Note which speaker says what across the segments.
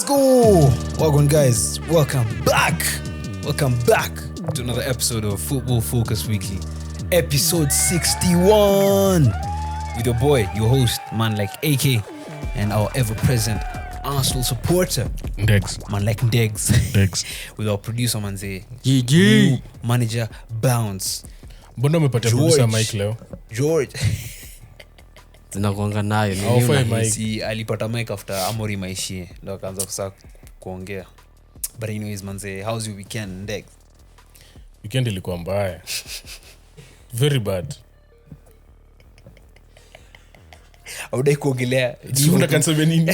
Speaker 1: go. Welcome, guys. Welcome back to another episode of Football Focus Weekly, episode 61, with your boy, your host, man like AK, and our ever-present Arsenal supporter,
Speaker 2: Ndegz.
Speaker 1: man like Ndegz. With our producer, man say
Speaker 3: GG.
Speaker 1: manager Bounce.
Speaker 2: Mbona umepata producer Mike leo?
Speaker 1: George.
Speaker 3: Zinakuanga nayo
Speaker 1: Si alipata mic after Amori maishie ndo akaanza kusaa kuongea. But anyways, man say, how's your weekend, Ndegz?
Speaker 2: Weekend ilikuwa mbaya. Very bad.
Speaker 1: Audai kuongelea.
Speaker 2: Siuna kansebe nini?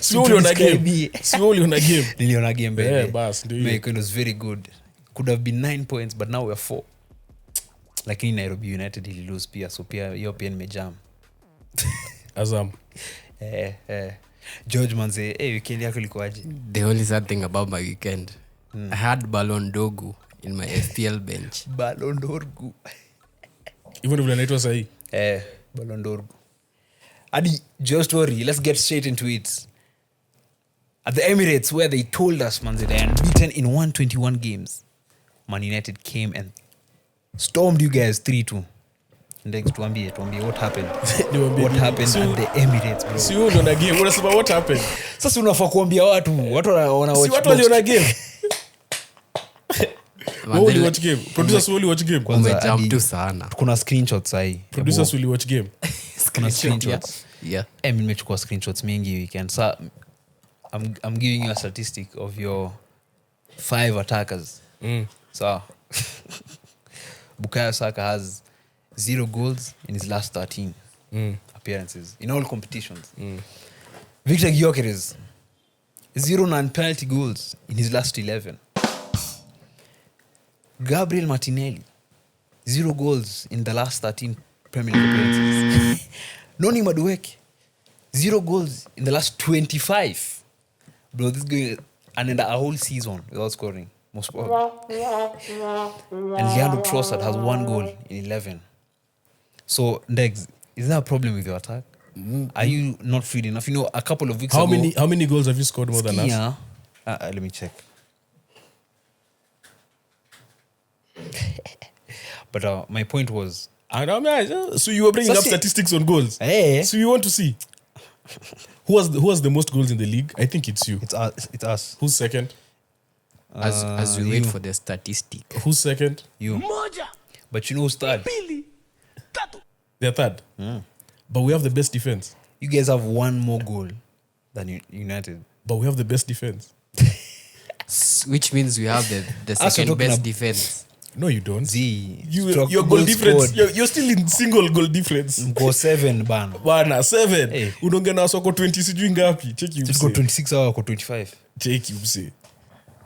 Speaker 2: Siwe uliona game. Siwe uliona game.
Speaker 1: Niliona game baby.
Speaker 2: Yeah, bas, ndio hiyo.
Speaker 1: It was very good. Could have been 9 points, but now we're 4. Lakini Nairobi United ili lose pia, so pia hiyo pia nimejam.
Speaker 2: Azam.
Speaker 1: George manze, weekend yako ilikuwaje?
Speaker 3: The only sad thing about my weekend, I had Ballon d'Or in my FPL bench.
Speaker 1: Ballon d'Or.
Speaker 2: Even if unaitwa sahi.
Speaker 1: Ballon d'Or. Adi, just worry, let's get straight into it. At the Emirates, where they told us, man, they are unbeaten in 121 games, Man United came and stormed you guys 3-2. Ndegz, tuambie what happened? What happened at the Emirates, bro?
Speaker 2: Si uliona game, unasema what happened?
Speaker 1: Sasa unafaa kuambia watu wana watch.
Speaker 2: Si watu waliona game. Who watch game? Producers will watch game.
Speaker 3: Umejump tu sana.
Speaker 1: Kuna screenshots sahi.
Speaker 2: Producers will watch game.
Speaker 1: Kuna screenshots.
Speaker 3: Yeah.
Speaker 1: Mimi nimechukua screenshots mingi weekend. So I'm giving you a statistic of your 5 attackers. So Bukayo Saka has 0 goals in his last 13 appearances in all competitions. Victor Gyökeres 0 non-penalty goals in his last 11. Gabriel Martinelli 0 goals in the last 13 Premier League appearances. Noni Madueke 0 goals in the last 25. Bro, this guy anaenda a whole season without scoring. Most probably. And Leandro Trossard has 1 goal in 11. So, Ndegz, is there a problem with your attack? Are you not feeling enough? You know, a couple of weeks
Speaker 2: How
Speaker 1: ago...
Speaker 2: How many goals have you scored more than us?
Speaker 1: Let me check. But my point was...
Speaker 2: So you were bringing up statistics on goals.
Speaker 1: Hey.
Speaker 2: So you want to see who has the most goals in the league? I think it's you.
Speaker 1: It's us.
Speaker 2: Who's second?
Speaker 3: As we wait for the statistic.
Speaker 2: Who's second?
Speaker 1: You. But you know who's third?
Speaker 2: They're third. But we have the best defense.
Speaker 1: You guys have 1 more goal than United.
Speaker 2: But we have the best defense.
Speaker 3: Which means we have the second best defense.
Speaker 2: No, you don't.
Speaker 1: Your
Speaker 2: goal difference. You're still in single goal difference.
Speaker 1: Go 7 bana.
Speaker 2: Bana 7.
Speaker 1: Hey.
Speaker 2: Unaongea na wako 20 sijui ngapi. Check you.
Speaker 1: Go 26 au go 25.
Speaker 2: Check you say.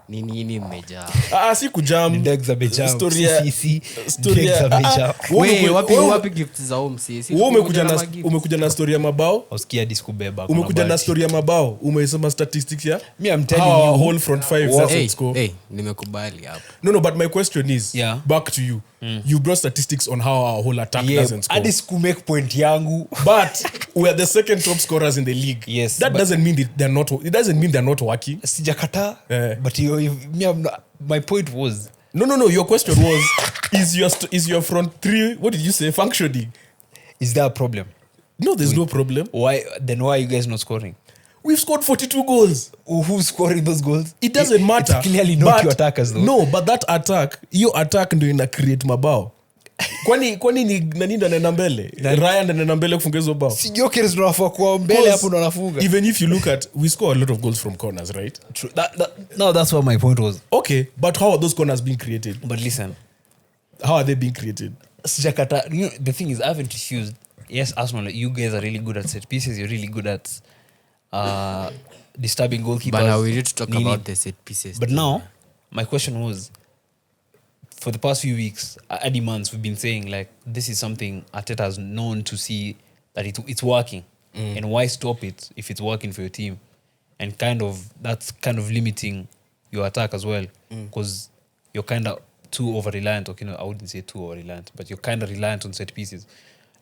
Speaker 3: Nini mmejaa.
Speaker 2: Si kujam.
Speaker 1: Ndegz amejam.
Speaker 2: Storia.
Speaker 3: Wapi gifts za home sisi?
Speaker 2: Umekuja na story ya mabao.
Speaker 1: Usikia disco beba.
Speaker 2: Umekuja na story ya mabao. Umesema statistics ya.
Speaker 1: Me I'm telling you
Speaker 2: whole front 5 doesn't score.
Speaker 3: Hey, nimekubali hapo.
Speaker 2: No, but my question is back to you. You brought statistics on how our whole attack doesn't score.
Speaker 1: Hadi siku make point yangu.
Speaker 2: But we are the second top scorers in the league.
Speaker 1: Yes.
Speaker 2: That doesn't mean they're not. It doesn't mean they're not working.
Speaker 1: Sijakata. But my point was.
Speaker 2: No. Your question was, is your front 3? What did you say? Functioning?
Speaker 1: Is there a problem?
Speaker 2: No, there's no problem.
Speaker 1: Why are you guys not scoring?
Speaker 2: We've scored 42 goals.
Speaker 1: Who's scoring those goals?
Speaker 2: It doesn't matter.
Speaker 1: It's clearly not your attackers though.
Speaker 2: No, but that attack, your attack ndio ina create mabao. Kwani ni nani ndo anaenda mbele? Ryan ndo anaenda mbele kufunga hizo bao.
Speaker 1: Si Gyökeres ndo anafaa kuwa mbele hapo ndo anafunga.
Speaker 2: Even if you look at, we score a lot of goals from corners, right?
Speaker 1: True. That's what my point was.
Speaker 2: Okay, but how are those corners being created?
Speaker 1: But listen,
Speaker 2: how are they being created?
Speaker 1: Sijakata. You know, the thing is, I haven't refused. Yes, Arsenal, you guys are really good at set pieces. You're really good at disturbing goalkeepers.
Speaker 3: But now we need to talk about the set pieces.
Speaker 1: But now, my question was, for the past few weeks, Adi months, we've been saying like this is something Arteta has known to see that it's working, and why stop it if it's working for your team, and that's kind of limiting your attack as well, because you're kind of too over reliant. Okay, no, I wouldn't say too over reliant, but you're kind of reliant on set pieces,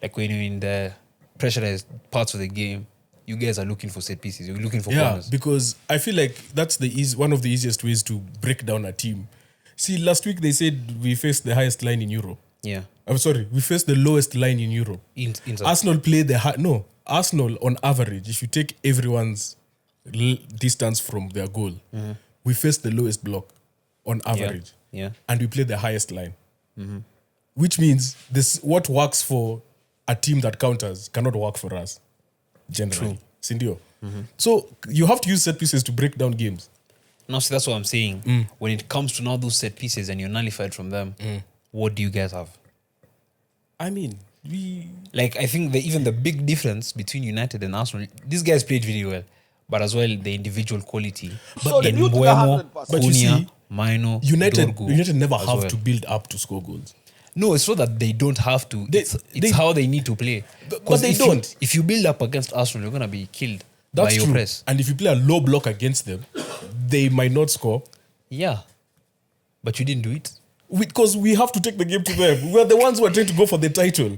Speaker 1: like when you're in the pressurized parts of the game. you guys are looking for set pieces. You're looking for
Speaker 2: Yeah,
Speaker 1: corners.
Speaker 2: because I feel like that's one of the easiest ways to break down a team. See, last week they said we faced the highest line in Europe.
Speaker 1: Yeah.
Speaker 2: I'm sorry, we faced the lowest line in Europe. Arsenal played Arsenal on average, if you take everyone's distance from their goal, we faced the lowest block on average.
Speaker 1: Yeah.
Speaker 2: And we played the highest line. Which means what works for a team that counters cannot work for us, generally. Sindio. So you have to use set pieces to break down games.
Speaker 1: No, see, that's what I'm saying. When it comes to now those set pieces and you're nullified from them, what do you guys have?
Speaker 2: I mean,
Speaker 1: I think even the big difference between United and Arsenal, these guys played really well, but as well the individual quality.
Speaker 4: So
Speaker 1: But
Speaker 4: you took 100%.
Speaker 2: But you see,
Speaker 1: Mino,
Speaker 2: United never
Speaker 1: as
Speaker 2: have
Speaker 1: well.
Speaker 2: to build up to score goals.
Speaker 1: No, it's not that they don't have to. It's
Speaker 2: they-
Speaker 1: how they need to play.
Speaker 2: But they don't.
Speaker 1: If you build up against Arsenal, you're gonna be killed
Speaker 2: That's
Speaker 1: by your
Speaker 2: true.
Speaker 1: press.
Speaker 2: And if you play a low block against them, they might not score.
Speaker 1: Yeah, but you didn't do it.
Speaker 2: Because we have to take the game to them. We're the ones who are trying to go for the title.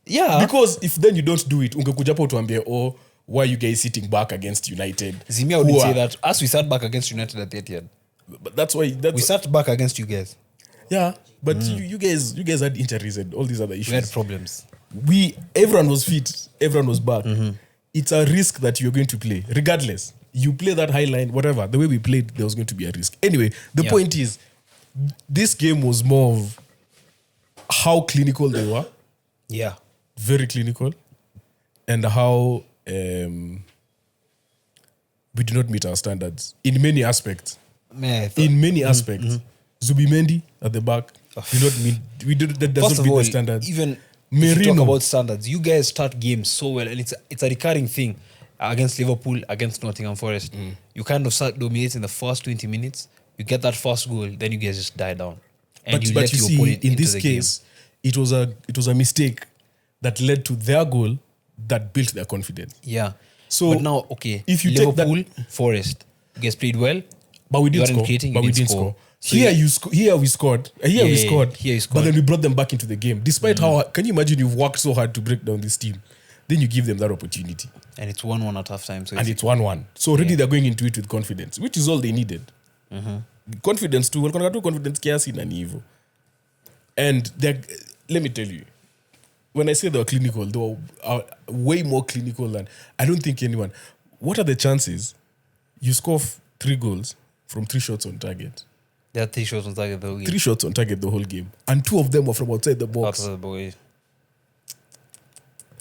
Speaker 1: Yeah,
Speaker 2: Because if then you don't do it, ungekuja hapo tuambie, why are you guys sitting back against United?
Speaker 1: Zimia
Speaker 2: Who
Speaker 1: would say
Speaker 2: are-
Speaker 1: that as we sat back against United at the Etihad,
Speaker 2: But that's why
Speaker 1: we sat back against you guys.
Speaker 2: yeah. But you guys had injuries and all these other issues.
Speaker 1: We had problems.
Speaker 2: Everyone was fit, everyone was back. It's a risk that you're going to play, regardless. You play that high line, whatever. The way we played, there was going to be a risk. Anyway, the point is, this game was more of how clinical they were,
Speaker 1: Yeah,
Speaker 2: very clinical, and how we did not meet our standards in many aspects.
Speaker 1: man.
Speaker 2: In many aspects, Zubimendi at the back did not meet. That
Speaker 1: First
Speaker 2: doesn't
Speaker 1: of
Speaker 2: meet
Speaker 1: all,
Speaker 2: the standards.
Speaker 1: even if you
Speaker 2: Merino.
Speaker 1: talk about standards, you guys start games so well, and it's a recurring thing against Liverpool, against Nottingham Forest. You kind of start dominating the first 20 minutes. You get that first goal, then you guys just die down, and
Speaker 2: But
Speaker 1: you
Speaker 2: you
Speaker 1: let your
Speaker 2: see,
Speaker 1: opponent
Speaker 2: in
Speaker 1: into
Speaker 2: this
Speaker 1: the
Speaker 2: case, it was a mistake that led to their goal that built their confidence.
Speaker 1: game. Yeah.
Speaker 2: So,
Speaker 1: but now, okay,
Speaker 2: if you take that-
Speaker 1: Liverpool, Forest, you guys played well,
Speaker 2: But we
Speaker 1: You
Speaker 2: didn't
Speaker 1: weren't
Speaker 2: score.
Speaker 1: creating, you
Speaker 2: But we
Speaker 1: didn't
Speaker 2: didn't score.
Speaker 1: So
Speaker 2: Here
Speaker 1: you-
Speaker 2: we scored. Here we
Speaker 1: Yeah,
Speaker 2: scored.
Speaker 1: here you
Speaker 2: But
Speaker 1: scored.
Speaker 2: then we brought them back into the game. Despite how can you imagine you've worked so hard to break down this team, then you give them that opportunity,
Speaker 1: and it's 1-1 at halftime. So
Speaker 2: and it's 1-1. So already they're going into it with confidence, which is all they needed. Confidence too. Walikuwa na tu confidence kiasi na ni hivyo. And let me tell you, when I say they were clinical, they were way more clinical than I don't think anyone. What are the chances you score 3 goals from 3 shots on target?
Speaker 1: there are 3 shots on target the whole game.
Speaker 2: 3 shots on target the whole game, and 2 of them were from outside the box.
Speaker 1: Outside the box.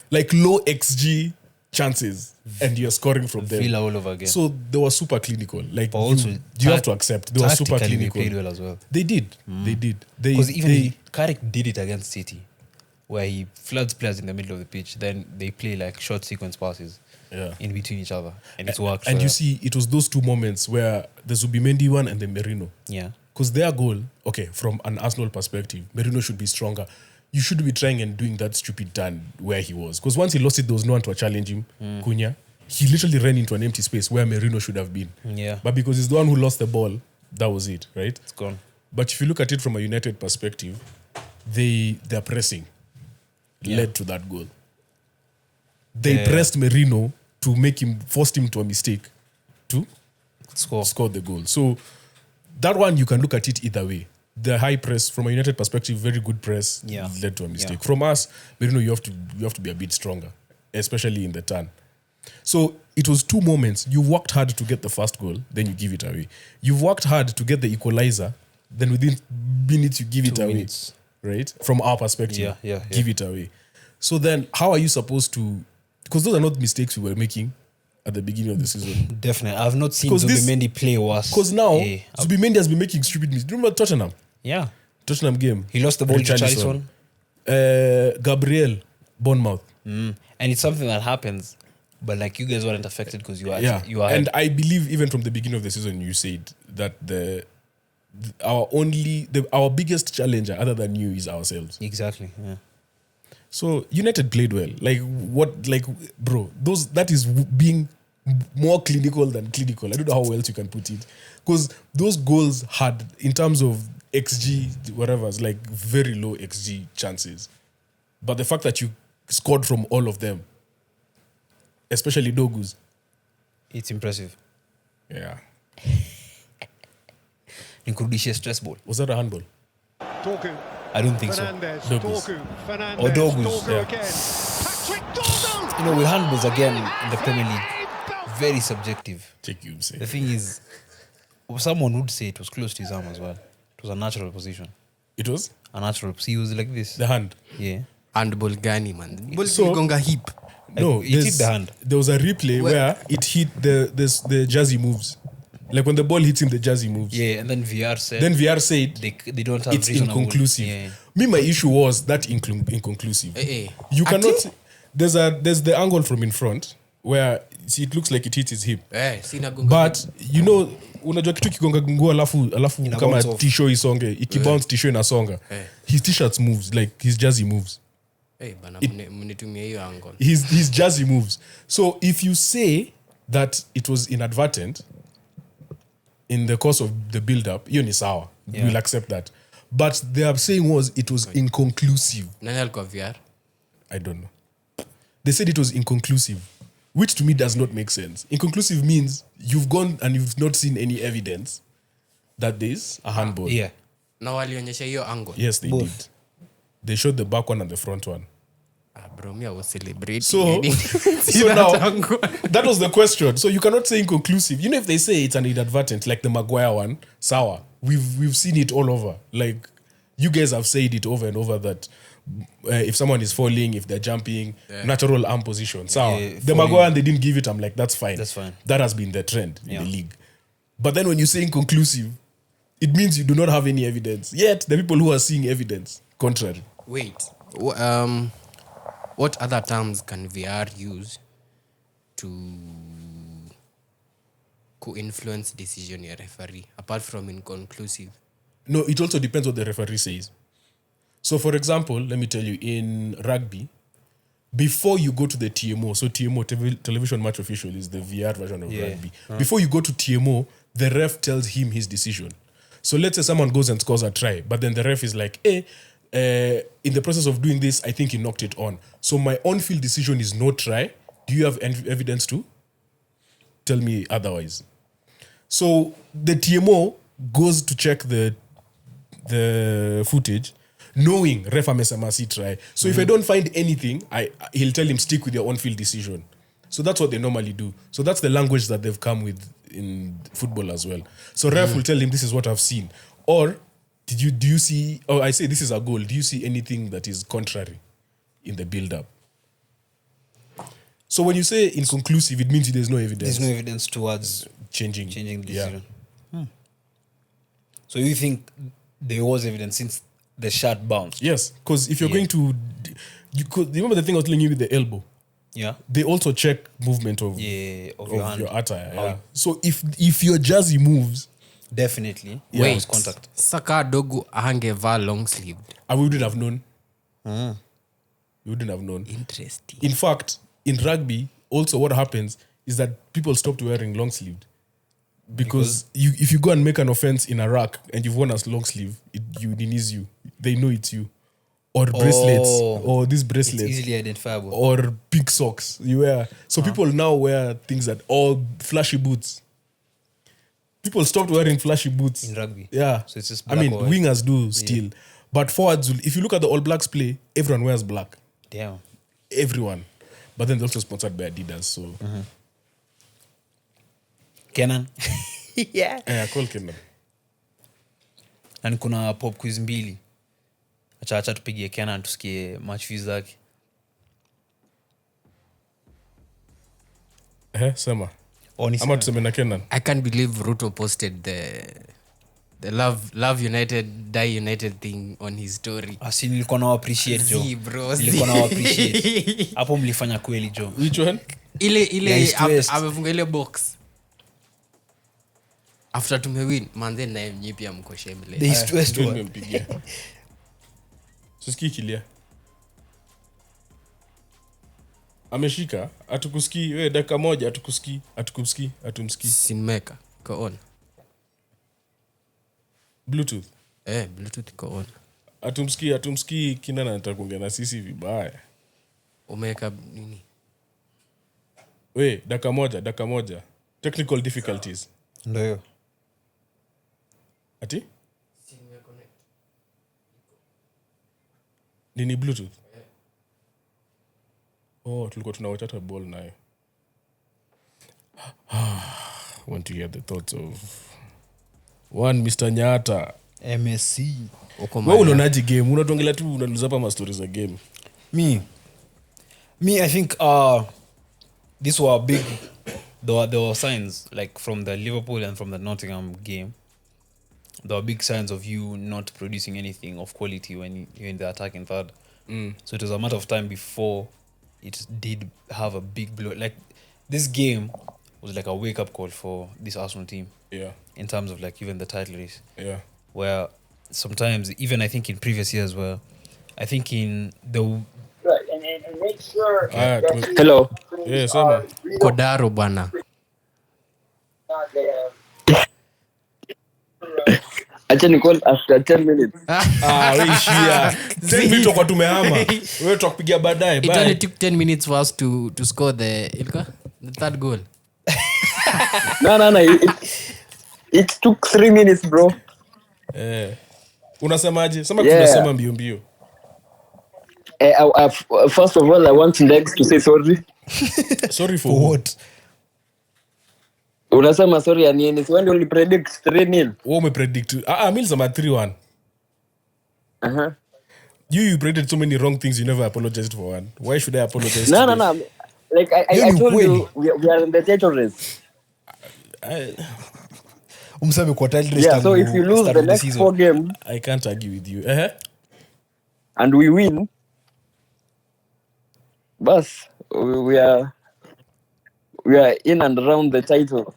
Speaker 2: Like low XG chances, and you're scoring from them.
Speaker 1: Villa all over again.
Speaker 2: So they were super clinical. Like
Speaker 1: But also,
Speaker 2: you have to accept they were super
Speaker 1: tactically, they
Speaker 2: clinical.
Speaker 1: played well as well.
Speaker 2: They did. They did.
Speaker 1: Because even Kairat did it against City, where he floods players in the middle of the pitch. Then they play like short sequence passes in between each other, and it's worked.
Speaker 2: And
Speaker 1: so
Speaker 2: you see, it was those 2 moments where the Zubimendi one and the Merino.
Speaker 1: yeah,
Speaker 2: Because their goal, okay, from an Arsenal perspective, Merino should be stronger. You should be trying and doing that stupid turn where he was. Because once he lost it, there was no one to challenge him, Cunha. He literally ran into an empty space where Merino should have been.
Speaker 1: yeah,
Speaker 2: But because he's the one who lost the ball, that was it, right?
Speaker 1: it's gone.
Speaker 2: But if you look at it from a United perspective, their pressing led to that goal. They pressed Merino to forced him to a mistake to score the goal. So that one, you can look at it either way. The high press, from a United perspective, very good press, led to a mistake.
Speaker 1: Yeah.
Speaker 2: From us, Merino, you have to be a bit stronger, especially in the turn. So it was 2 moments. You worked hard to get the first goal, then you give it away. You've worked hard to get the equalizer, then within minutes you give it
Speaker 1: 2
Speaker 2: away.
Speaker 1: minutes.
Speaker 2: Right? From our perspective,
Speaker 1: Yeah.
Speaker 2: give it away. So then, how are you supposed to? Because those are not mistakes we were making at the beginning of the season.
Speaker 1: Definitely, I've not seen
Speaker 2: 'Cause this-
Speaker 1: Zubimendi play worse.
Speaker 2: Because now,
Speaker 1: Eh,
Speaker 2: Zubimendi has been making stupid mistakes. Do you remember Tottenham?
Speaker 1: yeah,
Speaker 2: Tottenham game.
Speaker 1: he lost the ball to
Speaker 2: Richarlison.
Speaker 1: Richarlison.
Speaker 2: Gabriel, Bournemouth.
Speaker 1: And it's something that happens, but like you guys weren't affected because you are you are
Speaker 2: And I believe even from the beginning of the season, you said that our biggest challenger other than you is ourselves.
Speaker 1: exactly. Yeah.
Speaker 2: So United played well. Bro, that is being more clinical than clinical. I don't know how else you can put it. Because those goals had, in terms of XG, whatever, it's like very low XG chances. But the fact that you scored from all of them, especially Dogu's.
Speaker 1: It's impressive.
Speaker 2: Yeah.
Speaker 1: Nikurudishia stress ball.
Speaker 2: Was that a handball?
Speaker 4: Dogu.
Speaker 1: I don't think
Speaker 4: Fernandes.
Speaker 1: so.
Speaker 2: Dogus.
Speaker 4: Dogu. Fernandes.
Speaker 1: Or Dogus,
Speaker 4: Dogu
Speaker 2: yeah.
Speaker 4: again. Patrick Dogu.
Speaker 1: You know, with handballs again in the Premier League, very subjective.
Speaker 2: Check you say.
Speaker 1: The thing is, someone would say it was close to his arm as well. It was a natural position.
Speaker 2: It was
Speaker 1: A natural. See, he was like this.
Speaker 2: the hand.
Speaker 1: Yeah.
Speaker 3: Handball gani man. Ball
Speaker 2: So-
Speaker 3: gonga hip.
Speaker 2: No,
Speaker 1: It hit
Speaker 2: there's-
Speaker 1: the hand.
Speaker 2: There was a replay where it hit the jazzy moves. Like when the ball hits him, the jazzy moves.
Speaker 1: Yeah, and then VR said
Speaker 2: Then VR said
Speaker 1: they don't have
Speaker 2: it's
Speaker 1: reasonable-
Speaker 2: inconclusive.
Speaker 1: Yeah.
Speaker 2: Me, my issue was that inconclusive. You
Speaker 3: I
Speaker 2: cannot.
Speaker 3: think-
Speaker 2: There's the angle from in front where see, it looks like it hits his hip,
Speaker 3: Sina gonga.
Speaker 2: but you know, unajua kitu kigonga gungu alafu
Speaker 1: Ina
Speaker 2: kama
Speaker 1: bounce off.
Speaker 2: t-shirt isonge, ikibounce t-shirt inasonga. His t-shirts moves like his jazzy moves.
Speaker 3: Bana mnitumia hiyo angle.
Speaker 2: His jazzy moves. So if you say that it was inadvertent in the course of the build-up, hiyo ni sawa.
Speaker 1: Yeah.
Speaker 2: We'll accept that. But their saying was it was inconclusive.
Speaker 3: Nani alikuwa VR?
Speaker 2: I don't know. They said it was inconclusive, which to me does not make sense. Inconclusive means you've gone and you've not seen any evidence that there's a handball.
Speaker 1: Yeah.
Speaker 3: Na walionyesha hiyo angle.
Speaker 2: Yes, they
Speaker 1: Both.
Speaker 2: did. They showed the back one and the front one.
Speaker 3: Bro, me I was celebrating.
Speaker 2: So, so now, that was the question. So you cannot say inconclusive. You know, if they say it's an inadvertent, like the Maguire one, sour. We've seen it all over. Like, you guys have said it over and over that if someone is falling, if they're jumping, natural arm position, sour.
Speaker 1: Yeah,
Speaker 2: the
Speaker 1: falling.
Speaker 2: Maguire, they didn't give it. I'm like, that's fine.
Speaker 1: That's fine.
Speaker 2: That has been the trend in
Speaker 1: Yeah.
Speaker 2: the league. But then when you say inconclusive, it means you do not have any evidence. Yet, the people who are seeing evidence, contrary.
Speaker 3: Wait. What other terms can VR use to influence decision ya referee apart from inconclusive?
Speaker 2: No, it also depends what the referee says. So, for example, let me tell you, in rugby, before you go to the TMO, so TMO, television match official, is the VR version of
Speaker 1: Yeah.
Speaker 2: rugby. Before you go to TMO, the ref tells him his decision. So let's say someone goes and scores a try, but then the ref is like, in the process of doing this, I think he knocked it on. So my on-field decision is no try. Do you have evidence to tell me otherwise? So the TMO goes to check the footage, knowing ref amesema si try. So if I don't find anything, he'll tell him stick with your on-field decision. So that's what they normally do. So that's the language that they've come with in football as well. So ref will tell him this is what I've seen. Or do you see, or I say this is a goal, do you see anything that is contrary in the build-up? So when you say inconclusive, it means there's no evidence.
Speaker 1: There's no evidence towards
Speaker 2: changing
Speaker 1: the
Speaker 2: Yeah.
Speaker 1: decision. So you think there was evidence since the shot bounced?
Speaker 2: Yes, because if you're
Speaker 1: Yeah.
Speaker 2: going to, you could remember the thing I was telling you with the elbow.
Speaker 1: Yeah.
Speaker 2: They also check movement of
Speaker 1: Yeah, of
Speaker 2: of
Speaker 1: your hand.
Speaker 2: your attire.
Speaker 1: How-
Speaker 2: Yeah. So if your jazzy moves,
Speaker 1: Definitely.
Speaker 2: Yeah.
Speaker 1: There was contact.
Speaker 3: Saka Dogu ahangevaa long sleeved.
Speaker 2: we wouldn't have known. We wouldn't have known.
Speaker 3: Interesting.
Speaker 2: In fact, in rugby, also what happens is that people stopped wearing long sleeved because if you go and make an offense in a rack and you've worn a long sleeve, it needs you. They know it's you, or bracelets, or these
Speaker 1: It's
Speaker 2: bracelets,
Speaker 1: easily identifiable.
Speaker 2: or pink socks you wear. So people now wear things that all flashy boots. People stopped wearing flashy boots
Speaker 1: In rugby.
Speaker 2: Yeah,
Speaker 1: So it's just
Speaker 2: I
Speaker 1: black
Speaker 2: mean,
Speaker 1: or white.
Speaker 2: wingers do still, but forwards. If you look at the All Blacks play, everyone wears black.
Speaker 1: Damn.
Speaker 2: Everyone, but then they're also sponsored by Adidas. So
Speaker 1: Kenan. Yeah.
Speaker 2: call Kenan.
Speaker 1: Na kuna pop quiz mbili. Acha tupigie Kenan tusikie match fees zake.
Speaker 2: Sema.
Speaker 1: Oni
Speaker 2: Ama tuseme na Kenan.
Speaker 3: I can't believe Ruto posted the love United, die United thing on his story.
Speaker 1: asi nilikuwa na appreciate jo.
Speaker 3: See, bro,
Speaker 1: Nilikuwa na
Speaker 3: see.
Speaker 1: appreciate. Hapo mlifanya kweli jo.
Speaker 2: Which one?
Speaker 3: ile
Speaker 1: East West.
Speaker 3: amefunga ile box after tumewin manze naye mnyi pia mko
Speaker 1: The
Speaker 3: shemle.
Speaker 1: East West
Speaker 2: Ndio
Speaker 1: one.
Speaker 2: nimempigia. Sisikii kilia. Ameshika, atukusikii. Wewe dakika moja atukusikii, atumsikii.
Speaker 3: Sinmeka go on.
Speaker 2: Bluetooth.
Speaker 3: Bluetooth go on.
Speaker 2: Atumsikii Kinana anataka kuongea na sisi vibaya.
Speaker 3: Umeweka nini?
Speaker 2: Wait, dakika moja. Technical difficulties.
Speaker 1: Ndio hiyo.
Speaker 2: Ati? Nini Bluetooth? Oh, tulikuwa tunawatch hata ball nayo. Want to hear the thoughts of one Mr. Nyata.
Speaker 1: MSC.
Speaker 2: Wewe unaonaje game? Unatuongelea tu unaluza hapa ma stories za game.
Speaker 1: Me I think these were big. There were signs like from the Liverpool and from the Nottingham game. There were big signs of you not producing anything of quality when you're in the attacking third. So it was a matter of time before it did have a big blow. Like this game was like a wake-up call for this Arsenal team.
Speaker 2: Yeah.
Speaker 1: In terms of like even the title race.
Speaker 2: Yeah.
Speaker 1: Where sometimes, even I think in previous years, where I think in the
Speaker 5: Right, and make sure
Speaker 2: Ah,
Speaker 5: that
Speaker 2: tume-
Speaker 5: you
Speaker 2: Hello.
Speaker 5: are
Speaker 2: Yes, Emma.
Speaker 3: Kodaro bwana.
Speaker 5: not there.
Speaker 6: Acha ni call after 10 minutes.
Speaker 2: Wewe ishia. 10 minutes kwa tumehama. Wewe tutakupigia baadaye.
Speaker 3: It only
Speaker 2: Bye.
Speaker 3: took 10 minutes for us to score the third goal.
Speaker 6: No. It took 3 minutes, bro.
Speaker 2: Unasemaje? Sema
Speaker 6: Yeah.
Speaker 2: tunasema mbio.
Speaker 6: First of all, I want Ndegz to say sorry.
Speaker 2: Sorry for
Speaker 1: for
Speaker 2: what?
Speaker 1: what?
Speaker 6: Unasema sorry ya nini? So when you predict 3-0.
Speaker 2: Wewe umepredict. Mimi nilisema 3-1.
Speaker 6: Uh-huh.
Speaker 2: You predicted so many wrong things you never apologized for one. Why should I apologize?
Speaker 6: No.
Speaker 2: today?
Speaker 6: Like I
Speaker 1: Hiyo ni
Speaker 6: told
Speaker 1: ukweli.
Speaker 6: you, we are in the title race.
Speaker 1: Umseme kwa title race
Speaker 6: Yeah, so
Speaker 1: tangu
Speaker 6: if you lose
Speaker 1: start
Speaker 6: the
Speaker 1: of the
Speaker 6: next
Speaker 1: season.
Speaker 6: 4 games
Speaker 2: I can't argue with you.
Speaker 6: and we win, bus, we are in and around the title.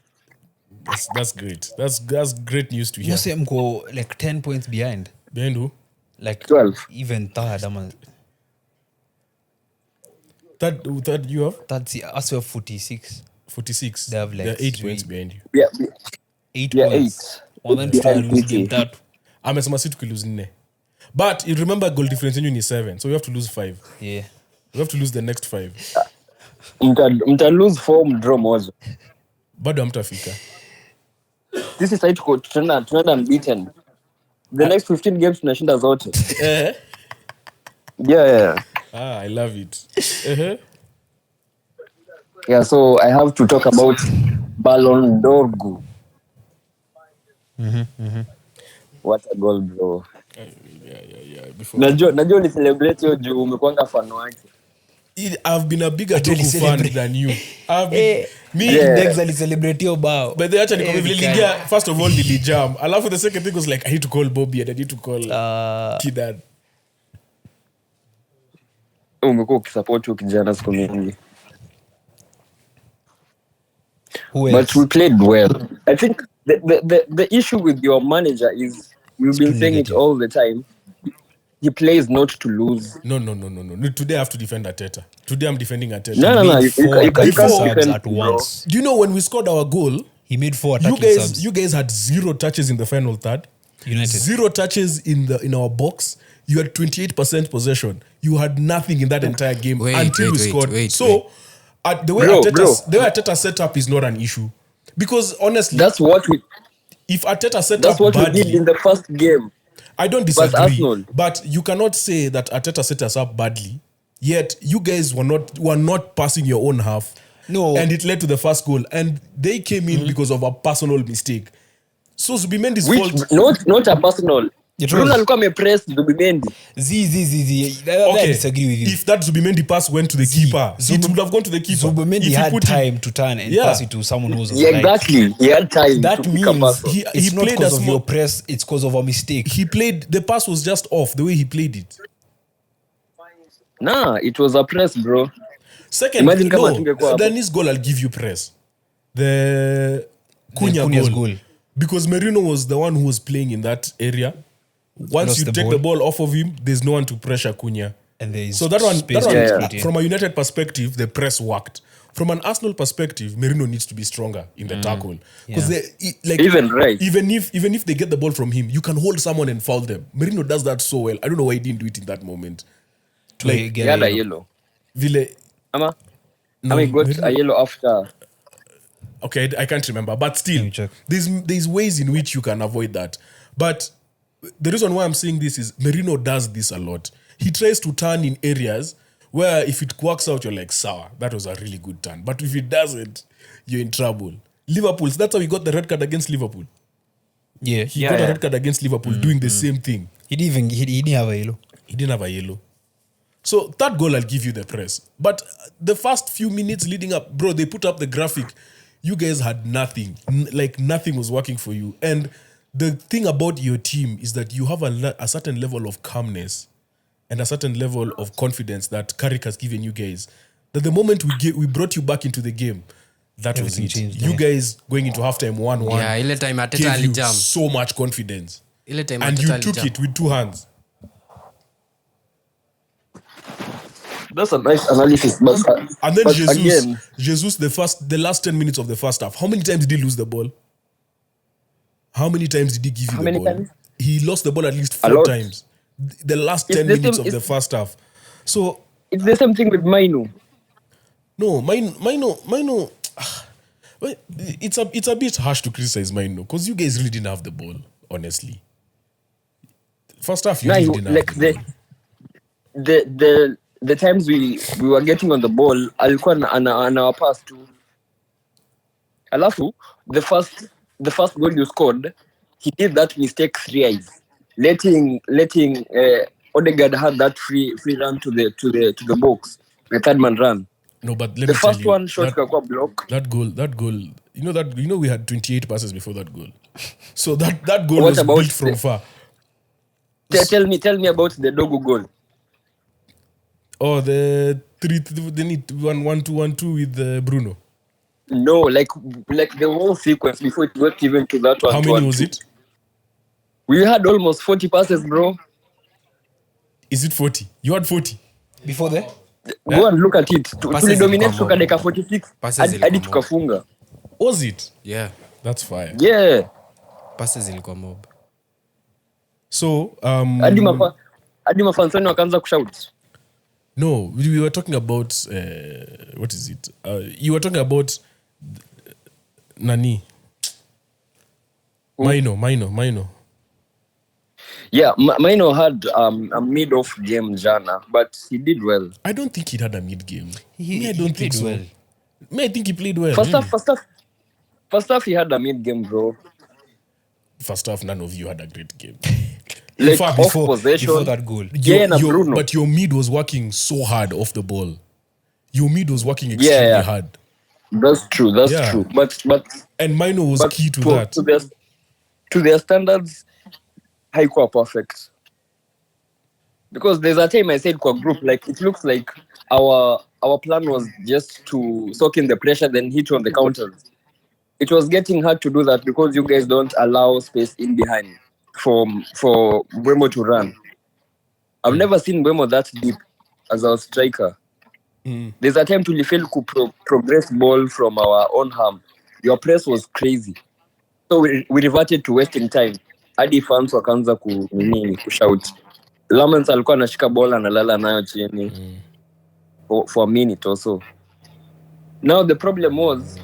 Speaker 2: That's great. That's great news to hear.
Speaker 1: You say mko like 10 points behind.
Speaker 2: Behind who?
Speaker 1: Like
Speaker 6: 12.
Speaker 1: even third,
Speaker 2: Third you have?
Speaker 1: that's us we have 46.
Speaker 2: 46.
Speaker 1: They have like
Speaker 2: They're 8
Speaker 1: three.
Speaker 2: points behind you.
Speaker 6: Yeah,
Speaker 1: 8
Speaker 6: Yeah,
Speaker 1: points.
Speaker 6: 8.
Speaker 1: One to try and lose
Speaker 6: Behind
Speaker 1: game that.
Speaker 2: Amesema si tukilose 4. But you remember goal difference yenu ni 7. So you have to lose 5.
Speaker 1: Yeah.
Speaker 2: You have to lose the next 5.
Speaker 6: mta lose 4 mdraw moja.
Speaker 2: Bado hamtafika.
Speaker 6: This is like tunaenda unbeaten. The next 15 games tunashinda zote. Yeah.
Speaker 2: I love it.
Speaker 6: Yeah, so I have to talk about Ballon d'Or. What a goal, bro.
Speaker 2: Yeah. Before
Speaker 6: Najua ni celebrate hiyo juu umekuanga fan wake.
Speaker 2: I've been a bigger
Speaker 1: Actually
Speaker 2: Toku fan
Speaker 1: celebrate.
Speaker 2: than you. I've been, me
Speaker 6: Yeah.
Speaker 1: Ndegz alicelebrate hiyo bao.
Speaker 2: But they actually come vile first of all nilijam. Alafu the second thing was like I need to call Bobby and I need to call Kidad.
Speaker 6: Umekuwa ukisupport huyo kijana siku mingi.
Speaker 1: Who
Speaker 6: But
Speaker 1: else?
Speaker 6: we played well. I think the issue with your manager is we've been saying it
Speaker 1: negative.
Speaker 6: all the time. He plays not to lose.
Speaker 2: No. Today I have to defend Arteta. Today I'm defending Arteta.
Speaker 6: No. You can't
Speaker 1: Subs
Speaker 6: defend
Speaker 1: at
Speaker 6: bro.
Speaker 1: once.
Speaker 2: Do you know when we scored our goal,
Speaker 1: He made 4
Speaker 2: you
Speaker 1: attacking subs.
Speaker 2: guys had 0 touches in the final third.
Speaker 1: United.
Speaker 2: 0 touches in our box. You had 28% possession. You had nothing in that entire game until we scored. So the way Arteta set up is not an issue. Because honestly,
Speaker 6: That's what we
Speaker 2: if Arteta set
Speaker 6: that's
Speaker 2: up
Speaker 6: what we
Speaker 2: badly,
Speaker 6: did in the first game.
Speaker 2: I don't
Speaker 6: But
Speaker 2: disagree.
Speaker 6: Arsenal.
Speaker 2: But you cannot say that Arteta set us up badly. Yet you guys were not passing your own half.
Speaker 1: No.
Speaker 2: And it led to the first goal. And they came in because of a personal mistake. So Zubimendi's fault.
Speaker 6: Not a personal.
Speaker 1: It
Speaker 6: Bruno
Speaker 1: was-
Speaker 6: alikuwa amepress Zubimendi.
Speaker 1: I disagree with you.
Speaker 2: If that Zubimendi pass went to the keeper, it would have gone to the keeper.
Speaker 1: Zubimendi
Speaker 2: If he
Speaker 1: had
Speaker 2: put it-
Speaker 1: time to turn and
Speaker 2: Yeah.
Speaker 1: pass it to someone who was on
Speaker 6: Yeah,
Speaker 1: the right.
Speaker 6: exactly. He had time
Speaker 1: That
Speaker 6: to pick a
Speaker 1: means
Speaker 6: pass.
Speaker 1: it's not
Speaker 2: played
Speaker 1: because
Speaker 2: a
Speaker 1: of
Speaker 2: small-
Speaker 1: your press, it's because of a mistake.
Speaker 2: He played, the pass was just off the way he played it.
Speaker 6: Nah, it was a press, bro.
Speaker 2: Second,
Speaker 6: Imagine kama tungekuwa hapo.
Speaker 2: then his goal I'll give you press. The Cunha
Speaker 1: Cunha's
Speaker 2: goal.
Speaker 1: goal.
Speaker 2: Because Merino was the one who was playing in that area. Once
Speaker 1: Lost
Speaker 2: you
Speaker 1: the
Speaker 2: take
Speaker 1: ball.
Speaker 2: the ball off of him, there's no one to pressure Cunha.
Speaker 1: And there is
Speaker 2: So that one,
Speaker 1: space
Speaker 6: to
Speaker 1: split in.
Speaker 2: from a United perspective, the press worked. From an Arsenal perspective, Merino needs to be stronger in the tackle. Because
Speaker 6: Even right.
Speaker 2: even if they get the ball from him, you can hold someone and foul them. Merino does that so well. I don't know why he didn't do it in that moment.
Speaker 1: To
Speaker 2: Like,
Speaker 1: get
Speaker 6: He had
Speaker 1: a
Speaker 6: a
Speaker 1: yellow.
Speaker 6: yellow.
Speaker 2: Vile,
Speaker 6: Ama? I mean, got
Speaker 2: Merino-
Speaker 6: a yellow after.
Speaker 2: Okay, I can't remember, but still,
Speaker 1: me check.
Speaker 2: there's ways in which you can avoid that. But the reason why I'm saying this is Merino does this a lot. He tries to turn in areas where if it works out, you're like, sour, that was a really good turn. But if it doesn't, you're in trouble. Liverpool, so that's how he got the red card against Liverpool.
Speaker 1: Yeah.
Speaker 2: He got a red card against Liverpool doing the same thing.
Speaker 1: He didn't have a yellow.
Speaker 2: He didn't have a yellow. So that goal, I'll give you the press. But the first few minutes leading up, bro, they put up the graphic. You guys had nothing. Like nothing was working for you. And the thing about your team is that you have a certain level of calmness and a certain level of confidence that Carrick has given you guys. That the moment we brought you back into the game, that
Speaker 1: Everything
Speaker 2: was it.
Speaker 1: changed,
Speaker 2: You
Speaker 1: yeah.
Speaker 2: guys going into halftime 1-1
Speaker 3: Yeah, ile time Arteta
Speaker 2: gave you
Speaker 3: alijam.
Speaker 2: so much confidence.
Speaker 3: Ile time
Speaker 2: And
Speaker 3: Arteta
Speaker 2: you took
Speaker 3: alijam.
Speaker 2: it with two hands.
Speaker 6: That's a nice analysis, but
Speaker 2: And then
Speaker 6: but
Speaker 2: Jesus, the last 10 minutes of the first half, how many times did he lose the ball? How many times did he give you
Speaker 6: How
Speaker 2: the
Speaker 6: many
Speaker 2: ball?
Speaker 6: times?
Speaker 2: He lost the ball at least
Speaker 6: A
Speaker 2: 4
Speaker 6: lot.
Speaker 2: times. The last
Speaker 6: It's
Speaker 2: 10
Speaker 6: the
Speaker 2: minutes
Speaker 6: same-
Speaker 2: of the
Speaker 6: it's-
Speaker 2: first half. So,
Speaker 6: it's the same thing with Mainu.
Speaker 2: no, Mino, well, it's a bit harsh to criticize Mino because you guys really didn't have the ball, honestly. First half, you
Speaker 6: Nah,
Speaker 2: really
Speaker 6: you-
Speaker 2: didn't
Speaker 6: like
Speaker 2: have the ball.
Speaker 6: the times we were getting on the ball, alikuwa on our pass too. Alafu, the first goal you scored, he did that mistake 3 letting Odegaard had that free run to the box, the third man run.
Speaker 2: No, but let
Speaker 6: The
Speaker 2: me tell
Speaker 6: first
Speaker 2: you,
Speaker 6: one shot
Speaker 2: that,
Speaker 6: kakwa block.
Speaker 2: that goal, you know we had 28 passes before that goal. So that goal
Speaker 6: What
Speaker 2: was
Speaker 6: about
Speaker 2: built from
Speaker 6: the-
Speaker 2: far.
Speaker 6: Tell me about the Dogo goal.
Speaker 2: Oh, the 1-2-1-2 with Bruno.
Speaker 6: No, like the whole sequence before it got even to that one.
Speaker 2: How many was it?
Speaker 6: We had almost 40 passes, bro.
Speaker 2: Is it 40? You had 40.
Speaker 1: Before that?
Speaker 6: Go and look at it.
Speaker 3: Passes
Speaker 6: Tulidominate
Speaker 3: zilikuwa
Speaker 6: toka
Speaker 3: mob.
Speaker 6: dakika 46
Speaker 3: Passes
Speaker 6: hadi
Speaker 3: zilikuwa mob.
Speaker 6: tukafunga.
Speaker 2: Was it?
Speaker 3: Yeah,
Speaker 2: That's fire.
Speaker 6: Yeah.
Speaker 3: passes zilikuwa mob.
Speaker 2: So,
Speaker 6: Hadi mafansani wakaanza kushout.
Speaker 2: no, we were talking about, what is it? You were talking about Nani. Maino.
Speaker 6: Yeah, Maino had a mid-off game jana, but he did well.
Speaker 2: I don't think he had a mid game.
Speaker 1: He
Speaker 2: I don't think
Speaker 1: played
Speaker 2: so.
Speaker 1: well.
Speaker 2: I think he played well.
Speaker 6: First
Speaker 2: really.
Speaker 6: half he had a mid-game, bro.
Speaker 2: First half, none of you had a great game.
Speaker 6: Like
Speaker 2: fact,
Speaker 6: off
Speaker 1: Before
Speaker 6: possession.
Speaker 1: that goal.
Speaker 6: Yeah, na Bruno.
Speaker 2: But your mid was working so hard off the ball. Your mid was working extremely
Speaker 6: Yeah.
Speaker 2: hard.
Speaker 6: That's true. That's
Speaker 2: Yeah.
Speaker 6: true. But
Speaker 2: And Mino was key to that.
Speaker 6: To their standards, haikuwa perfect. Because there's a time I said kwa group, like it looks like our plan was just to soak in the pressure, then hit on the counters. It was getting hard to do that because you guys don't allow space in behind for Mbeumo to run. I've never seen Mbeumo that deep as our striker. There's a time to fail to progress ball from our own arm. Your press was crazy. So we reverted to wasting time. Hadi fans wakaanza kushout. Lamens alikuwa anashika bola analala nayo chini for a minute or so. Now the problem was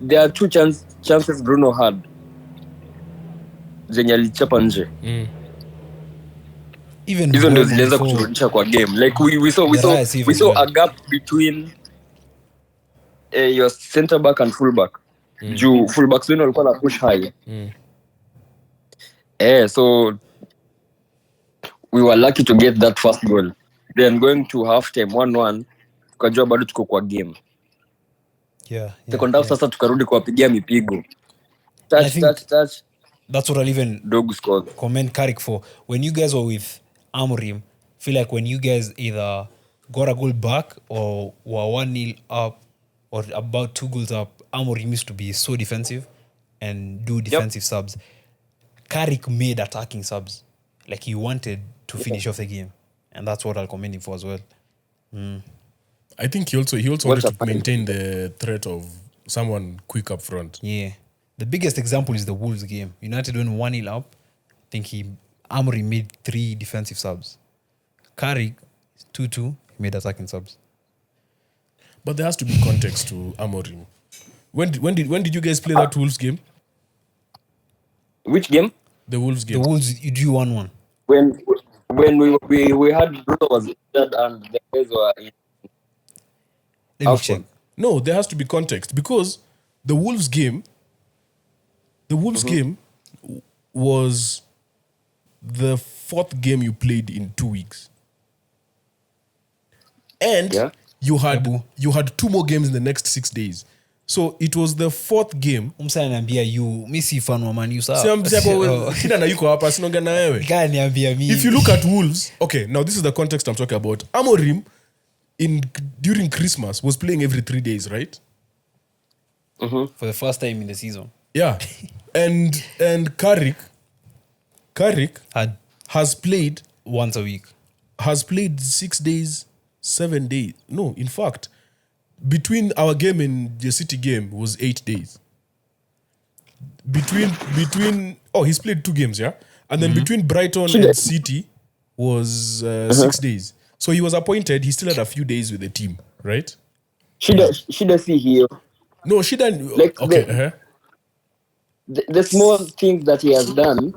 Speaker 6: there are two chances Bruno had. Zenye alichapa nje.
Speaker 1: Even
Speaker 6: Hizo ndio
Speaker 1: Mbeumo
Speaker 6: ziliweza
Speaker 1: before-
Speaker 6: kuturudisha kwa game. Like we saw
Speaker 1: even well.
Speaker 6: a gap between your center back and full back. Juu full backs wenu walikuwa na push high. So we were lucky to get that first goal. Then going to half time 1-1 tukajua bado tuko kwa game.
Speaker 1: Yeah.
Speaker 6: Second half sasa tukarudi kuwapigia mipigo.
Speaker 1: I think-
Speaker 6: Touch.
Speaker 1: That's what I'll even
Speaker 6: Dog scored.
Speaker 1: commend Carrick for. When you guys were with Amorim, feel like when you guys either got a goal back or were 1-0 up or about 2 goals up, Amorim used to be so defensive and do defensive subs. Carrick made attacking subs. Like he wanted to finish off the game. And that's what I'll commend him for as well.
Speaker 2: I think he also
Speaker 6: What's
Speaker 2: wanted to
Speaker 6: happening?
Speaker 2: maintain the threat of someone quick up front.
Speaker 1: Yeah. The biggest example is the Wolves game. United went 1-0 up. I think Amorim made 3 defensive subs. Carrick, 2-2, he made attacking subs.
Speaker 2: But there has to be context to Amorim. When did you guys play that Wolves game?
Speaker 6: Which game?
Speaker 2: The Wolves
Speaker 1: The
Speaker 2: game.
Speaker 1: Wolves, you do 1-1.
Speaker 6: When we had Bruno was injured and the guys were in
Speaker 1: Let me
Speaker 6: Aston.
Speaker 1: check.
Speaker 2: No, there has to be context because the Wolves game was the 4th game you played in 2 weeks. And
Speaker 6: Yeah.
Speaker 2: you had 2 more games in the next 6 days. So it was the 4th game.
Speaker 1: Umsa niambia you, mi si fan wa Man U sawa.
Speaker 2: Shida na yuko hapa sinaongea na wewe.
Speaker 1: Kaa niambia mi.
Speaker 2: If you look at Wolves, okay, now this is the context I'm talking about. Amorim during Christmas was playing every 3 days, right?
Speaker 1: For the first time in the season.
Speaker 2: Yeah. and Kairat
Speaker 1: Had
Speaker 2: has played
Speaker 1: once a week.
Speaker 2: 6 days, 7 days. No, in fact, between our game and the City game was 8 days. He's played 2 games, yeah? And then between Brighton and City was 6 days. So he was appointed, he still had a few days with the team, right?
Speaker 6: Shida see here.
Speaker 2: No, Shida...
Speaker 6: Like
Speaker 2: okay,
Speaker 6: the small things that he has done,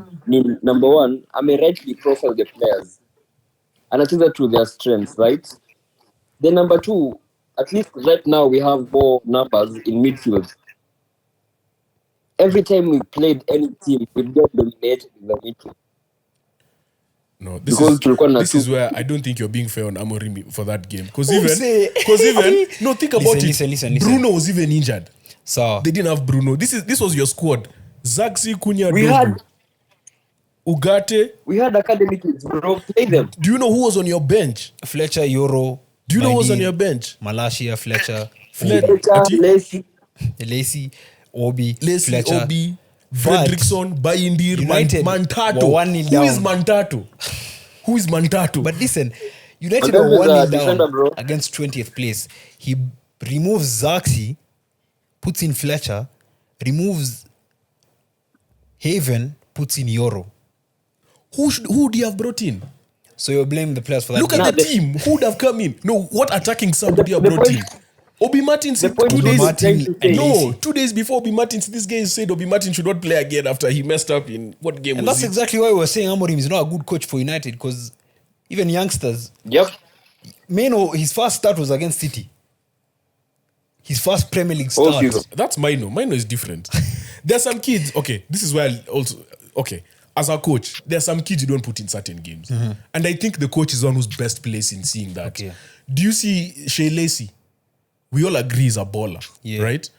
Speaker 6: number one, I may rightly profile the players. And I think that to their strengths, right? Then number two, at least right now we have more numbers in midfield. Every time we played any team, we got dominated in the midfield.
Speaker 2: No, this is where I don't think you're being fair on Amorim for that game. Because no, think about
Speaker 1: Listen.
Speaker 2: Bruno was even injured.
Speaker 1: So
Speaker 2: They didn't have Bruno. This was your squad. Zaxi, Cunha,
Speaker 6: We
Speaker 2: Dogu,
Speaker 6: had
Speaker 2: Ugarte.
Speaker 6: we had academy kids, bro. Play them.
Speaker 2: Do you know who was on your bench?
Speaker 1: Fletcher, Euro.
Speaker 2: Do you know who was on
Speaker 1: Bailly,
Speaker 2: your bench?
Speaker 1: Malacia, Fletcher,
Speaker 6: Lacey.
Speaker 1: Lacey, Obi,
Speaker 2: Lacey,
Speaker 1: Fletcher.
Speaker 2: Obi, Fredrickson, Bayindir,
Speaker 1: United
Speaker 2: Mantato.
Speaker 1: were 1-0
Speaker 2: Who is
Speaker 1: down.
Speaker 2: Mantato? Who is Mantato?
Speaker 1: But listen, United
Speaker 6: But
Speaker 1: were
Speaker 6: that is
Speaker 1: 1-0
Speaker 6: a defender, bro.
Speaker 1: down against 20th place. He removes Zaxi, puts in Fletcher, removes Haven, puts in Euro.
Speaker 2: who would you have brought in?
Speaker 1: So you're blaming the players for that.
Speaker 2: Look
Speaker 1: game.
Speaker 2: at the team. Who would have come in? No, what attacking sub would you have
Speaker 6: The
Speaker 2: brought
Speaker 6: point-
Speaker 2: in? Obi Martins,
Speaker 6: the point
Speaker 2: 2
Speaker 6: is
Speaker 2: days.
Speaker 1: Martin and
Speaker 2: No,
Speaker 1: Lacey.
Speaker 2: 2 days before Obi Martins, this guy said Obi Martin should not play again after he messed up in what game
Speaker 1: And
Speaker 2: was
Speaker 1: that's
Speaker 2: it?
Speaker 1: exactly why we're saying Amorim is not a good coach for United, because even youngsters,
Speaker 6: Yep.
Speaker 1: Meno, his first start was against City. His first Premier League
Speaker 6: All
Speaker 1: start.
Speaker 6: season.
Speaker 2: That's Mino. Mino is different. There's some kids. Okay, this is where I also. Okay, as a coach, there's some kids you don't put in certain games, and I think the coach is the one who's best placed in seeing that.
Speaker 1: Okay.
Speaker 2: Do you see Shea Lacey? We all agree he's a baller,
Speaker 1: Yeah.
Speaker 2: right?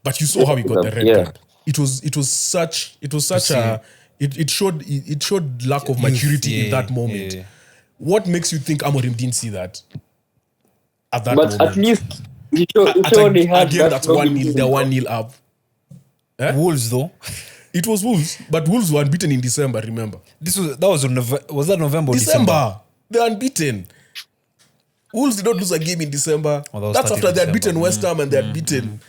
Speaker 2: But you saw how he got the red
Speaker 6: Yeah.
Speaker 2: card. It was such a. It showed lack of maturity in that moment.
Speaker 1: yeah.
Speaker 2: What makes you think Amorim didn't see that at that
Speaker 6: But
Speaker 2: moment?
Speaker 6: at least he
Speaker 2: At
Speaker 6: only
Speaker 2: a
Speaker 6: had
Speaker 2: game
Speaker 6: that
Speaker 2: that's
Speaker 6: long
Speaker 2: 1-0, they're 1-0 up.
Speaker 1: Wolves, though.
Speaker 2: It was Wolves, but Wolves were unbeaten in December, remember?
Speaker 1: That was was that November or December?
Speaker 2: December. They're unbeaten. Wolves did not lose a game in December.
Speaker 1: Oh, that was
Speaker 2: That's
Speaker 1: 30th
Speaker 2: after they had
Speaker 1: December.
Speaker 2: beaten West Ham and they had beaten.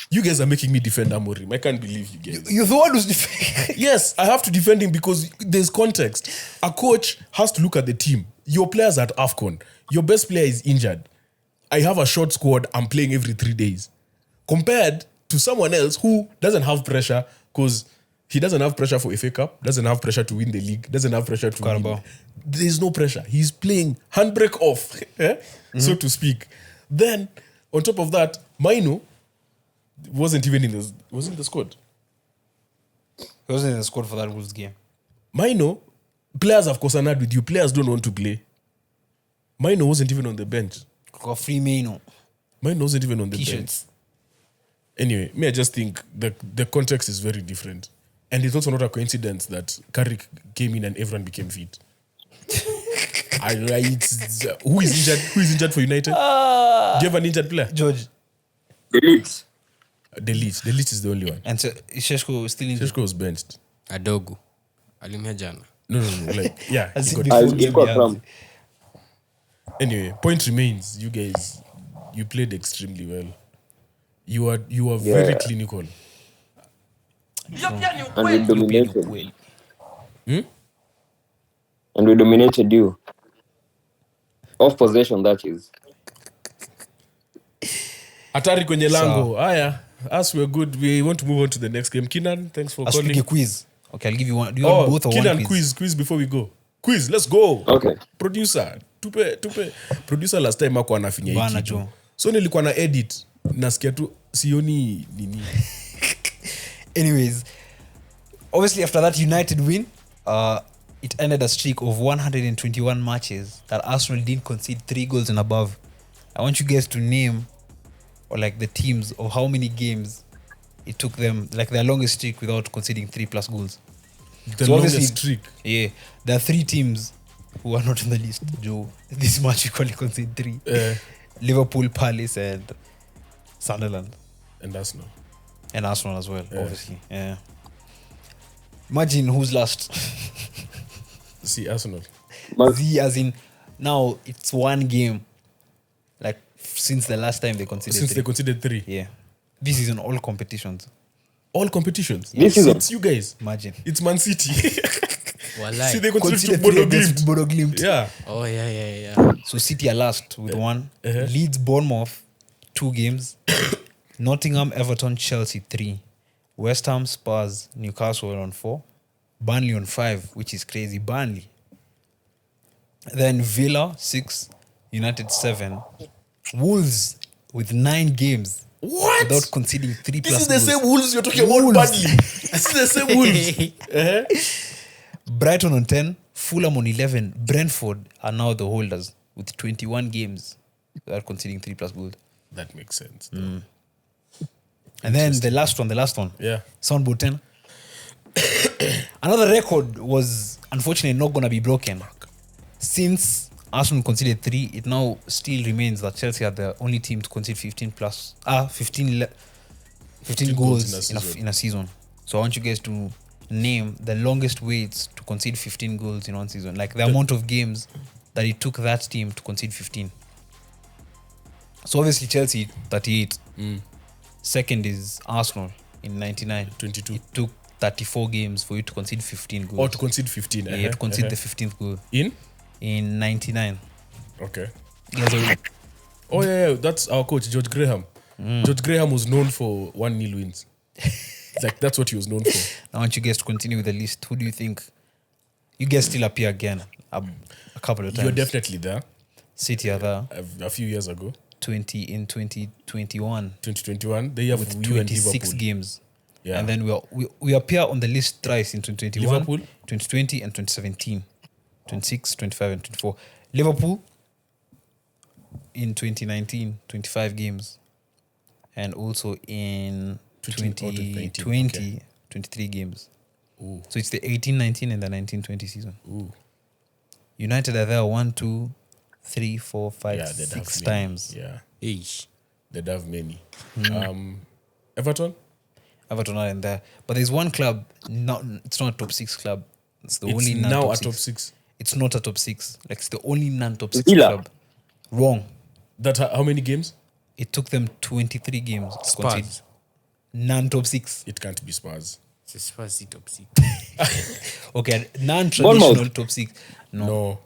Speaker 2: You guys are making me defend Amorim. I can't believe you guys.
Speaker 1: You're the one who's defending.
Speaker 2: Yes, I have to defend him because there's context. A coach has to look at the team. Your players at AFCON. Your best player is injured. I have a short squad. I'm playing every 3 days. Compared to someone else who doesn't have pressure because he doesn't have pressure for FA Cup, doesn't have pressure to win the league, doesn't have pressure to win.
Speaker 1: Qarabag.
Speaker 2: There's no pressure. He's playing handbrake off, so to speak. Then, on top of that, Mino wasn't even in the squad.
Speaker 1: He wasn't in the squad for that Wolves game.
Speaker 2: Mino, players have cosanad with you. Players don't want to play. Mino wasn't even on the bench.
Speaker 1: Got free Meno.
Speaker 2: Mino wasn't even on the bench.
Speaker 1: T-shirts.
Speaker 2: Anyway, I just think the context is very different. And it's also not a coincidence that Carrick came in and everyone became fit. Who is injured? Who is injured for United? Do you have an injured player?
Speaker 1: George.
Speaker 6: The Leeds.
Speaker 2: The Leeds is the only one.
Speaker 1: And so Sheshko still in.
Speaker 2: Sheshko was benched.
Speaker 3: Adogu. Alimia jana.
Speaker 2: No. Like, yeah.
Speaker 1: As
Speaker 2: he
Speaker 1: in
Speaker 2: got-
Speaker 1: before
Speaker 6: He
Speaker 1: game,
Speaker 6: scored
Speaker 1: yeah.
Speaker 6: from.
Speaker 2: Anyway, point remains. You guys, you played extremely well. You are very
Speaker 6: Yeah.
Speaker 2: clinical.
Speaker 6: And we dominated.
Speaker 2: Hmm?
Speaker 6: And we dominated you. Off possession, that is.
Speaker 2: Hatari kwenye lango. Haya, us we're good. We want to move on to the next game. Kinan, thanks for
Speaker 1: I'll speak a
Speaker 2: calling.
Speaker 1: quiz. Okay, I'll give you one. Do you want both or
Speaker 2: Kinan,
Speaker 1: one quiz?
Speaker 2: quiz before we go. Quiz, let's go.
Speaker 6: Okay.
Speaker 2: Producer, tupe. Producer last time hakuwa anafinya hii
Speaker 1: Bana,
Speaker 2: kitu.
Speaker 1: Joe.
Speaker 2: So nilikuwa na edit. Nasikia tu sioni nini.
Speaker 1: Anyways, obviously after that United win, it ended a streak of 121 matches that Arsenal didn't concede 3 goals and above. I want you guys to name or like the teams of how many games it took them, like their longest streak without conceding 3+ goals.
Speaker 2: The
Speaker 1: So
Speaker 2: longest
Speaker 1: obviously-
Speaker 2: streak.
Speaker 1: Yeah, there are 3 teams who are not on the list, Joe. This match you only concede 3. Liverpool, Palace and Sunderland.
Speaker 2: And Arsenal.
Speaker 1: And Arsenal as well, obviously. Yeah. Imagine who's last.
Speaker 2: See, Arsenal.
Speaker 1: Z as in now it's one game. Like since the last time they conceded
Speaker 2: Since
Speaker 1: 3.
Speaker 2: they conceded 3.
Speaker 1: Yeah. This is in all competitions.
Speaker 2: All competitions.
Speaker 6: This is
Speaker 2: It's you guys.
Speaker 1: Imagine.
Speaker 2: It's Man City.
Speaker 3: Walai.
Speaker 2: See, they conceded
Speaker 1: Consider
Speaker 2: to
Speaker 1: 3
Speaker 2: Bodo
Speaker 1: against
Speaker 2: Glimt.
Speaker 1: Bodo Glimt.
Speaker 2: Yeah.
Speaker 3: Oh, yeah.
Speaker 1: So City are last with 1.
Speaker 2: uh-huh.
Speaker 1: Leeds, Bournemouth, 2 games. Nottingham, Everton, Chelsea 3. West Ham, Spurs, Newcastle on 4. Burnley on 5, which is crazy. Burnley. Then Villa 6, United 7. Wolves with 9 games
Speaker 2: What?
Speaker 1: without conceding 3+
Speaker 2: This is the
Speaker 1: goals.
Speaker 2: same Wolves you're talking about
Speaker 1: Wolves.
Speaker 2: badly. This is the same Wolves.
Speaker 1: Brighton on 10, Fulham on 11. Brentford are now the holders with 21 games without conceding 3+ goals.
Speaker 2: That makes sense.
Speaker 1: And then the last one.
Speaker 2: Yeah.
Speaker 1: Soundboard 10. Another record was unfortunately not going to be broken. Since Arsenal conceded 3, it now still remains that Chelsea are the only team to concede 15 goals in a season. So I want you guys to name the longest waits to concede 15 goals in one season. Like the amount of games that it took that team to concede 15. So obviously Chelsea 38. Second is Arsenal in 99.
Speaker 2: 22.
Speaker 1: It took 34 games for you to concede 15 goals.
Speaker 2: Or to concede 15.
Speaker 1: Yeah, to concede the 15th goal in 99.
Speaker 2: Okay.
Speaker 1: There's a-
Speaker 2: Oh, yeah. That's our coach, George Graham. George Graham was known for 1-0 wins. It's like, that's what he was known for.
Speaker 1: I want you guys to continue with the list. Who do you think? You guys still appear again a couple of times.
Speaker 2: You're definitely there.
Speaker 1: City are there.
Speaker 2: A few years ago.
Speaker 1: 2021
Speaker 2: 2021. They have
Speaker 1: with
Speaker 2: you and
Speaker 1: 26
Speaker 2: Liverpool.
Speaker 1: games.
Speaker 2: Yeah.
Speaker 1: And then we appear on the list thrice in 2021,
Speaker 2: Liverpool?
Speaker 1: 2020 and 2017. 26, 25 and 24. Liverpool in 2019, 25 games. And also in 2020, 23 games.
Speaker 2: Ooh.
Speaker 1: So it's the 18-19 and the 19-20 season.
Speaker 2: Ooh.
Speaker 1: United are there 1, 2, 3, 4, 5,
Speaker 2: Yeah, they'd
Speaker 1: 6
Speaker 2: have many.
Speaker 1: times.
Speaker 2: Yeah.
Speaker 3: Eesh.
Speaker 2: They'd have many. Everton?
Speaker 1: Everton are in there. But there's one club, it's not a top 6 club. It's the only
Speaker 2: It's
Speaker 1: non-top
Speaker 2: now a
Speaker 1: 6.
Speaker 2: top 6.
Speaker 1: It's not a top 6. Like it's the only non-top 6
Speaker 6: Villa.
Speaker 1: club. Wrong.
Speaker 2: That how many games?
Speaker 1: It took them 23 games to
Speaker 3: Spurs.
Speaker 1: concede. Non-top 6.
Speaker 2: It can't be Spurs.
Speaker 3: It's a Spurs top 6.
Speaker 1: Okay, non-traditional
Speaker 6: Bournemouth.
Speaker 1: top 6. No.
Speaker 2: No.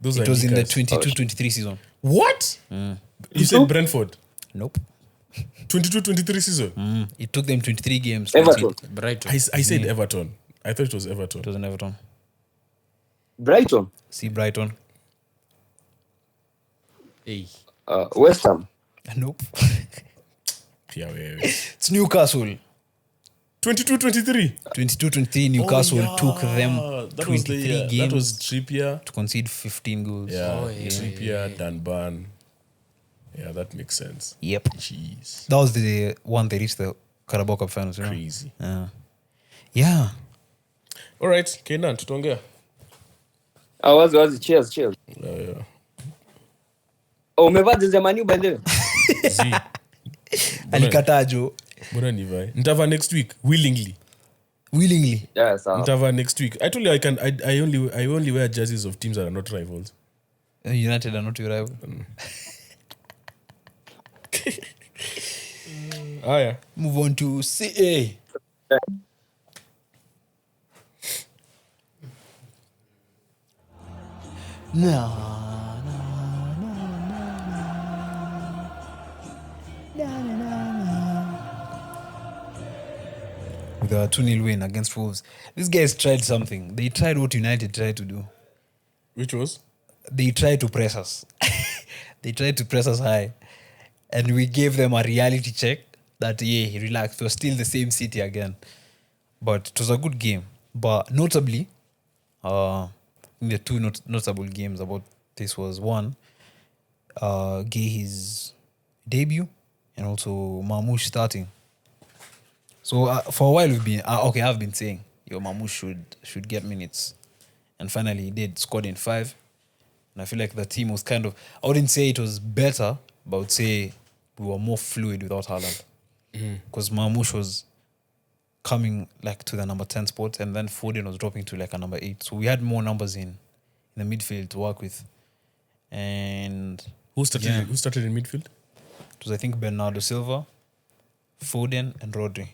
Speaker 2: Those
Speaker 1: It
Speaker 2: are
Speaker 1: was in the
Speaker 2: knickers.
Speaker 1: 22-23 season.
Speaker 2: What? You said Brentford.
Speaker 1: Nope.
Speaker 2: 22-23 season.
Speaker 1: It took them 23 games to
Speaker 6: Everton.
Speaker 1: concede.
Speaker 3: Brighton.
Speaker 2: I said Everton. I thought it was Everton.
Speaker 1: It was an Everton.
Speaker 6: Brighton.
Speaker 1: See Brighton.
Speaker 3: Hey.
Speaker 6: West Ham.
Speaker 1: Nope.
Speaker 2: Yeah, wait.
Speaker 1: It's Newcastle.
Speaker 2: 22-23.
Speaker 1: 22-23 Newcastle took them
Speaker 2: That was
Speaker 1: 23
Speaker 2: the year.
Speaker 1: games
Speaker 2: That was Trippier.
Speaker 1: to concede 15 goals.
Speaker 2: Yeah,
Speaker 3: Oh, yeah,
Speaker 2: Trippier, Dan Burn. Yeah, that makes sense.
Speaker 1: Yep.
Speaker 2: Jeez.
Speaker 1: That was the one they reached the Qarabag Cup finals. You know?
Speaker 2: Crazy.
Speaker 1: Yeah.
Speaker 2: All right, Kenan, tutaongea.
Speaker 6: Wazi. Cheers.
Speaker 2: Yeah.
Speaker 6: Oh, umevaa jezi ya Man U by the way?
Speaker 2: See,
Speaker 1: Alikataa jo.
Speaker 2: mbona nivae? Nitavaa next week willingly.
Speaker 1: Willingly.
Speaker 6: Yeah, sawa.
Speaker 2: Nitavaa next week. I told you I only wear jerseys of teams that are not rivals.
Speaker 1: United are not your rival.
Speaker 2: Yeah.
Speaker 1: Move on to CA. with a 2-0 win against Wolves. These guys tried something. They tried what United tried to do.
Speaker 2: Which was?
Speaker 1: They tried to press us. They tried to press us high. And we gave them a reality check that, yeah, relax. We're still the same city again. But it was a good game. But notably, the two notable games about this was one, Gay's debut and also Mamouche starting. So for a while we've been I've been saying Mamouche should get minutes, and finally he did. Scored in 5, and I feel like the team was kind of, I wouldn't say it was better, but I would say we were more fluid without Haaland, because Mamouche was coming like to the number 10 spot, and then Foden was dropping to like a number 8. So we had more numbers in the midfield to work with. And
Speaker 2: Who started in midfield?
Speaker 1: it was, I think, Bernardo Silva, Foden, and Rodri.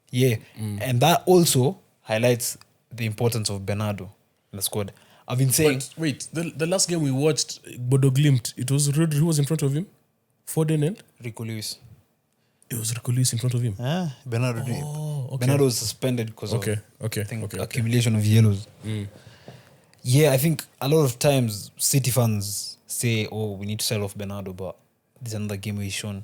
Speaker 1: Yeah, and that also highlights the importance of Bernardo in the squad. I've been saying...
Speaker 2: But wait, the last game we watched, Bodo Glimt, it was Rodri who was in front of him? Foden and?
Speaker 1: Rico Lewis.
Speaker 2: It was Rico Lewis in front of him.
Speaker 1: Bernardo.
Speaker 2: okay.
Speaker 1: Bernardo was suspended because of accumulation of yellows. Yeah, I think a lot of times City fans say, "Oh, we need to sell off Bernardo," but there's another game where he's shown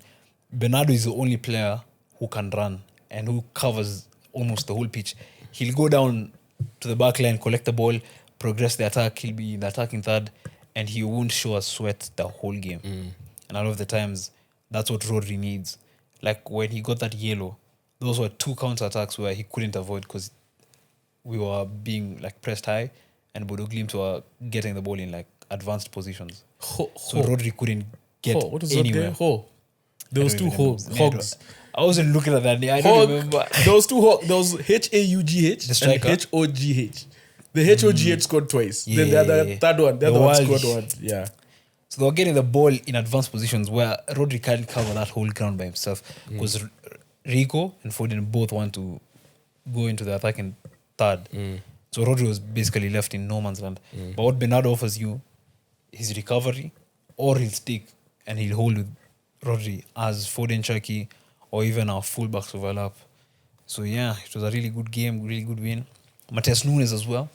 Speaker 1: Bernardo is the only player who can run and who covers almost the whole pitch. He'll go down to the back line, collect the ball, progress the attack. He'll be in the attacking third, and he won't show a sweat the whole game. And a lot of the times, that's what Rodri needs. Like when he got that yellow, those were 2 counter-attacks where he couldn't avoid because we were being like pressed high, and Bodo Glimt were getting the ball in like advanced positions. So Rodri couldn't get
Speaker 2: what was
Speaker 1: anywhere.
Speaker 2: that there? There was 2 hogs.
Speaker 1: I wasn't looking at that. I don't remember.
Speaker 2: There was 2 hogs. There was H-A-U-G-H
Speaker 1: The
Speaker 2: and
Speaker 1: striker?
Speaker 2: H-O-G-H. The H-O-G-H scored twice. Then the other third one. The other one
Speaker 1: wild.
Speaker 2: scored once. Yeah.
Speaker 1: So they were getting the ball in advanced positions where Rodri can't cover that whole ground by himself because Rico and Foden both want to go into the attacking third. So Rodri was basically left in no man's land. But what Bernardo offers you is recovery, or he'll stick and he'll hold with Rodri as Foden, Chucky, or even our fullbacks overlap. So yeah, it was a really good game, really good win. Matheus Nunes as well,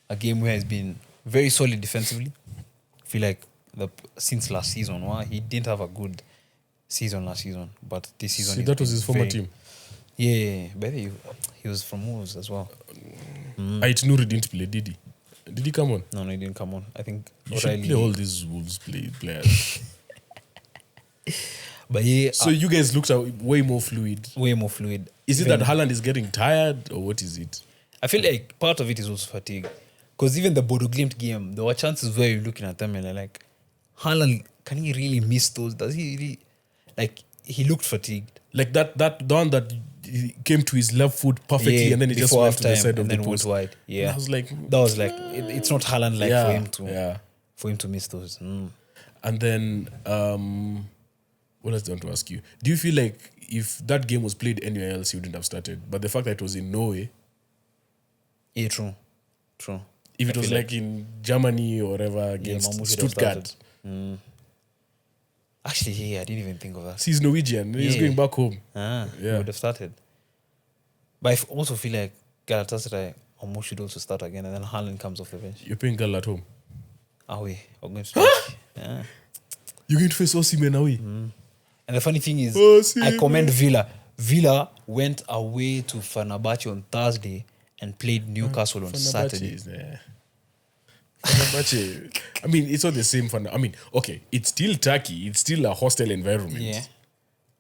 Speaker 1: a game where he's been very solid defensively. I feel like since last season, he didn't have a good season last season, but this season...
Speaker 2: See, that was his former team.
Speaker 1: Yeah, but he was from Wolves as well.
Speaker 2: Ait Nouri didn't play, did he? Did he come on?
Speaker 1: No, he didn't come on. I think
Speaker 2: You should play all these Wolves players.
Speaker 1: But yeah,
Speaker 2: So you guys looked way more fluid.
Speaker 1: way more fluid.
Speaker 2: Is it
Speaker 1: Even-
Speaker 2: that Haaland is getting tired, or what is it?
Speaker 1: I feel like part of it is also fatigue. Because even the Bodo Glimt game, there were chances where you're looking at them and you're like, Haaland, can he really miss those? Does he really... Like, he looked fatigued.
Speaker 2: Like the one that he came to his left foot perfectly,
Speaker 1: Yeah,
Speaker 2: and then he just
Speaker 1: before
Speaker 2: went to the
Speaker 1: halftime
Speaker 2: side of
Speaker 1: and
Speaker 2: the
Speaker 1: then went
Speaker 2: post.
Speaker 1: wide. Yeah.
Speaker 2: And I was like,
Speaker 1: That was like, it's not Haaland like for him to miss those.
Speaker 2: And then, what else do I want to ask you? Do you feel like if that game was played anywhere else, you wouldn't have started? But the fact that it was in Norway,
Speaker 1: Yeah, true.
Speaker 2: if
Speaker 1: I
Speaker 2: it was
Speaker 1: feel
Speaker 2: like in Germany or whatever against
Speaker 1: Mamouche should have
Speaker 2: Stuttgart,
Speaker 1: Actually, yeah, I didn't even think of that.
Speaker 2: he's Norwegian, he's
Speaker 1: Yeah.
Speaker 2: going back home.
Speaker 1: He
Speaker 2: Yeah.
Speaker 1: would have started. But I also feel like Galatasaray almost should also start again, and then Haaland comes off the bench.
Speaker 2: You're playing girl at home.
Speaker 1: Away. I'm going to start. Yeah.
Speaker 2: You're going to face Osimhen away.
Speaker 1: And the funny thing is,
Speaker 2: Osimhen.
Speaker 1: I commend Villa. Villa went away to Fenerbahce on Thursday and played Newcastle on Saturday.
Speaker 2: Fenerbahce. I mean, it's not the same fun. I mean, okay, it's still Turkey. It's still a hostile environment.
Speaker 1: Yeah.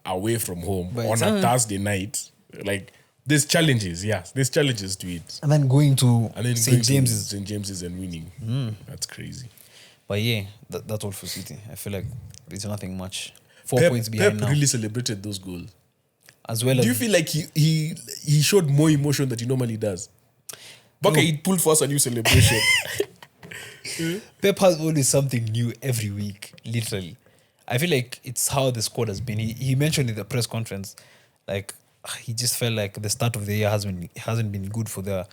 Speaker 2: Away from home
Speaker 1: But
Speaker 2: on
Speaker 1: it's,
Speaker 2: a Thursday night. Like, there's challenges, yeah. There's challenges to it.
Speaker 1: And then going to
Speaker 2: And then
Speaker 1: St. James's.
Speaker 2: St. James's and winning. That's crazy.
Speaker 1: But yeah, that's all for City. I feel like there's nothing much. 4 points behind
Speaker 2: Pep
Speaker 1: now.
Speaker 2: really celebrated those goals.
Speaker 1: As well
Speaker 2: Do
Speaker 1: as...
Speaker 2: you feel like he showed more emotion that he normally does? Baka, he pulled for us a new celebration.
Speaker 1: Pep has always something new every week, literally. I feel like it's how the squad has been. He mentioned in the press conference, like, he just felt like the start of the year hasn't been good for the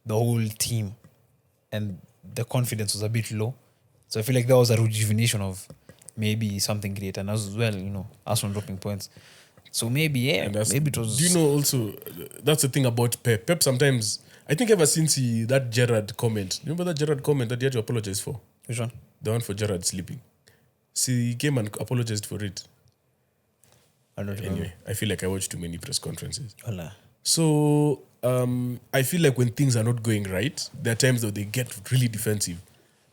Speaker 1: whole team, and the confidence was a bit low. So I feel like that was a rejuvenation of maybe something great, and as well, Arsenal dropping points. So maybe
Speaker 2: And that's-
Speaker 1: maybe it was.
Speaker 2: Do you know also, that's the thing about Pep. Pep sometimes, I think ever since that Gerrard comment, remember that Gerrard comment that he had to apologize for?
Speaker 1: Which one?
Speaker 2: The one for Gerrard sleeping. See, he came and apologized for it.
Speaker 1: I don't remember.
Speaker 2: Anyway, I feel like I watched too many press conferences.
Speaker 1: Wallah.
Speaker 2: So I feel like when things are not going right, there are times that they get really defensive.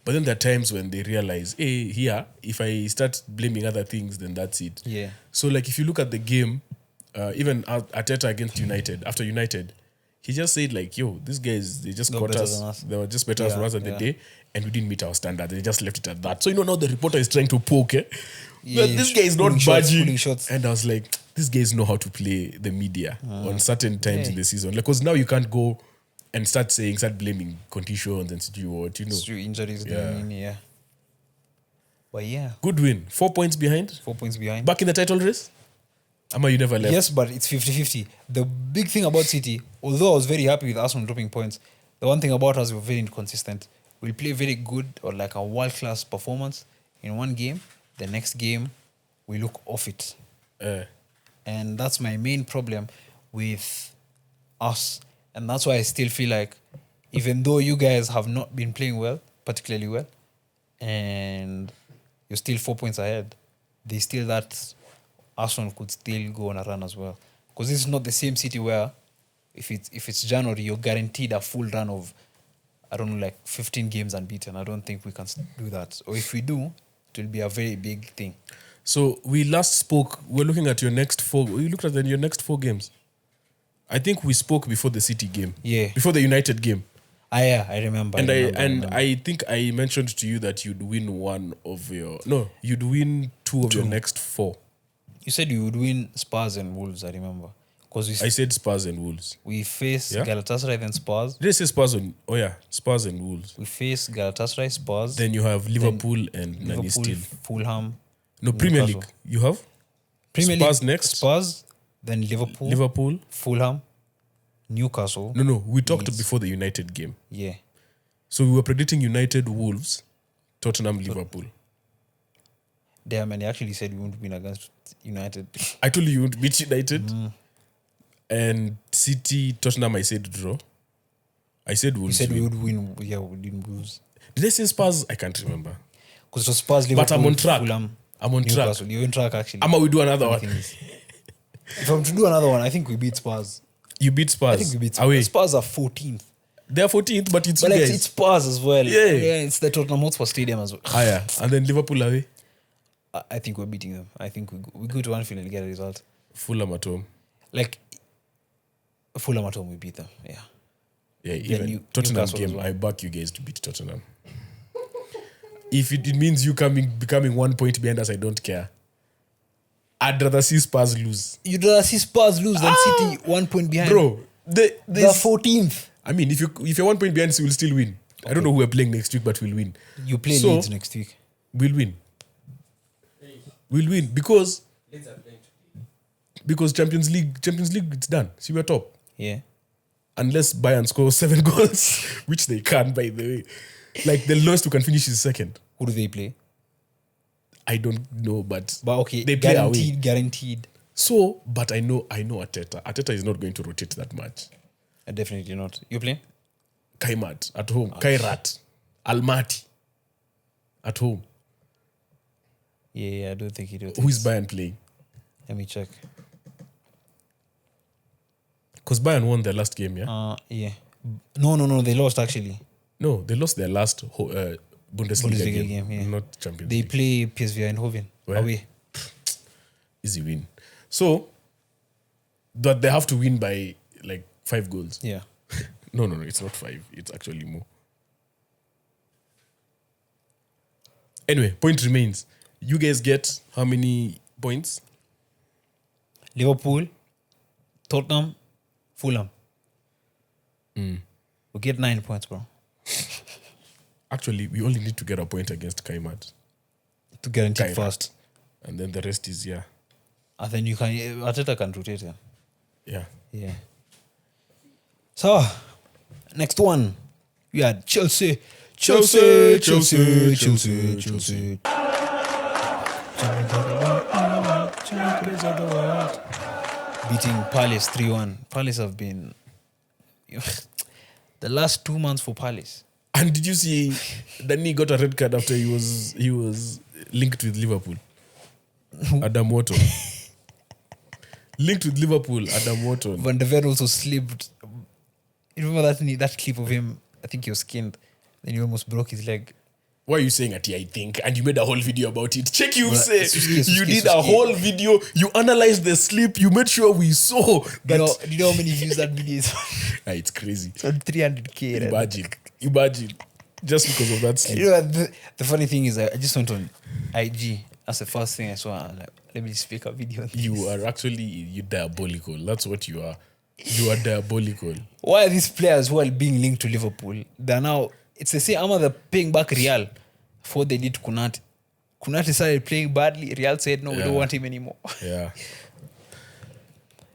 Speaker 2: But then there are times when they realize, hey, here, if I start blaming other things, then that's it.
Speaker 1: Yeah.
Speaker 2: So like if you look at the game, even Arteta against United, after United, he just said like, yo, these guys, they just
Speaker 1: They're
Speaker 2: caught
Speaker 1: better
Speaker 2: us.
Speaker 1: than us.
Speaker 2: They were just better than
Speaker 1: Yeah,
Speaker 2: us at the
Speaker 1: yeah.
Speaker 2: day, and we didn't meet our standard. They just left it at that. So now the reporter is trying to poke,
Speaker 1: Yeah,
Speaker 2: but this guy is not
Speaker 1: pulling shots,
Speaker 2: budging.
Speaker 1: pulling shots.
Speaker 2: And I was like, these guys know how to play the media on certain times in the season. Because now you can't go and start blaming conditions and do what, you know.
Speaker 1: Through injuries, yeah. But yeah,
Speaker 2: Good win. 4 points behind.
Speaker 1: 4 points behind.
Speaker 2: Back in the title race. Ama, you never left.
Speaker 1: Yes, but it's 50-50. The big thing about City, although I was very happy with Arsenal dropping points, the one thing about us, we're very inconsistent. We'll play very good or like a world-class performance in one game. The next game, we look off it. And that's my main problem with us. And that's why I still feel like, even though you guys have not been playing well, particularly well, and you're still 4 points ahead, there's still that Arsenal could still go on a run as well. Because this is not the same City where if it's January, you're guaranteed a full run of, I don't know, like 15 games unbeaten. I don't think we can do that. Or if we do, it will be a very big thing.
Speaker 2: So we last spoke. We're looking at your next 4. You looked at your next 4 games. I think we spoke before the City game.
Speaker 1: Yeah.
Speaker 2: Before the United game.
Speaker 1: Yeah, I remember.
Speaker 2: I think I mentioned to you that you'd win you'd win 2 of your next 4.
Speaker 1: You said you would win Spurs and Wolves, I remember. Because
Speaker 2: I said Spurs and Wolves.
Speaker 1: we face
Speaker 2: Yeah?
Speaker 1: Galatasaray, then Spurs.
Speaker 2: Did I say Spurs and Spurs and Wolves?
Speaker 1: We face Galatasaray, Spurs.
Speaker 2: Then you have Liverpool and Nani
Speaker 1: Liverpool,
Speaker 2: still.
Speaker 1: Fulham.
Speaker 2: No, Premier
Speaker 1: Newcastle.
Speaker 2: League. You have
Speaker 1: Premier
Speaker 2: Spurs
Speaker 1: League,
Speaker 2: next.
Speaker 1: Spurs, then
Speaker 2: Liverpool.
Speaker 1: Fulham, Newcastle.
Speaker 2: No. We talked
Speaker 1: Leeds.
Speaker 2: before the United game.
Speaker 1: Yeah.
Speaker 2: So we were predicting United, Wolves, Tottenham, Liverpool.
Speaker 1: Damn, and they actually said we won't win against United.
Speaker 2: I told you would beat United. And City, Tottenham, I said draw. I said
Speaker 1: We
Speaker 2: Wolves
Speaker 1: said we
Speaker 2: win.
Speaker 1: would win. Yeah, we didn't lose.
Speaker 2: Did I say Spurs? I can't remember.
Speaker 1: Because it was Spurs, Liverpool,
Speaker 2: But I'm on track.
Speaker 1: Fulham,
Speaker 2: I'm on track.
Speaker 1: Newcastle. You're on track, actually.
Speaker 2: Ama, we do another one.
Speaker 1: If I'm to do another one, I think we beat Spurs.
Speaker 2: You beat Spurs.
Speaker 1: I think we beat Spurs.
Speaker 2: Away.
Speaker 1: Spurs are 14th.
Speaker 2: They're 14th, but it's
Speaker 1: But
Speaker 2: you
Speaker 1: like,
Speaker 2: guys.
Speaker 1: it's Spurs as well.
Speaker 2: Yeah.
Speaker 1: It's the Tottenham Hotspur Stadium as well.
Speaker 2: Yeah. And then Liverpool away.
Speaker 1: I think we're beating them. I think we go to Anfield and get a result.
Speaker 2: Fulham at home.
Speaker 1: Like, Fulham at home, we beat them. Yeah.
Speaker 2: Yeah, even Tottenham
Speaker 1: Newcastle as
Speaker 2: game,
Speaker 1: well.
Speaker 2: I back you guys to beat Tottenham. If it means you becoming 1 point behind us, I don't care. I'd rather see Spurs lose.
Speaker 1: You'd rather see Spurs lose than City 1 point behind.
Speaker 2: Bro,
Speaker 1: They're 14th.
Speaker 2: I mean, if you're 1 point behind, we'll still win. I don't know who we're playing next week, but we'll win.
Speaker 1: You play
Speaker 2: So-
Speaker 1: Leeds next week.
Speaker 2: We'll win. We'll win because Champions League it's done. See, we're top.
Speaker 1: Yeah.
Speaker 2: Unless Bayern score 7 goals, which they can, by the way. Like the lowest who can finish is second.
Speaker 1: Who do they play?
Speaker 2: I don't know, but
Speaker 1: okay,
Speaker 2: they play away.
Speaker 1: guaranteed.
Speaker 2: So, but I know Arteta. Arteta is not going to rotate that much.
Speaker 1: Definitely not. You play?
Speaker 2: Kairat at home. Kairat. Almaty at home.
Speaker 1: Yeah, I don't think he does.
Speaker 2: Who is Bayern playing?
Speaker 1: Let me check.
Speaker 2: Because Bayern won their last game, yeah?
Speaker 1: Yeah. No, they lost actually.
Speaker 2: No, they lost their last Bundesliga game,
Speaker 1: yeah.
Speaker 2: not Champions
Speaker 1: They
Speaker 2: League.
Speaker 1: play PSV Eindhoven
Speaker 2: Where?
Speaker 1: away.
Speaker 2: Easy win. So, that they have to win by like 5 goals.
Speaker 1: Yeah.
Speaker 2: No, it's not 5. It's actually more. Anyway, point remains. You guys get how many points?
Speaker 1: Liverpool, Tottenham, Fulham. We get 9 points, bro.
Speaker 2: Actually, we only need to get a point against Kairat.
Speaker 1: To guarantee
Speaker 2: Kairat.
Speaker 1: first.
Speaker 2: And then the rest is,
Speaker 1: And then Arteta can rotate.
Speaker 2: Yeah.
Speaker 1: Yeah. So, next one. We had Chelsea. Chelsea. Champions of the world. beating Palace 3-1. Palace have been the last 2 months for Palace.
Speaker 2: And did you see Danny got a red card after he was linked with Liverpool? Adam Wharton. Linked with Liverpool, Adam Wharton.
Speaker 1: Van de Ven also slipped. You remember that clip of him? I think he was skinned. Then he almost broke his leg.
Speaker 2: Why are you saying at I think? And you made a whole video about it. Check you
Speaker 1: But
Speaker 2: say.
Speaker 1: Suski.
Speaker 2: You did a whole video. You analyzed the slip. You made sure we saw that.
Speaker 1: Do you know how many views that video is?
Speaker 2: It's crazy.
Speaker 1: It's on 300K.
Speaker 2: Imagine. Just because of that slip.
Speaker 1: You know, the funny thing is, I just went on IG. That's the first thing I saw. I'm like, let me just make a video on this.
Speaker 2: You are actually diabolical. That's what you are. You are diabolical.
Speaker 1: Why are these players who are being linked to Liverpool? They're now, it's the same. They're paying back Real before they did Kunat. Kunat started playing badly. Real said, no, we don't want him anymore.
Speaker 2: Yeah.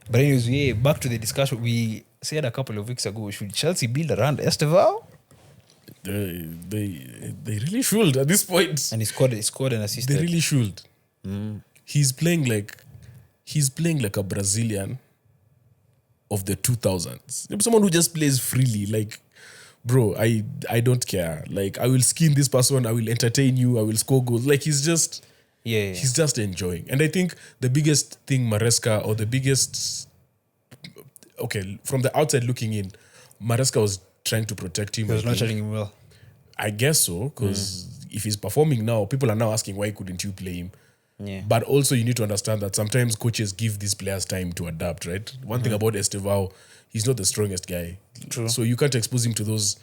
Speaker 1: But anyways, back to the discussion. We said a couple of weeks ago, should Chelsea build around Estevao?
Speaker 2: They really should at this point.
Speaker 1: And he scored an assist.
Speaker 2: They really should. He's playing like a Brazilian of the 2000s. Someone who just plays freely. Like, bro, I don't care. Like, I will skin this person. I will entertain you. I will score goals. Like, he's just he's just enjoying. And I think the biggest thing Maresca, or the biggest, from the outside looking in, Maresca was trying to protect him.
Speaker 1: He was not treating him well.
Speaker 2: I guess so, because if he's performing now, people are now asking, why couldn't you play him?
Speaker 1: Yeah.
Speaker 2: But also you need to understand that sometimes coaches give these players time to adapt, right? One thing about Estevao, he's not the strongest guy.
Speaker 1: True.
Speaker 2: So you can't expose him to those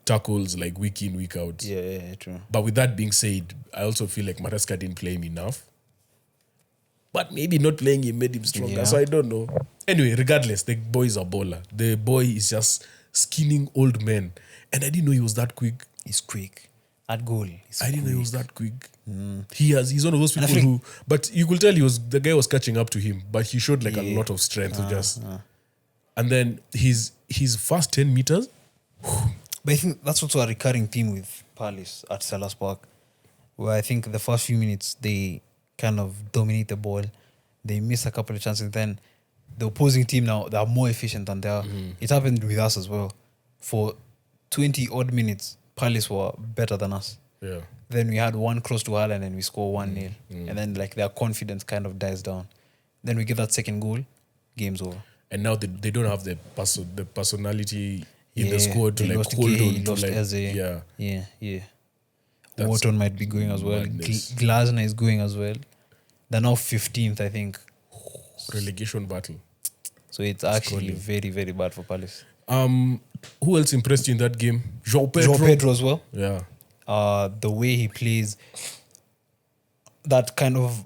Speaker 2: tackles like week in, week out.
Speaker 1: Yeah, true.
Speaker 2: But with that being said, I also feel like Maresca didn't play him enough. But maybe not playing him made him stronger.
Speaker 1: Yeah.
Speaker 2: So I don't know. Anyway, regardless, the boy is a baller. The boy is just skinning old men. And I didn't know he was that quick.
Speaker 1: He's quick. At goal.
Speaker 2: I didn't know he was that quick. He's one of those people who, but you could tell the guy was catching up to him, but he showed like a lot of strength. And then his first 10 meters.
Speaker 1: But I think that's also a recurring theme with Palace at Selhurst Park, where I think the first few minutes they kind of dominate the ball. They miss a couple of chances. Then the opposing team now, they are more efficient than they are. It happened with us as well. For 20 odd minutes, Palace were better than us.
Speaker 2: Yeah.
Speaker 1: Then we had one cross to Haaland and we score 1-0. And then like their confidence kind of dies down. Then we get that second goal, game's over.
Speaker 2: And now they don't have the personality in the squad to
Speaker 1: they
Speaker 2: like
Speaker 1: lost
Speaker 2: hold
Speaker 1: Gay,
Speaker 2: on to
Speaker 1: lost
Speaker 2: like
Speaker 1: Eze.
Speaker 2: yeah.
Speaker 1: Wharton might be going as well.
Speaker 2: madness.
Speaker 1: Glasner is going as well. They're now 15th, I think.
Speaker 2: Relegation battle.
Speaker 1: So it's actually very, very bad for Palace.
Speaker 2: Who else impressed you in that game? João
Speaker 1: Pedro as well.
Speaker 2: Yeah.
Speaker 1: The way he plays, that kind of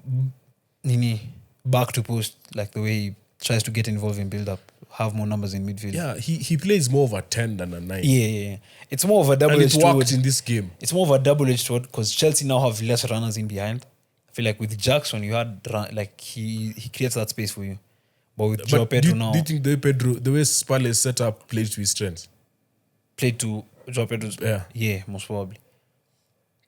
Speaker 1: back to post, like the way he tries to get involved in build up, have more numbers in midfield.
Speaker 2: Yeah, he plays more of a 10 than a 9.
Speaker 1: Yeah. It's more of a
Speaker 2: And
Speaker 1: double-edged
Speaker 2: it
Speaker 1: sword.
Speaker 2: worked in this game.
Speaker 1: It's more of a double-edged sword because Chelsea now have less runners in behind. I feel like with Jackson, you had he creates that space for you. But with João Pedro now,
Speaker 2: Do you think the way Palace set up plays to his strengths?
Speaker 1: played to João Pedro's. Yeah, most probably.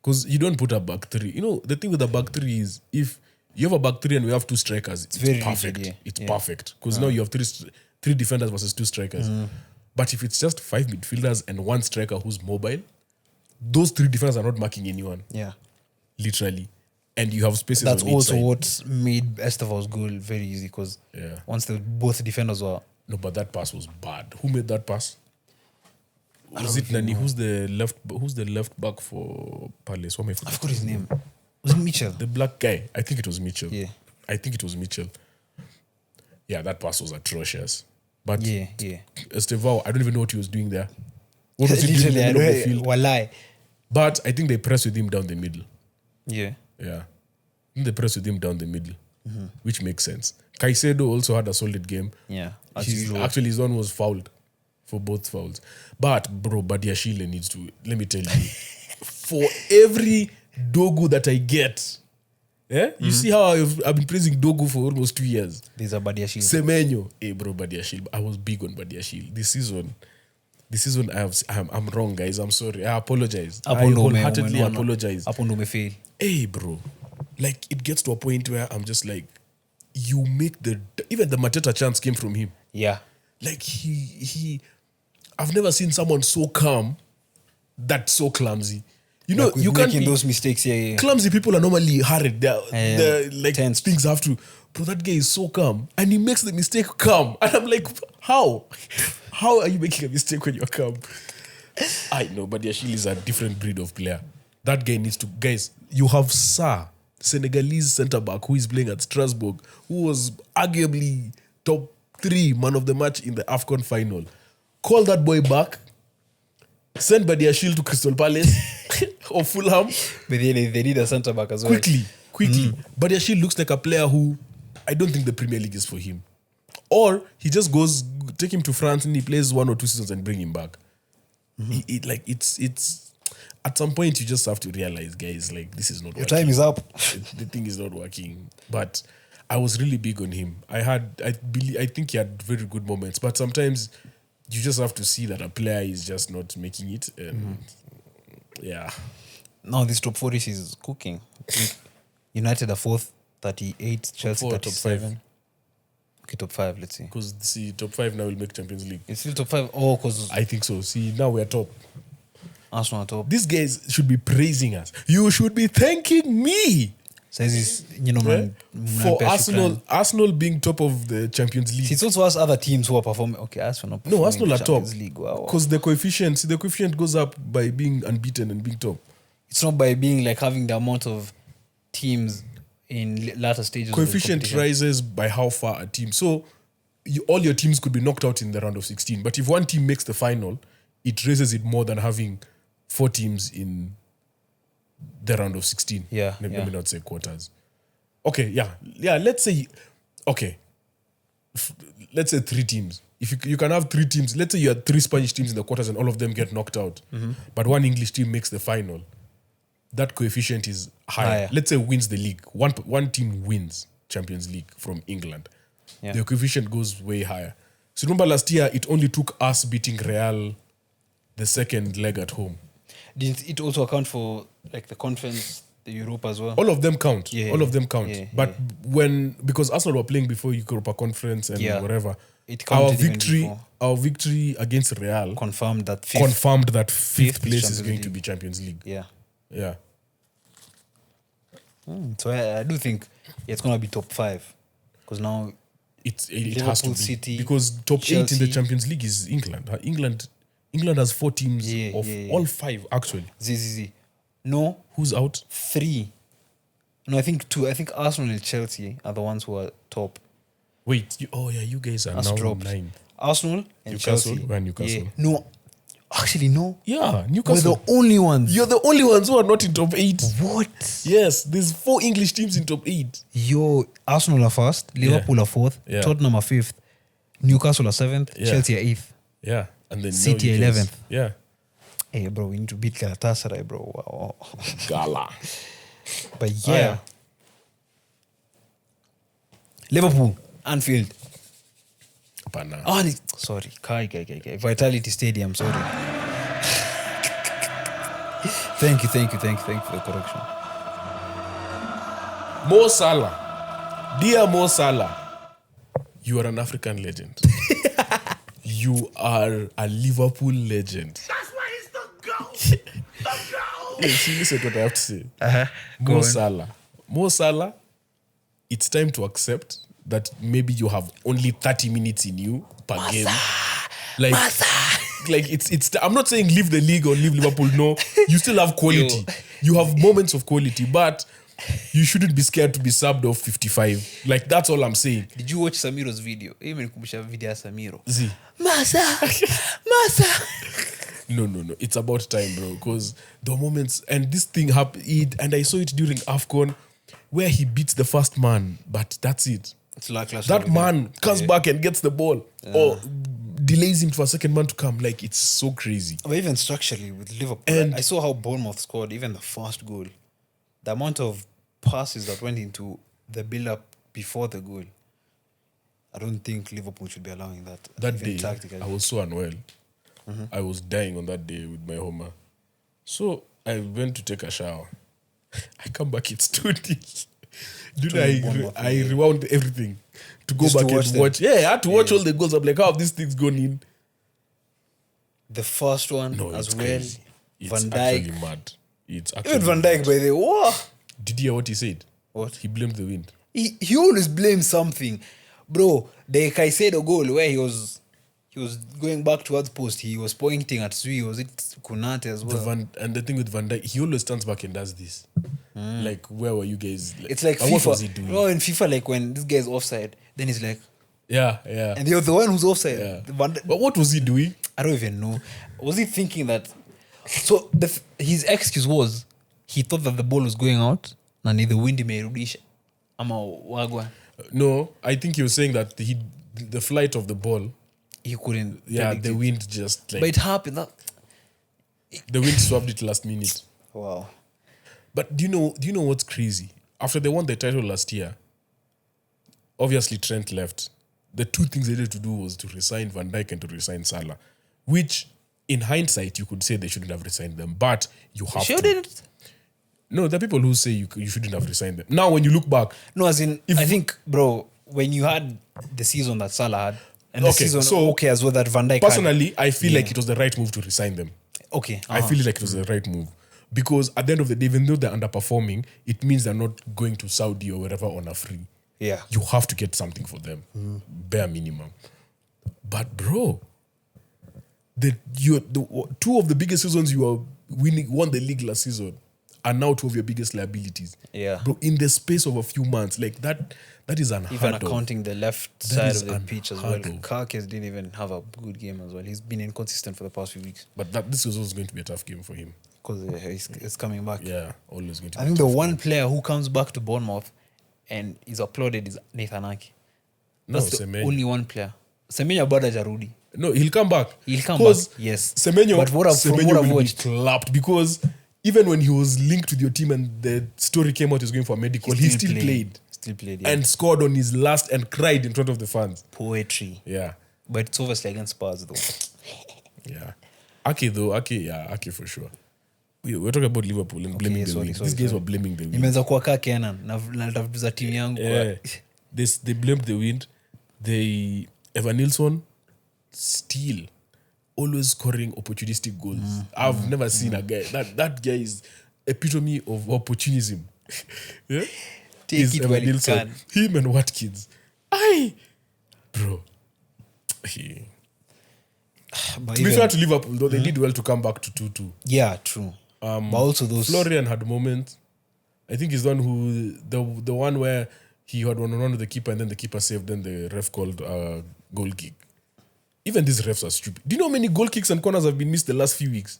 Speaker 2: Because you don't put a back three. You know, the thing with a back three is if you have a back three and we have two strikers, it's
Speaker 1: very
Speaker 2: perfect.
Speaker 1: rigid,
Speaker 2: It's perfect. Because now you have three defenders versus two strikers. But if it's just 5 midfielders and one striker who's mobile, those 3 defenders are not marking anyone.
Speaker 1: Yeah.
Speaker 2: Literally. And you have spaces
Speaker 1: That's
Speaker 2: on each
Speaker 1: also
Speaker 2: side.
Speaker 1: what made Estevao's goal very easy because once both defenders were...
Speaker 2: No, but that pass was bad. Who made that pass? Was it Nani? Who's the left back for Palace?
Speaker 1: I forgot his name. Was it Mitchell?
Speaker 2: The black guy. I think it was Mitchell.
Speaker 1: Yeah.
Speaker 2: I think it was Mitchell. Yeah, that pass was atrocious. But
Speaker 1: Yeah.
Speaker 2: Estevao, I don't even know what he was doing there. What was he doing
Speaker 1: Literally,
Speaker 2: in the middle of the field?
Speaker 1: Walai.
Speaker 2: But I think they pressed with him down the middle.
Speaker 1: Yeah.
Speaker 2: Yeah. I think they pressed with him down the middle, which makes sense. Caicedo also had a solid game.
Speaker 1: Yeah. As usual.
Speaker 2: Actually, his one was fouled for both fouls. But, bro, Badiashile needs to, let me tell you, for every Dogu that I get, you see how I've been praising Dogu for almost 2 years.
Speaker 1: There's a Badiashile.
Speaker 2: Semenyo, bro, Badiashile. I was big on Badiashile. This season I'm wrong, guys. I'm sorry. I apologize. I wholeheartedly apologize.
Speaker 1: Apondo me fail.
Speaker 2: Hey, bro. Like, it gets to a point where I'm just like, you make even the Mateta chance came from him.
Speaker 1: Yeah.
Speaker 2: Like he I've never seen someone so calm that's so clumsy. You know,
Speaker 1: Like with
Speaker 2: you can't
Speaker 1: making
Speaker 2: be
Speaker 1: those mistakes. Yeah.
Speaker 2: clumsy people are normally hurried. They're like
Speaker 1: Tense.
Speaker 2: things have to. Bro, that guy is so calm, and he makes the mistake calm, and I'm like, how? How are you making a mistake when you're calm? I know, but Yashil is a different breed of player. That guy needs to. Guys, you have Senegalese centre back who is playing at Strasbourg, who was arguably top 3 man of the match in the AFCON final. Call that boy back. Send Badiashile to Crystal Palace or Fulham.
Speaker 1: But they need a centre back as well.
Speaker 2: Quickly. Badiashile looks like a player who I don't think the Premier League is for him. Or he just goes, take him to France and he plays 1 or 2 seasons and bring him back. It's at some point you just have to realize, guys, like this is not
Speaker 1: Your
Speaker 2: working.
Speaker 1: time is up.
Speaker 2: The thing is not working. But I was really big on him. I think he had very good moments, but sometimes you just have to see that a player is just not making it. And yeah.
Speaker 1: No, this top 4 is cooking. I think United are 4th, 38. Chelsea
Speaker 2: 4, top
Speaker 1: 37.
Speaker 2: 5.
Speaker 1: Okay, top 5, let's see.
Speaker 2: Because see, top 5 now will make Champions League.
Speaker 1: It's still top 5. Oh, because
Speaker 2: I think so. See, now we're top.
Speaker 1: Arsenal are top.
Speaker 2: These guys should be praising us. You should be thanking me
Speaker 1: Says this, you know, man.
Speaker 2: for Arsenal being top of the Champions League.
Speaker 1: See, it's also us other teams who are performing. Okay, Arsenal not
Speaker 2: No,
Speaker 1: performing
Speaker 2: Arsenal are top.
Speaker 1: Champions League. Wow.
Speaker 2: Because the coefficient goes up by being unbeaten and being top.
Speaker 1: It's not by being like having the amount of teams in latter stages. of the
Speaker 2: Coefficient
Speaker 1: competition.
Speaker 2: rises by how far a team. So all your teams could be knocked out in the round of 16. But if one team makes the final, it raises it more than having 4 teams in the round of 16.
Speaker 1: Yeah,
Speaker 2: Let
Speaker 1: yeah.
Speaker 2: me not say quarters. Okay, yeah. Let's say, okay, let's say 3 teams. If you can have 3 teams, let's say you had 3 Spanish teams in the quarters and all of them get knocked out, but one English team makes the final. That coefficient is higher.
Speaker 1: Higher.
Speaker 2: Let's say wins the league. One team wins Champions League from England.
Speaker 1: Yeah.
Speaker 2: The coefficient goes way higher. So remember last year, it only took us beating Real the second leg at home.
Speaker 1: Didn't it also account for like the conference, the Europa as well?
Speaker 2: All of them count.
Speaker 1: Yeah,
Speaker 2: All of them count.
Speaker 1: yeah,
Speaker 2: But because Arsenal were playing before Europa Conference and
Speaker 1: Yeah.
Speaker 2: whatever,
Speaker 1: It counted even before.
Speaker 2: our victory against Real
Speaker 1: Confirmed that
Speaker 2: confirmed that fifth
Speaker 1: Fifth
Speaker 2: place is
Speaker 1: Champions
Speaker 2: going to
Speaker 1: League.
Speaker 2: be Champions League.
Speaker 1: Yeah.
Speaker 2: Yeah.
Speaker 1: So I do think it's gonna be top 5 because now
Speaker 2: It has to
Speaker 1: Liverpool,
Speaker 2: be.
Speaker 1: City,
Speaker 2: because top 8 in the
Speaker 1: Chelsea.
Speaker 2: Champions League is England. England has 4 teams
Speaker 1: Yeah,
Speaker 2: of
Speaker 1: yeah, yeah.
Speaker 2: all 5 actually.
Speaker 1: ZZZ. No,
Speaker 2: Who's out?
Speaker 1: 3. No, I think 2. I think Arsenal and Chelsea are the ones who are top.
Speaker 2: Wait, you guys are
Speaker 1: That's
Speaker 2: now
Speaker 1: dropped.
Speaker 2: 9.
Speaker 1: Arsenal and
Speaker 2: Newcastle?
Speaker 1: Chelsea.
Speaker 2: We're Newcastle.
Speaker 1: Yeah. No, actually no.
Speaker 2: Yeah,
Speaker 1: We're
Speaker 2: Newcastle.
Speaker 1: the only ones.
Speaker 2: You're the only ones who are not in top 8.
Speaker 1: What?
Speaker 2: Yes, there's 4 English teams in top 8.
Speaker 1: Yo, Arsenal are 1st, Liverpool are 4th,
Speaker 2: Yeah.
Speaker 1: Tottenham are 5th, Newcastle are 7th,
Speaker 2: Yeah.
Speaker 1: Chelsea are 8th.
Speaker 2: Yeah, and then
Speaker 1: City
Speaker 2: now you guys-
Speaker 1: 11th.
Speaker 2: Yeah,
Speaker 1: Hey, bro, we need to beat Galatasaray, bro. Wow.
Speaker 2: Gala.
Speaker 1: But yeah. Liverpool, Anfield.
Speaker 2: Hapana.
Speaker 1: Sorry, Kai. Vitality Stadium, sorry. Thank you for the correction.
Speaker 2: Mo Salah, dear Mo Salah, you are an African legend. You are a Liverpool legend.
Speaker 4: That's why he's the GOAT! The GOAT!
Speaker 2: See, listen to what I have to say.
Speaker 1: Go
Speaker 2: Mo
Speaker 1: on.
Speaker 2: Salah. Mo Salah, it's time to accept that maybe you have only 30 minutes in you per game. Like it's. I'm not saying leave the league or leave Liverpool. No, you still have quality. You have moments of quality, but you shouldn't be scared to be subbed off 55. Like that's all I'm saying.
Speaker 1: Did you watch Samiro's video? Imenikumbusha video ya Samiro.
Speaker 2: Z.
Speaker 1: Masa.
Speaker 2: No. It's about time, bro. Because the moments and this thing happened, and I saw it during AFCON, where he beats the first man, but that's it.
Speaker 1: It's lackluster.
Speaker 2: That man comes back and gets the ball, or delays him for a second man to come. Like it's so crazy.
Speaker 1: But even structurally with Liverpool,
Speaker 2: And-
Speaker 1: I saw how Bournemouth scored even the first goal. The amount of passes that went into the build-up before the goal. I don't think Liverpool should be allowing that.
Speaker 2: That
Speaker 1: even
Speaker 2: day,
Speaker 1: tactically.
Speaker 2: I was so unwell. I was dying on that day with my homa. So I went to take a shower. I come back, it's 2-0. Dude, I rewound everything to go
Speaker 1: Just to
Speaker 2: back
Speaker 1: watch
Speaker 2: and
Speaker 1: them.
Speaker 2: watch. Yeah, I had to watch all the goals. I'm like, how have these things gone in?
Speaker 1: The first one
Speaker 2: No,
Speaker 1: as
Speaker 2: it's
Speaker 1: well.
Speaker 2: crazy. It's
Speaker 1: Van
Speaker 2: actually
Speaker 1: Dijk.
Speaker 2: mad. It's actually
Speaker 1: Even Van Dijk,
Speaker 2: mad.
Speaker 1: by the way. Whoa.
Speaker 2: Did you hear what he said?
Speaker 1: What?
Speaker 2: He blamed the wind.
Speaker 1: He always blames something. Bro, the Caicedo goal where he was going back towards post, he was pointing at Sui, was it Kunate as well?
Speaker 2: And the thing with Van Dijk, he always stands back and does this. Like, where were you guys?
Speaker 1: It's like
Speaker 2: and what
Speaker 1: FIFA.
Speaker 2: was he doing?
Speaker 1: You know, in FIFA, like when this guy's offside, then he's like,
Speaker 2: Yeah.
Speaker 1: and you're the one who's offside.
Speaker 2: Yeah.
Speaker 1: Van Dijk-
Speaker 2: But what was he doing?
Speaker 1: I don't even know. Was he thinking that? So his excuse was he thought that the ball was going out and the wind imerudisha ama wagwa.
Speaker 2: No, I think he was saying that the flight of the ball,
Speaker 1: He couldn't.
Speaker 2: yeah,
Speaker 1: predict
Speaker 2: the
Speaker 1: it.
Speaker 2: wind just like
Speaker 1: But it happened.
Speaker 2: the wind swapped it last minute.
Speaker 1: Wow.
Speaker 2: But do you know what's crazy? After they won the title last year, obviously Trent left. The two things they needed to do was to resign Van Dijk and to resign Salah, which in hindsight you could say they shouldn't have resigned them, but you have
Speaker 1: Sure
Speaker 2: to.
Speaker 1: didn't.
Speaker 2: No, there are people who say you shouldn't have resigned them. Now, when you look back,
Speaker 1: No, as in, I think, bro, when you had the season that Salah had, and the
Speaker 2: Okay,
Speaker 1: season
Speaker 2: so
Speaker 1: as well that Van Dijk
Speaker 2: personally, I feel
Speaker 1: Yeah.
Speaker 2: like it was the right move to resign them.
Speaker 1: had. Okay.
Speaker 2: I feel like it was the right move. Because at the end of the day, even though they're underperforming, it means they're not going to Saudi or wherever on a free.
Speaker 1: Yeah.
Speaker 2: You have to get something for them, bare minimum. But bro, two of the biggest seasons you are won the league last season are now two of your biggest liabilities.
Speaker 1: Yeah.
Speaker 2: Bro, in the space of a few months, like that is unheard
Speaker 1: Even
Speaker 2: of.
Speaker 1: accounting the left side
Speaker 2: is
Speaker 1: of the pitch as well.
Speaker 2: unheard of.
Speaker 1: Karkes didn't even have a good game as well. He's been inconsistent for the past few weeks
Speaker 2: But this was also going to be a tough game for him.
Speaker 1: because he's coming back.
Speaker 2: Yeah, always going to be
Speaker 1: I think the one player who comes back to Bournemouth and is applauded is Nathan Ake.
Speaker 2: No,
Speaker 1: That's the
Speaker 2: Semenyo.
Speaker 1: only one player. Semenya bado hajarudi.
Speaker 2: No, he'll come back.
Speaker 1: He'll come
Speaker 2: 'Cause
Speaker 1: back, yes.
Speaker 2: Semenyo,
Speaker 1: But from what I've
Speaker 2: will be
Speaker 1: watched-
Speaker 2: clapped because even when he was linked with your team and the story came out he was going for a medical, he still played
Speaker 1: Still played, yeah.
Speaker 2: and scored on his last and cried in front of the fans.
Speaker 1: Poetry.
Speaker 2: Yeah,
Speaker 1: But it's obviously against Spurs though.
Speaker 2: yeah. Ake for sure. We're talking about Liverpool and blaming the wind. These guys were blaming the wind.
Speaker 1: Nimeanza kuwa kaa Kenan na tafuta za timu yangu kwa
Speaker 2: Yeah. They blamed the wind. Evan Nilsson still always scoring opportunistic goals. I've never seen a guy that guy is epitome of opportunism. Yeah,
Speaker 1: Take
Speaker 2: Is
Speaker 1: it
Speaker 2: Evan
Speaker 1: when you
Speaker 2: Nilsson.
Speaker 1: can.
Speaker 2: Him and Watkins. Bro.
Speaker 1: But
Speaker 2: To be
Speaker 1: even-
Speaker 2: fair to Liverpool, though, they did well to come back to 2-2.
Speaker 1: yeah, true. But also those
Speaker 2: Florian had moments. I think he's the one who the one where he had one-on-one with the keeper and then the keeper saved, then the ref called goal kick. Even these refs are stupid. Do you know how many goal kicks and corners have been missed the last few weeks?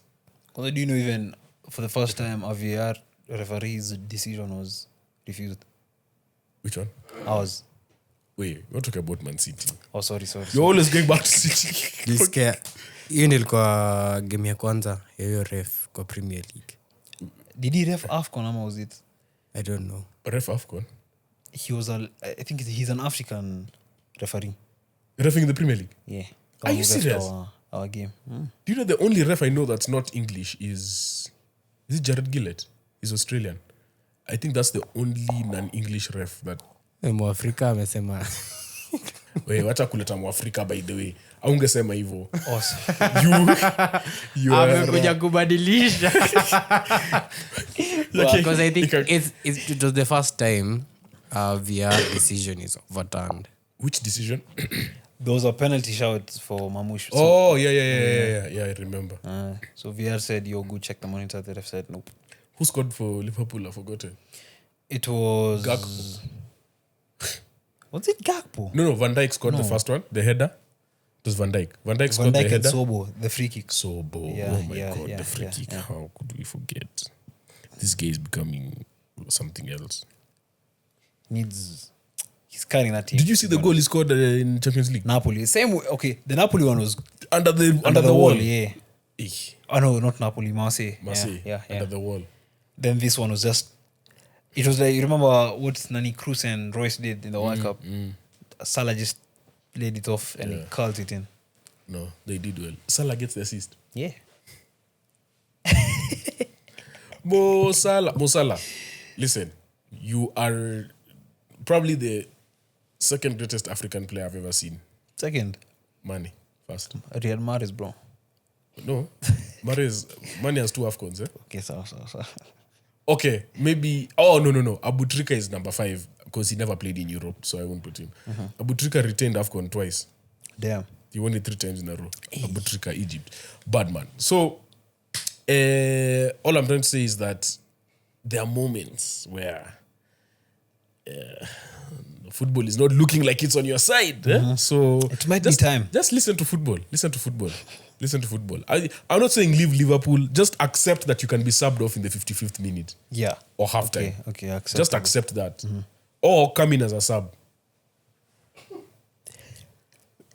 Speaker 1: Although, do you know even for the first time a VAR referee's decision was refused?
Speaker 2: Which one?
Speaker 1: Ours.
Speaker 2: Wait, we're talking about Man City.
Speaker 1: Oh, sorry.
Speaker 2: You're always going back to City.
Speaker 3: Nilisikia hiyo ndio ilikuwa game ya kwanza ya hiyo ref kwa Premier League.
Speaker 1: Did he ref AFCON or was it?
Speaker 3: I don't know.
Speaker 2: Ref AFCON.
Speaker 1: He was I think he's an African referee.
Speaker 2: Refing in the Premier League.
Speaker 1: Yeah.
Speaker 2: Are you
Speaker 1: Who refed
Speaker 2: serious?
Speaker 1: Our game.
Speaker 2: Do you know the only ref I know that's not English is it Jared Gillett? He's Australian. I think that's the only non-English ref that.
Speaker 3: Mwafrika amesema
Speaker 2: Wait, wacha kuleta Mwafrika by the way. Aungesema hivyo.
Speaker 1: Awesome.
Speaker 2: You are
Speaker 3: amekuja kubadilisha
Speaker 2: Okay.
Speaker 3: because I think
Speaker 2: Okay.
Speaker 3: it was the first time VR decision is overturned.
Speaker 2: Which decision?
Speaker 1: There was a penalty shout for Mamush. So,
Speaker 2: Oh, yeah, I remember.
Speaker 1: so VR said, yo, go check the monitor. The ref said, nope.
Speaker 2: Who scored for Liverpool? I've forgotten.
Speaker 1: It was...
Speaker 2: Gakpo.
Speaker 1: Was it Gakpo?
Speaker 2: No, Van Dijk scored the first one, the header. It was Van Dijk. Van Dijk scored
Speaker 1: Van
Speaker 2: the
Speaker 1: Dijk and
Speaker 2: header.
Speaker 1: Sobo, the free kick.
Speaker 2: Sobo.
Speaker 1: Yeah,
Speaker 2: Oh my
Speaker 1: yeah,
Speaker 2: God,
Speaker 1: yeah,
Speaker 2: the free
Speaker 1: yeah,
Speaker 2: kick.
Speaker 1: yeah.
Speaker 2: How could we forget? This guy is becoming something else.
Speaker 1: He's carrying that team.
Speaker 2: Did you see the goal he scored in Champions League?
Speaker 1: Napoli. Same way. Okay, the Napoli one was
Speaker 2: Under the
Speaker 1: under the wall, yeah.
Speaker 2: Eh,
Speaker 1: Oh, no, not Napoli, Marseille.
Speaker 2: Marseille.
Speaker 1: Yeah.
Speaker 2: Under the wall.
Speaker 1: Then this one was just... It was like, you remember what Nani Cruz and Royce did in the World Cup? Salah just laid it off and he curled it in.
Speaker 2: No, they did well. Salah gets the assist.
Speaker 1: Yeah.
Speaker 2: Mo Salah. Listen, you are probably the second greatest African player I've ever seen.
Speaker 1: Second,
Speaker 2: Mane, first.
Speaker 1: Riyad Mahrez, bro.
Speaker 2: No, Mane has 2 AFCONs, eh?
Speaker 1: Okay, so.
Speaker 2: Okay, maybe. Oh, no. Abu Trika is number 5 because he never played in Europe, so I won't put him. Abu Trika retained AFCON twice.
Speaker 1: Damn.
Speaker 2: He won it 3 times in a row. Abu Trika, Egypt. Bad man. So, all I'm trying to say is that there are moments where football is not looking like it's on your side. So
Speaker 1: It might be time.
Speaker 2: Just listen to football. I'm not saying leave Liverpool. Just accept that you can be subbed off in the 55th minute
Speaker 1: Yeah.
Speaker 2: or halftime.
Speaker 1: Okay, accept.
Speaker 2: Just accept that. Or come in as a sub.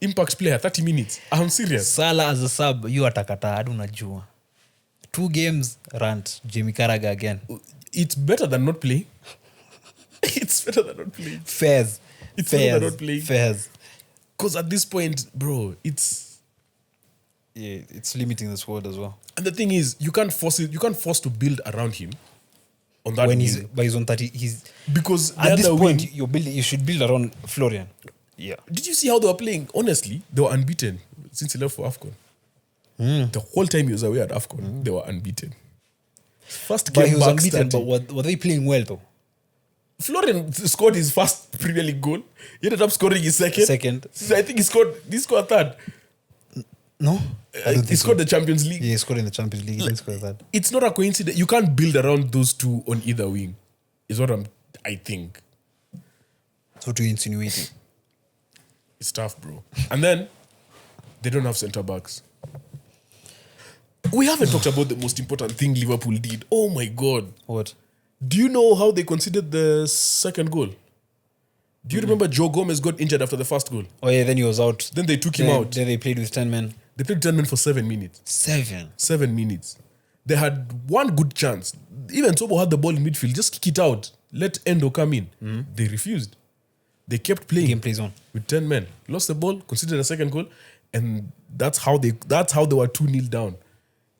Speaker 2: Impact player, 30 minutes. I'm serious.
Speaker 1: Salah as a sub, you atakata, hadi unajua. 2 games, rant, Jamie Carragher again.
Speaker 2: It's better than not playing. It's better than not playing.
Speaker 1: Fairs.
Speaker 2: It's better than not playing.
Speaker 1: Fairs.
Speaker 2: Because at this point, bro, it's...
Speaker 1: Yeah, it's limiting the squad as well.
Speaker 2: And the thing is, you can't force it. You can't force to build around him on that
Speaker 1: When
Speaker 2: wing.
Speaker 1: he's on 30, he's...
Speaker 2: Because the
Speaker 1: At this
Speaker 2: other
Speaker 1: point,
Speaker 2: wing...
Speaker 1: you should build around Florian. Yeah.
Speaker 2: Did you see how they were playing? Honestly, they were unbeaten since he left for AFCON. The whole time he was away at AFCON, they were unbeaten. First
Speaker 1: But
Speaker 2: game
Speaker 1: he was
Speaker 2: back
Speaker 1: unbeaten,
Speaker 2: starting.
Speaker 1: but were they playing well though?
Speaker 2: Florian scored his first Premier League goal. He ended up scoring his second. I think he scored third.
Speaker 1: No? I don't
Speaker 2: He
Speaker 1: think
Speaker 2: scored
Speaker 1: so.
Speaker 2: the Champions League.
Speaker 1: Yeah, he scored in the Champions League. He didn't score that.
Speaker 2: It's not a coincidence. You can't build around those two on either wing. Is what I think.
Speaker 1: That's what you're insinuating.
Speaker 2: It's tough, bro. And then they don't have centre backs. We haven't talked about the most important thing Liverpool did. Oh my God.
Speaker 1: What?
Speaker 2: Do you know how they conceded the second goal? Do you remember Joe Gomez got injured after the first goal?
Speaker 1: Oh yeah, then he was out.
Speaker 2: Then they took him out.
Speaker 1: Then they played with 10 men.
Speaker 2: They played 10 men for 7 minutes.
Speaker 1: 7.
Speaker 2: 7 minutes. They had one good chance. Even Tobo had the ball in midfield. Just kick it out. Let Endo come in. They refused. They kept playing.
Speaker 1: Game plays on.
Speaker 2: With 10 men. Lost the ball, conceded a second goal, and that's how they were 2-0 down.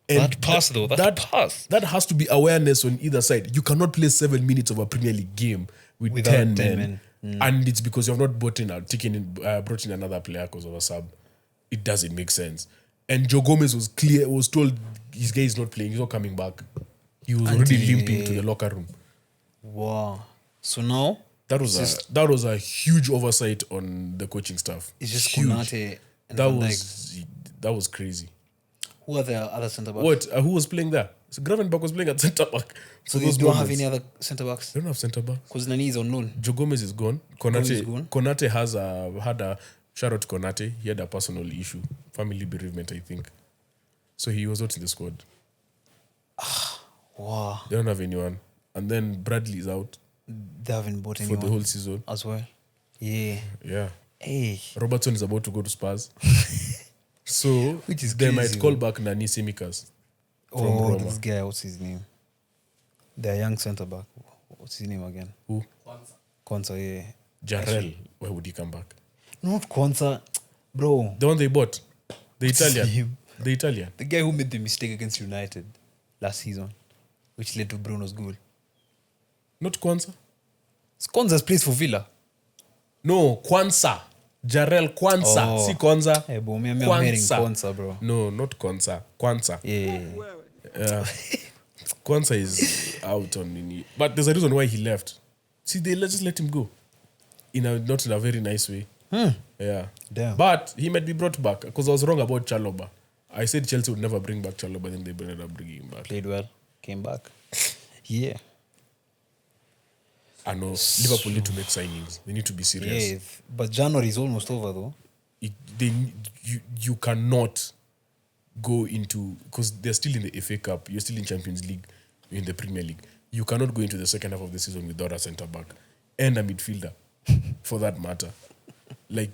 Speaker 2: And
Speaker 1: That pass though, that pass.
Speaker 2: That has to be awareness on either side. You cannot play 7 minutes of a Premier League game with
Speaker 1: Without
Speaker 2: 10
Speaker 1: 10
Speaker 2: men.
Speaker 1: men.
Speaker 2: And it's because you have not brought in another player because of a sub. It doesn't make sense. And Joe Gomez was told his guy is not playing, he's not coming back. He was already limping to the locker room.
Speaker 1: Wow. So now
Speaker 2: That was a huge oversight on the coaching staff.
Speaker 1: it's just
Speaker 2: Huge.
Speaker 1: Konate and
Speaker 2: That
Speaker 1: Van Dijk.
Speaker 2: that was crazy.
Speaker 1: Who are the other centre backs?
Speaker 2: What? Who was playing there? So Gravenberch was playing at centre back.
Speaker 1: So
Speaker 2: For
Speaker 1: they
Speaker 2: those
Speaker 1: don't have
Speaker 2: moments.
Speaker 1: any other centre backs?
Speaker 2: They don't have centre back.
Speaker 1: Because Nani is on loan.
Speaker 2: Joe Gomez is gone.
Speaker 1: Gomez is gone.
Speaker 2: Konate had a shout out to Konate. He had a personal issue, family bereavement, I think. So he was not in the squad.
Speaker 1: Wow.
Speaker 2: They don't have anyone. And then Bradley is out
Speaker 1: They haven't bought
Speaker 2: for
Speaker 1: anyone
Speaker 2: the whole season.
Speaker 1: as well. Yeah.
Speaker 2: Yeah.
Speaker 1: Hey.
Speaker 2: Robertson is about to go to Spurs. So
Speaker 1: Which is
Speaker 2: they
Speaker 1: crazy,
Speaker 2: might call back Nani Simikas from
Speaker 1: Oh,
Speaker 2: Roma.
Speaker 1: this guy, what's his name? The young centre back. What's his name again?
Speaker 2: Who?
Speaker 1: Kwanzaa, yeah.
Speaker 2: Jarrell. Why would he come back?
Speaker 1: Not Kwanzaa. Bro.
Speaker 2: The one they bought. The
Speaker 1: What's his
Speaker 2: Italian.
Speaker 1: name?
Speaker 2: The Italian.
Speaker 1: The guy who made the mistake against United last season, which led to Bruno's goal.
Speaker 2: Not Kwanzaa.
Speaker 1: Kwanzaa's plays for Villa.
Speaker 2: No, Kwanzaa. Jarrell Kwanzaa.
Speaker 1: Oh.
Speaker 2: See Kwanzaa.
Speaker 1: Hey, bro, I'm hearing Kwanzaa, bro.
Speaker 2: No, not Kwanzaa. Kwanzaa.
Speaker 1: Yeah.
Speaker 2: Kwanzaa is out on Nini. But there's a reason why he left. See, they just let him go. Not in a very nice way. Yeah.
Speaker 1: Damn.
Speaker 2: But he might be brought back because I was wrong about Chalobah. I said Chelsea would never bring back Chalobah, then they ended up bringing him back.
Speaker 1: Played well. Came back. Yeah.
Speaker 2: I know Liverpool need to make signings. They need to be serious.
Speaker 1: Yeah. But January is almost over, though.
Speaker 2: You cannot go into, because they're still in the FA Cup, you're still in Champions League, you're in the Premier League. You cannot go into the second half of the season without a centre back and a midfielder, for that matter. Like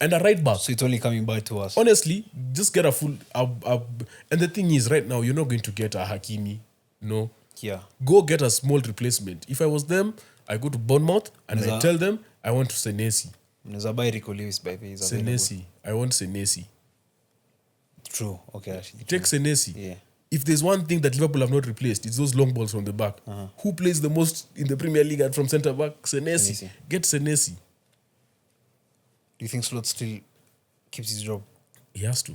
Speaker 2: and a right back.
Speaker 1: So it's only coming back to us.
Speaker 2: Honestly, just get a full. And the thing is, right now you're not going to get a Hakimi. No.
Speaker 1: Yeah.
Speaker 2: Go get a small replacement. If I was them, I go to Bournemouth and I tell them I want Senesi.
Speaker 1: Zabai Rico Lewis, by the way, is available.
Speaker 2: Senesi. I want Senesi.
Speaker 1: True. Okay, actually.
Speaker 2: Take Senesi.
Speaker 1: Yeah.
Speaker 2: if there's one thing that Liverpool have not replaced, it's those long balls from the back. Who plays the most in the Premier League and from centre back? Senesi.
Speaker 1: Senesi.
Speaker 2: Get Senesi.
Speaker 1: Do you think Slot still keeps his job?
Speaker 2: He has to.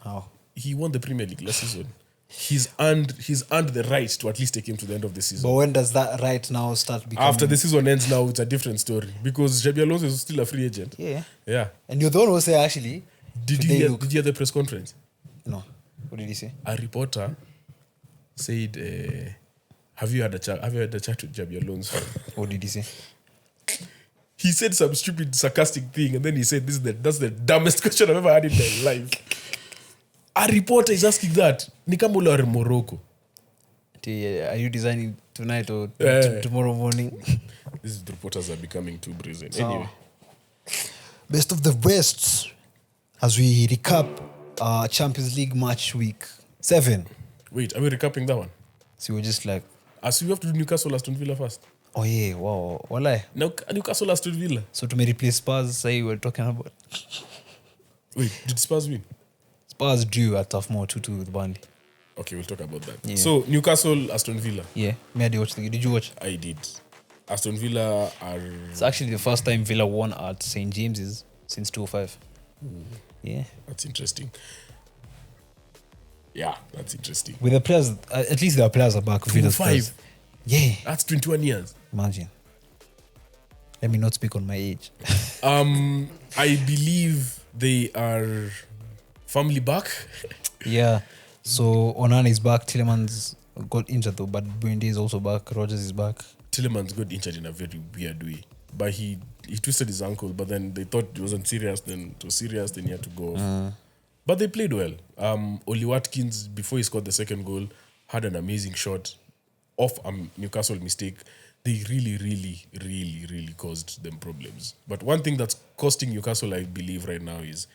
Speaker 1: How?
Speaker 2: He won the Premier League last season. He's earned the right to at least take him to the end of the season.
Speaker 1: But when does that right now start becoming?
Speaker 2: After the season ends now, it's a different story because Xabi Alonso is still a free agent.
Speaker 1: Yeah.
Speaker 2: Yeah.
Speaker 1: And you're the one who say actually.
Speaker 2: Did you hear the press conference?
Speaker 1: No. What did he say?
Speaker 2: A reporter said, have you had a chat with Xabi Alonso?
Speaker 1: What did he say?
Speaker 2: He said some stupid sarcastic thing and then he said that's the dumbest question I've ever had in my life. A reporter is asking that. Ni kama ule wa Morocco.
Speaker 1: Are you designing tonight or tomorrow morning?
Speaker 2: These reporters are becoming too brazen.
Speaker 1: So,
Speaker 2: Anyway.
Speaker 1: best of the best as we recap Champions League match week 7.
Speaker 2: Wait, are we recapping that one?
Speaker 1: So we're just like,
Speaker 2: As we have to do Newcastle Aston Villa first.
Speaker 1: oh yeah, wow, walai.
Speaker 2: Now Newcastle Aston Villa.
Speaker 1: So to replace Spurs, say we're talking about
Speaker 2: Wait, did Spurs win?
Speaker 1: Spurs drew at Turf Moor 2-2 with Burnley.
Speaker 2: Okay, we'll talk about that.
Speaker 1: Yeah.
Speaker 2: So Newcastle Aston Villa.
Speaker 1: Yeah, me I did watch the game. Did you watch?
Speaker 2: I did. Aston Villa are
Speaker 1: It's actually the first time Villa won at St. James's since 2005. Yeah.
Speaker 2: that's interesting. Yeah, that's interesting.
Speaker 1: With the players, at least their players are back. Villa's
Speaker 2: 2005.
Speaker 1: players. Yeah,
Speaker 2: That's 21 years.
Speaker 1: imagine. Let me not speak on my age.
Speaker 2: I believe they are firmly back.
Speaker 1: Yeah. So Onana is back. Tillemans got injured though, but Buendia is also back. Rogers is back.
Speaker 2: Tillemans got injured in a very weird way. But he twisted his ankle, but then they thought it wasn't serious, then it was serious, then he had to go off. But they played well. Oli Watkins, before he scored the second goal, had an amazing shot off a Newcastle mistake. They really caused them problems. But one thing that's costing Newcastle, I believe, right now is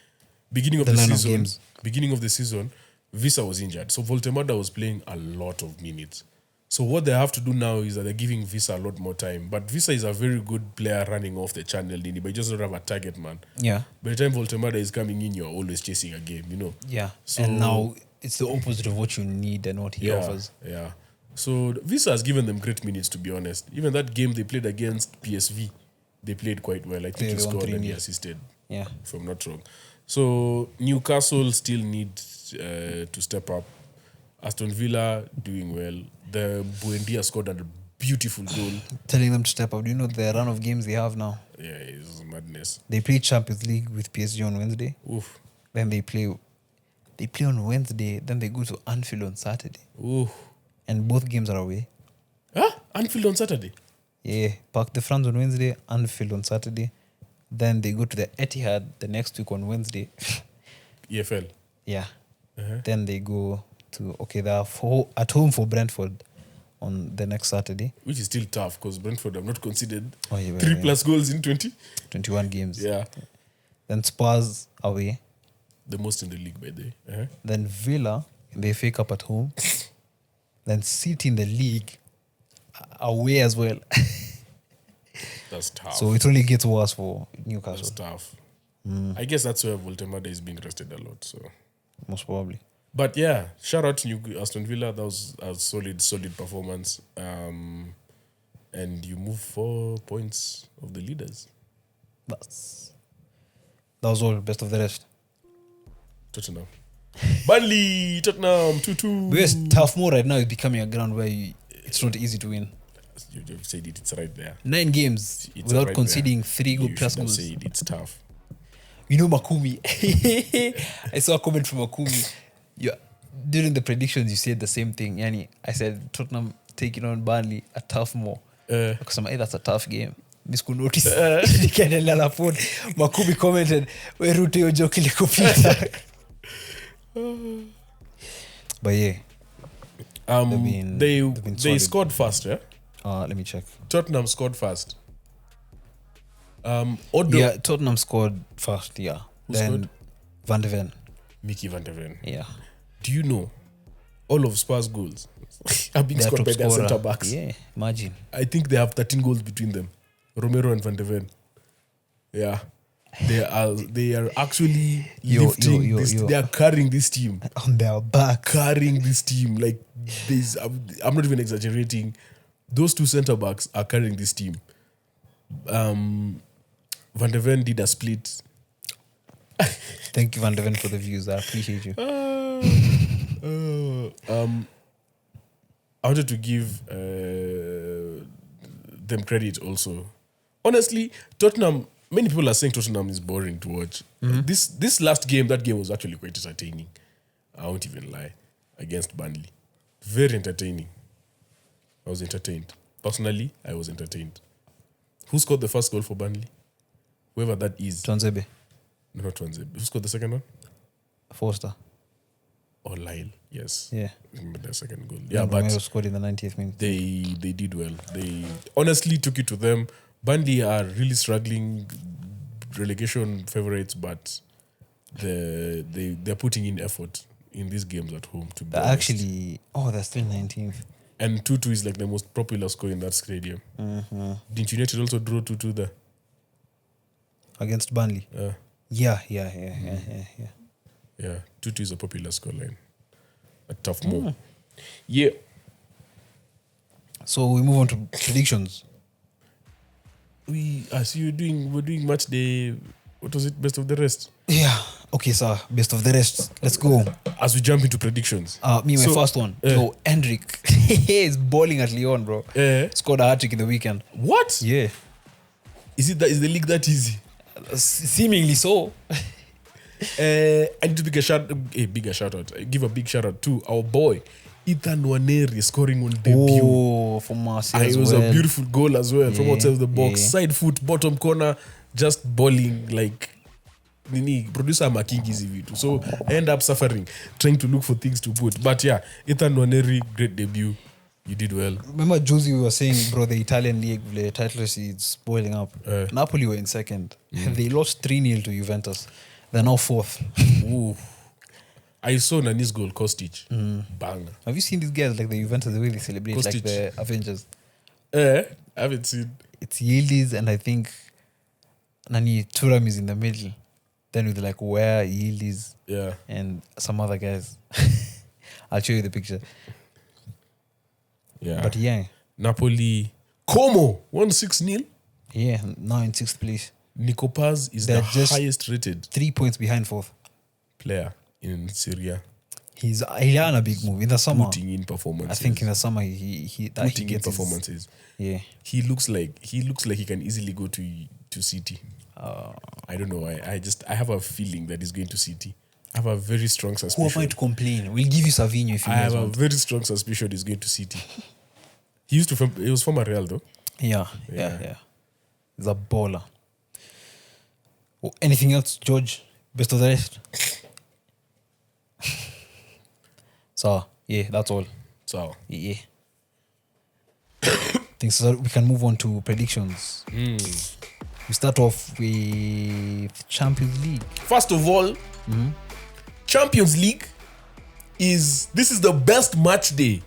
Speaker 2: beginning of
Speaker 1: The
Speaker 2: the
Speaker 1: line of
Speaker 2: season.
Speaker 1: games.
Speaker 2: Beginning of the season, Visa was injured. So Voltemada was playing a lot of minutes. So what they have to do now is that they're giving Visa a lot more time. But Visa is a very good player running off the channel, but he just don't have a target man.
Speaker 1: Yeah.
Speaker 2: By the time Voltemada is coming in, you're always chasing a game, you know?
Speaker 1: Yeah.
Speaker 2: So-
Speaker 1: and now it's the opposite of what you need and what he offers.
Speaker 2: Yeah. So Visa has given them great minutes, to be honest. Even that game they played against PSV, they played quite well. I think he
Speaker 1: They won
Speaker 2: scored and he
Speaker 1: 3-0.
Speaker 2: assisted,
Speaker 1: Yeah.
Speaker 2: if I'm not wrong. So Newcastle still need to step up. Aston Villa doing well. The Buendia scored a beautiful goal.
Speaker 1: Telling them to step up. Do you know the run of games they have now?
Speaker 2: Yeah, it's madness.
Speaker 1: They play Champions League with PSG on Wednesday.
Speaker 2: Oof.
Speaker 1: Then they play on Wednesday. Then they go to Anfield on Saturday.
Speaker 2: Oof.
Speaker 1: And both games are away.
Speaker 2: Huh? Anfield on Saturday.
Speaker 1: Yeah. Parc de France on Wednesday, Anfield on Saturday. Then they go to the Etihad the next week on Wednesday.
Speaker 2: EFL.
Speaker 1: Yeah.
Speaker 2: Uh-huh.
Speaker 1: Then they go to, they're at home for Brentford on the next Saturday.
Speaker 2: Which is still tough because Brentford have not conceded
Speaker 1: Oh, yeah,
Speaker 2: 3+ goals in 20.
Speaker 1: 21 games.
Speaker 2: Yeah.
Speaker 1: Then Spurs away.
Speaker 2: The most in the league, by the way. Uh-huh.
Speaker 1: Then Villa in the FA Cup at home. Then City in the league away as well.
Speaker 2: That's tough.
Speaker 1: So it only gets worse for
Speaker 2: That's
Speaker 1: Newcastle,
Speaker 2: tough. I guess that's where Voltemada is being rested a lot. So,
Speaker 1: most probably.
Speaker 2: but yeah, shout out to Aston Villa. That was a solid performance. And you move 4 points of the leaders.
Speaker 1: That was all. Best of the rest.
Speaker 2: Tottenham. Burnley, Tottenham, 2-2.
Speaker 1: But yes, Turf Moor right now is becoming a ground where it's not easy to win.
Speaker 2: You've said it. It's right there.
Speaker 1: 9 games
Speaker 2: It's
Speaker 1: without
Speaker 2: right
Speaker 1: conceding
Speaker 2: there.
Speaker 1: 3
Speaker 2: You
Speaker 1: good
Speaker 2: should
Speaker 1: plus
Speaker 2: have
Speaker 1: goals.
Speaker 2: said it's tough.
Speaker 1: You know Makumi. I saw a comment from Makumi. During the predictions, you said the same thing. Yani, I said Tottenham taking on Burnley at Turf Moor. Because that's a tough game. Miss could notice. Nikaendelea na phone. Makumi commented, "We rute hiyo joke ilikupita." But yeah,
Speaker 2: They
Speaker 1: been solid.
Speaker 2: scored fast, yeah?
Speaker 1: let me check.
Speaker 2: Tottenham scored fast. Odo,
Speaker 1: Yeah, Tottenham scored first. Yeah,
Speaker 2: Who
Speaker 1: then
Speaker 2: scored?
Speaker 1: Van de Ven.
Speaker 2: Mickey Van de Ven.
Speaker 1: Yeah,
Speaker 2: Do you know all of Spurs' goals are being
Speaker 1: their
Speaker 2: scored
Speaker 1: top
Speaker 2: by their
Speaker 1: scorer.
Speaker 2: centre backs?
Speaker 1: Yeah, imagine.
Speaker 2: I think they have 13 goals between them. Romero and Van de Ven. Yeah. They are actually
Speaker 1: Yo,
Speaker 2: lifting this.
Speaker 1: yo.
Speaker 2: They are carrying this team.
Speaker 1: On their back.
Speaker 2: Carrying this team. Like this, I'm not even exaggerating. Those two centre backs are carrying this team. Van de Ven did a split.
Speaker 1: Thank you, Van de Ven, for the views. I appreciate you.
Speaker 2: I wanted to give them credit also. Honestly, Tottenham, many people are saying Tottenham is boring to watch. This last game, that game was actually quite entertaining. I won't even lie. Against Burnley. Very entertaining. I was entertained. Personally, I was entertained. Who scored the first goal for Burnley? Whoever that is.
Speaker 1: Tuanzebe.
Speaker 2: No, not Twanze. Who scored the second one?
Speaker 1: Forster.
Speaker 2: Or Lyle, yes.
Speaker 1: Yeah.
Speaker 2: The second goal.
Speaker 1: Yeah,
Speaker 2: Yeah, but
Speaker 1: Romero scored in the 90th minute.
Speaker 2: they did well. They honestly took it to them. Burnley are really struggling, relegation favourites, but they're putting in effort in these games at home to be
Speaker 1: They're
Speaker 2: honest.
Speaker 1: actually, they're still 19th.
Speaker 2: And 2-2 is like the most popular score in that stadium. Didn't United also draw 2-2 there?
Speaker 1: Against Burnley. Yeah.
Speaker 2: Yeah, 2-2 is a popular scoreline at Turf Moor. Yeah.
Speaker 1: So we move on to predictions.
Speaker 2: We're doing match day. What was it? Best of the rest.
Speaker 1: Yeah. Okay, sir. Best of the rest. Let's go.
Speaker 2: As we jump into predictions.
Speaker 1: My first one. Yo, Hendrik is balling at Lyon, bro. Scored a hat-trick in the weekend.
Speaker 2: What?
Speaker 1: Yeah.
Speaker 2: Is the league that easy?
Speaker 1: Seemingly so.
Speaker 2: I need to give a big shout out to our boy Ethan Nwaneri scoring on debut.
Speaker 1: Oh, for Marseille as
Speaker 2: It was
Speaker 1: well.
Speaker 2: a beautiful goal as well from outside the box.
Speaker 1: Yeah.
Speaker 2: Side foot, bottom corner, just balling like producer Making easy vitu. So I end up suffering, trying to look for things to put. But yeah, Ethan Nwaneri, great debut. You did well.
Speaker 1: Remember, Josie, we were saying, bro, the Italian league, the title race is boiling up. Napoli were in second. They lost 3-0 to Juventus. They're now fourth.
Speaker 2: Ooh. I saw Nani's goal, Kostic. Banger.
Speaker 1: Have you seen these guys, like the Juventus, the way they celebrate,
Speaker 2: Kostic.
Speaker 1: like the Avengers?
Speaker 2: I haven't seen.
Speaker 1: It's Yildiz, and I think Nani Thuram is in the middle. Then with like Ware, Yildiz, and some other guys. I'll show you the picture.
Speaker 2: Yeah.
Speaker 1: But yeah,
Speaker 2: Napoli. Como 1-6-0.
Speaker 1: yeah, now in sixth place.
Speaker 2: Nico Paz is
Speaker 1: They're
Speaker 2: the
Speaker 1: just
Speaker 2: highest rated
Speaker 1: 3 points behind fourth.
Speaker 2: player in Syria.
Speaker 1: He had a big move in the summer.
Speaker 2: Putting in performances.
Speaker 1: I think in the summer he
Speaker 2: putting in
Speaker 1: gets his-
Speaker 2: performances.
Speaker 1: yeah.
Speaker 2: He looks like he can easily go to City. I don't know why. I have a feeling that he's going to City. I have a very strong
Speaker 1: Who am I
Speaker 2: suspicion.
Speaker 1: to complain? We'll give you Savinho if you
Speaker 2: I
Speaker 1: guys
Speaker 2: have a
Speaker 1: want.
Speaker 2: very strong suspicion he's going to City. He was former Real though.
Speaker 1: Yeah. He's a baller. Oh, anything else, George? Best of the rest? So, yeah, that's all.
Speaker 2: So
Speaker 1: Yeah. Think so we can move on to predictions. We start off with Champions League.
Speaker 2: first of all, Champions League is the best match day.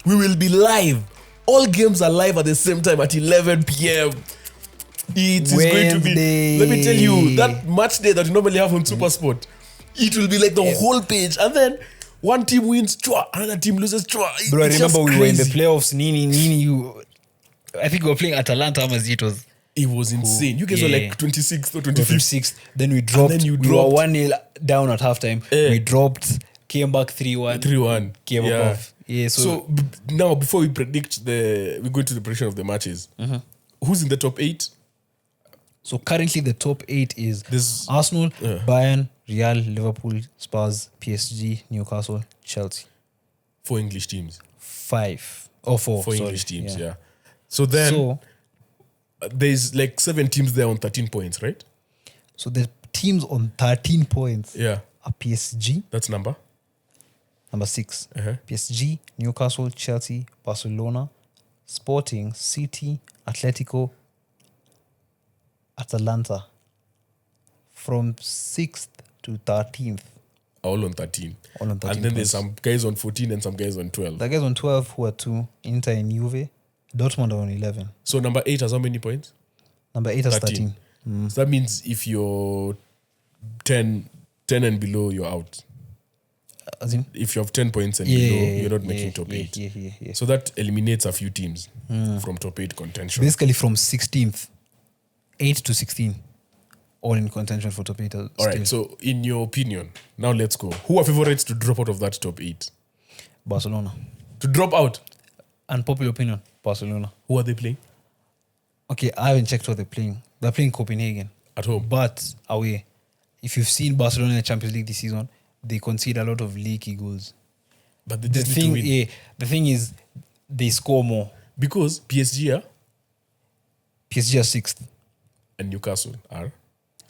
Speaker 2: We will be live. All games are live at the same time at 11 p.m. It is going to be. Let me tell you, that match day that you normally have on SuperSport, it will be like the whole page, and then one team wins, chua, another team loses, chua.
Speaker 1: Bro, I
Speaker 2: It's
Speaker 1: remember
Speaker 2: just
Speaker 1: we were in the
Speaker 2: crazy.
Speaker 1: playoffs. I think we were playing Atalanta Amazitos.
Speaker 2: It was insane. You guys were like 26th or 25th.
Speaker 1: 26th. Then we dropped.
Speaker 2: then you
Speaker 1: we
Speaker 2: dropped.
Speaker 1: were 1-0 down at halftime. We dropped, came back 3-1.
Speaker 2: 3-1.
Speaker 1: Came
Speaker 2: Yeah.
Speaker 1: up off. Yeah,
Speaker 2: So now, before we predict we go into the prediction of the matches. Who's in the top 8?
Speaker 1: So currently the top 8 is
Speaker 2: This-
Speaker 1: Arsenal, Bayern, Real, Liverpool, Spurs, PSG, Newcastle, Chelsea.
Speaker 2: 4 English teams.
Speaker 1: 5 or 4.
Speaker 2: 4
Speaker 1: sorry.
Speaker 2: English teams, yeah. So then
Speaker 1: So
Speaker 2: there's like 7 teams there on 13 points, right?
Speaker 1: so the teams on 13 points
Speaker 2: Yeah.
Speaker 1: are PSG,
Speaker 2: That's number.
Speaker 1: number 6.
Speaker 2: Uh-huh.
Speaker 1: PSG, Newcastle, Chelsea, Barcelona, Sporting, City, Atletico, Atalanta. From 6th to 13th.
Speaker 2: All on 13.
Speaker 1: All on 13
Speaker 2: And then there's
Speaker 1: points.
Speaker 2: some guys on 14 and some guys on 12.
Speaker 1: The guys on 12 who are 2, Inter and Juve. Dortmund are on 11.
Speaker 2: So number 8 has how many points?
Speaker 1: Number 8 has
Speaker 2: 13.
Speaker 1: 13.
Speaker 2: So that means if you're 10 and below, you're out.
Speaker 1: As in,
Speaker 2: If you have 10 points and
Speaker 1: yeah,
Speaker 2: below, you're not
Speaker 1: yeah,
Speaker 2: making top
Speaker 1: yeah,
Speaker 2: 8.
Speaker 1: Yeah.
Speaker 2: So that eliminates a few teams from top 8 contention.
Speaker 1: Basically, from 16th, 8 to 16, all in contention for top 8.
Speaker 2: All right, so in your opinion, now let's go. Who are favorites to drop out of that top 8?
Speaker 1: Barcelona.
Speaker 2: To drop out?
Speaker 1: Unpopular opinion, Barcelona.
Speaker 2: Who are they playing?
Speaker 1: Okay, I haven't checked what they're playing. They're playing Copenhagen.
Speaker 2: At home.
Speaker 1: But away. If you've seen Barcelona in the Champions League this season, they concede a lot of leaky goals.
Speaker 2: But they just need to win.
Speaker 1: The thing is, they score more.
Speaker 2: Because PSG are
Speaker 1: PSG are 6th.
Speaker 2: and Newcastle are.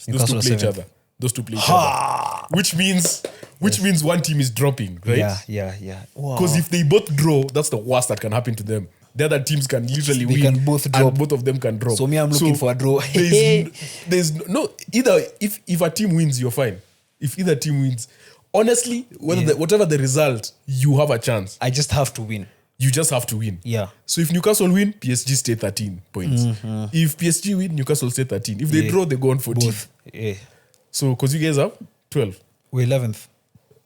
Speaker 1: Newcastle
Speaker 2: Those two play
Speaker 1: are
Speaker 2: each
Speaker 1: 7th.
Speaker 2: other. Those two play each other. Which means one team is dropping, right?
Speaker 1: Yeah. Wow.
Speaker 2: Because if they both draw, that's the worst that can happen to them. The other teams can literally
Speaker 1: They
Speaker 2: win.
Speaker 1: can both
Speaker 2: and
Speaker 1: drop.
Speaker 2: both of them can drop.
Speaker 1: So me, I'm looking for a draw.
Speaker 2: There's no either. If a team wins, you're fine. If either team wins, honestly, whatever the result, you have a chance.
Speaker 1: I just have to win.
Speaker 2: You just have to win.
Speaker 1: Yeah.
Speaker 2: So if Newcastle win, PSG stay 13 points. If PSG win, Newcastle stay 13. If they draw, they go on 14.
Speaker 1: Both. Yeah.
Speaker 2: So because you guys have 12.
Speaker 1: We're 11th.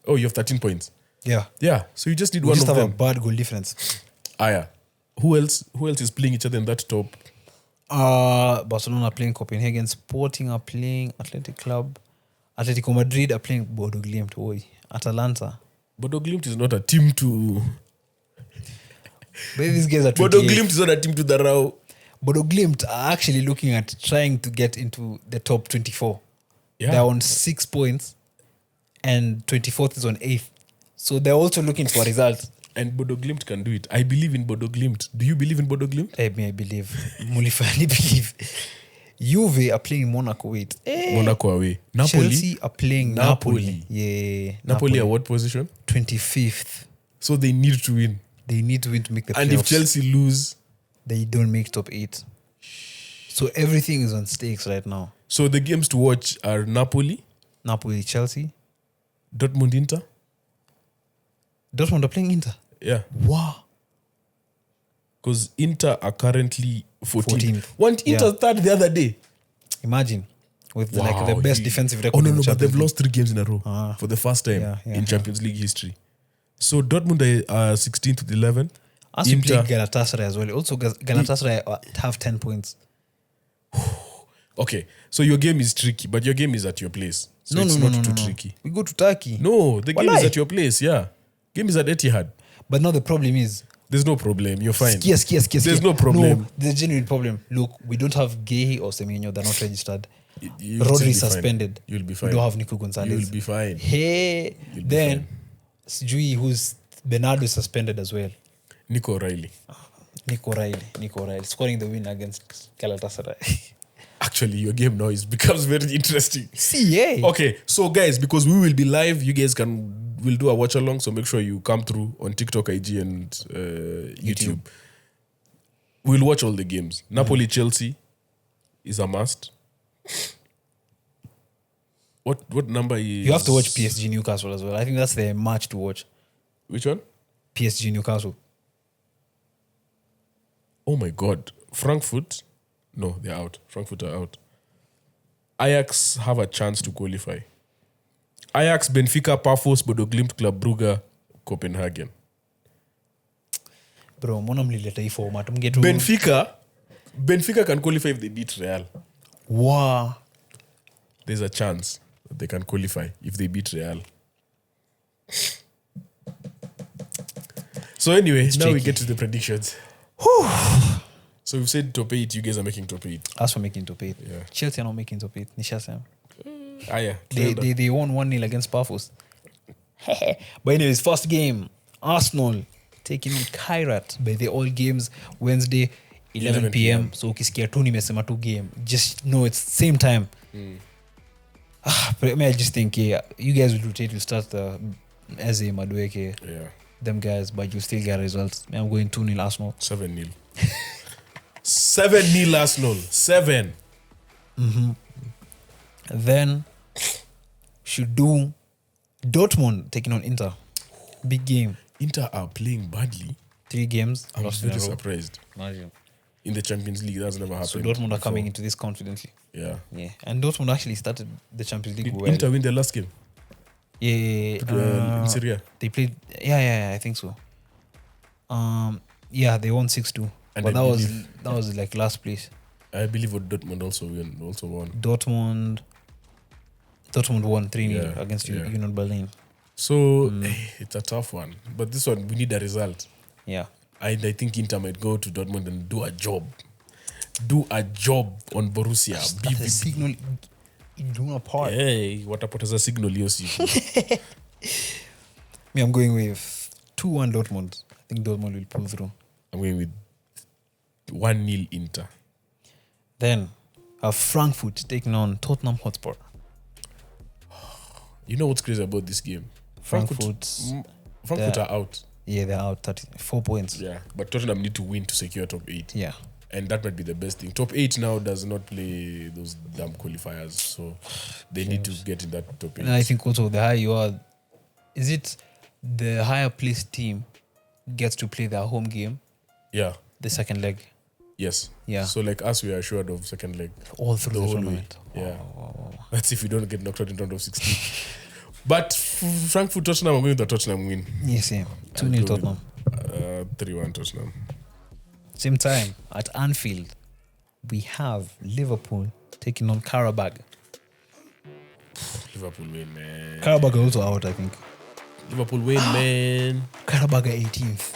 Speaker 2: Oh, you have 13 points.
Speaker 1: Yeah.
Speaker 2: Yeah. So you just need
Speaker 1: We
Speaker 2: one
Speaker 1: just
Speaker 2: of
Speaker 1: have a
Speaker 2: them.
Speaker 1: bad goal difference.
Speaker 2: Yeah. Who else is playing each other in that top?
Speaker 1: Barcelona are playing Copenhagen. Sporting are playing Athletic Club. Atletico Madrid are playing Bodo Glimt. Oi. Atalanta.
Speaker 2: Bodo Glimt is not a team to...
Speaker 1: But these guys are
Speaker 2: Bodo
Speaker 1: 28th.
Speaker 2: Glimt is not a team to the row.
Speaker 1: Bodo Glimt are actually looking at trying to get into the top 24.
Speaker 2: Yeah.
Speaker 1: They're on 6 points and 24th is on 8th. So they're also looking for results.
Speaker 2: And Bodo Glimt can do it. I believe in Bodo Glimt. Do you believe in Bodo Glimt?
Speaker 1: I believe. Mulifani believe. Juve are playing Monaco. Wait.
Speaker 2: Monaco away. Napoli.
Speaker 1: Chelsea are playing Napoli. Yeah.
Speaker 2: Napoli at what position?
Speaker 1: 25th.
Speaker 2: So they need to win.
Speaker 1: They need to win to make the playoffs.
Speaker 2: And if Chelsea lose...
Speaker 1: They don't make top 8. So everything is on stakes right now.
Speaker 2: So the games to watch are Napoli,
Speaker 1: Chelsea.
Speaker 2: Dortmund, Inter.
Speaker 1: Dortmund are playing Inter.
Speaker 2: Yeah.
Speaker 1: Wow.
Speaker 2: Because Inter are currently 14th.
Speaker 1: 14th.
Speaker 2: Weren't Inter
Speaker 1: Yeah.
Speaker 2: third the other day?
Speaker 1: Imagine. With the
Speaker 2: Wow,
Speaker 1: best defensive record.
Speaker 2: Oh, no,
Speaker 1: in the
Speaker 2: but
Speaker 1: Champions
Speaker 2: they've
Speaker 1: League.
Speaker 2: lost 3 games in a row for the first time in Champions League history. So Dortmund are 16th with 11.
Speaker 1: As you play Galatasaray as well. Also, Galatasaray have 10 points.
Speaker 2: Okay, so your game is tricky, but your game is at your place. So it's not too tricky.
Speaker 1: We go to Turkey.
Speaker 2: No, the game
Speaker 1: Walai.
Speaker 2: is at your place, yeah. Game is at Etihad.
Speaker 1: But now the problem is...
Speaker 2: There's no problem, you're fine.
Speaker 1: Skia.
Speaker 2: There's no problem.
Speaker 1: No, there's a genuine problem. Look, we don't have Gehi or Semenyo. They're not registered.
Speaker 2: You'll still
Speaker 1: Rodri
Speaker 2: be
Speaker 1: is suspended.
Speaker 2: Fine. You'll be fine.
Speaker 1: We don't have Nico Gonzalez.
Speaker 2: You'll be fine.
Speaker 1: Hey,
Speaker 2: You'll be
Speaker 1: then
Speaker 2: fine.
Speaker 1: Sijui, who's Bernardo is suspended as well.
Speaker 2: Nico O'Reilly.
Speaker 1: Nico O'Reilly scoring the win against Galatasaray.
Speaker 2: Actually, your game now becomes very interesting.
Speaker 1: See,
Speaker 2: Okay, so guys, because we will be live, you guys will do a watch along. So make sure you come through on TikTok, IG, and YouTube. We'll watch all the games. Napoli, Chelsea is a must. What number is?
Speaker 1: You have to watch PSG Newcastle as well. I think that's the match to watch.
Speaker 2: Which one?
Speaker 1: PSG Newcastle.
Speaker 2: Oh my God, Frankfurt. No, they're out. Frankfurt are out. Ajax have a chance to qualify. Ajax, Benfica, Pafos, Bodo Glimt, Club Brugge, Copenhagen.
Speaker 1: Bro, mbona mlileta hii format?
Speaker 2: Benfica can qualify if they beat Real.
Speaker 1: Wow.
Speaker 2: There's a chance that they can qualify if they beat Real. So anyway, now we
Speaker 1: tricky.
Speaker 2: get to the predictions. So we've said top 8. You guys are making top 8.
Speaker 1: As for making top 8.
Speaker 2: Yeah.
Speaker 1: Chelsea are not making top 8. Nishasem.
Speaker 2: Yeah.
Speaker 1: They won 1-0 against Pafos. But anyways, first game, Arsenal taking on Kairat. By the all games, Wednesday, 11 p.m. So ukisikia tu nimesema tu game, just know it's same time. But I just think you guys will rotate. Will start the Eze Madueke.
Speaker 2: Yeah.
Speaker 1: Them guys, but you still get results. I'm going 2-0 Arsenal.
Speaker 2: 7-0. 7-0 Arsenal. 7.
Speaker 1: Then should do Dortmund taking on Inter. Big game.
Speaker 2: Inter are playing badly.
Speaker 1: 3 games.
Speaker 2: I'm
Speaker 1: lost in
Speaker 2: very
Speaker 1: a row.
Speaker 2: surprised.
Speaker 1: Imagine.
Speaker 2: in the Champions League. That's never happened.
Speaker 1: So Dortmund are
Speaker 2: before.
Speaker 1: coming into this confidently.
Speaker 2: Yeah.
Speaker 1: Yeah, and Dortmund actually started the Champions League
Speaker 2: Did
Speaker 1: well.
Speaker 2: Inter win their last game?
Speaker 1: Yeah,
Speaker 2: In Serie A?
Speaker 1: they played. Yeah, I think so. Yeah, they won 6-2,
Speaker 2: And
Speaker 1: but
Speaker 2: I
Speaker 1: that was like last place.
Speaker 2: I believe what Dortmund also won.
Speaker 1: Dortmund won 3-0
Speaker 2: Yeah,
Speaker 1: against
Speaker 2: yeah.
Speaker 1: Union Berlin.
Speaker 2: So it's a tough one. But this one, we need a result.
Speaker 1: Yeah,
Speaker 2: I think Inter might go to Dortmund and do a job. Do a job on Borussia.
Speaker 1: that's the signal. Doing a part.
Speaker 2: Hey, watapoteza signal hiyo siku.
Speaker 1: Me, I'm going with 2-1 Dortmund. I think Dortmund will pull through.
Speaker 2: I'm going with 1-0 Inter.
Speaker 1: Then Frankfurt taking on Tottenham Hotspur.
Speaker 2: You know what's crazy about this game? Frankfurt
Speaker 1: they're-
Speaker 2: are out.
Speaker 1: Yeah, they're out 34 points.
Speaker 2: Yeah, but Tottenham need to win to secure top 8.
Speaker 1: Yeah.
Speaker 2: And that might be the best thing. Top 8 now does not play those damn qualifiers. So they need to get in that top 8.
Speaker 1: And I think also the higher you are, is it the higher placed team gets to play their home game,
Speaker 2: Yeah.
Speaker 1: the second leg,
Speaker 2: Yes.
Speaker 1: Yeah.
Speaker 2: So like us, we are assured of second leg.
Speaker 1: all through the
Speaker 2: whole
Speaker 1: tournament.
Speaker 2: way. Yeah. That's if we don't get knocked out in round of 16. But Frankfurt Tottenham, I'm going with the Tottenham win.
Speaker 1: Yes, yeah. 2-0 Tottenham.
Speaker 2: 3-1 Tottenham.
Speaker 1: Same time at Anfield, we have Liverpool taking on Qarabag.
Speaker 2: Liverpool win, man.
Speaker 1: Qarabag are also out, I think.
Speaker 2: Liverpool win, man.
Speaker 1: Qarabag are 18th.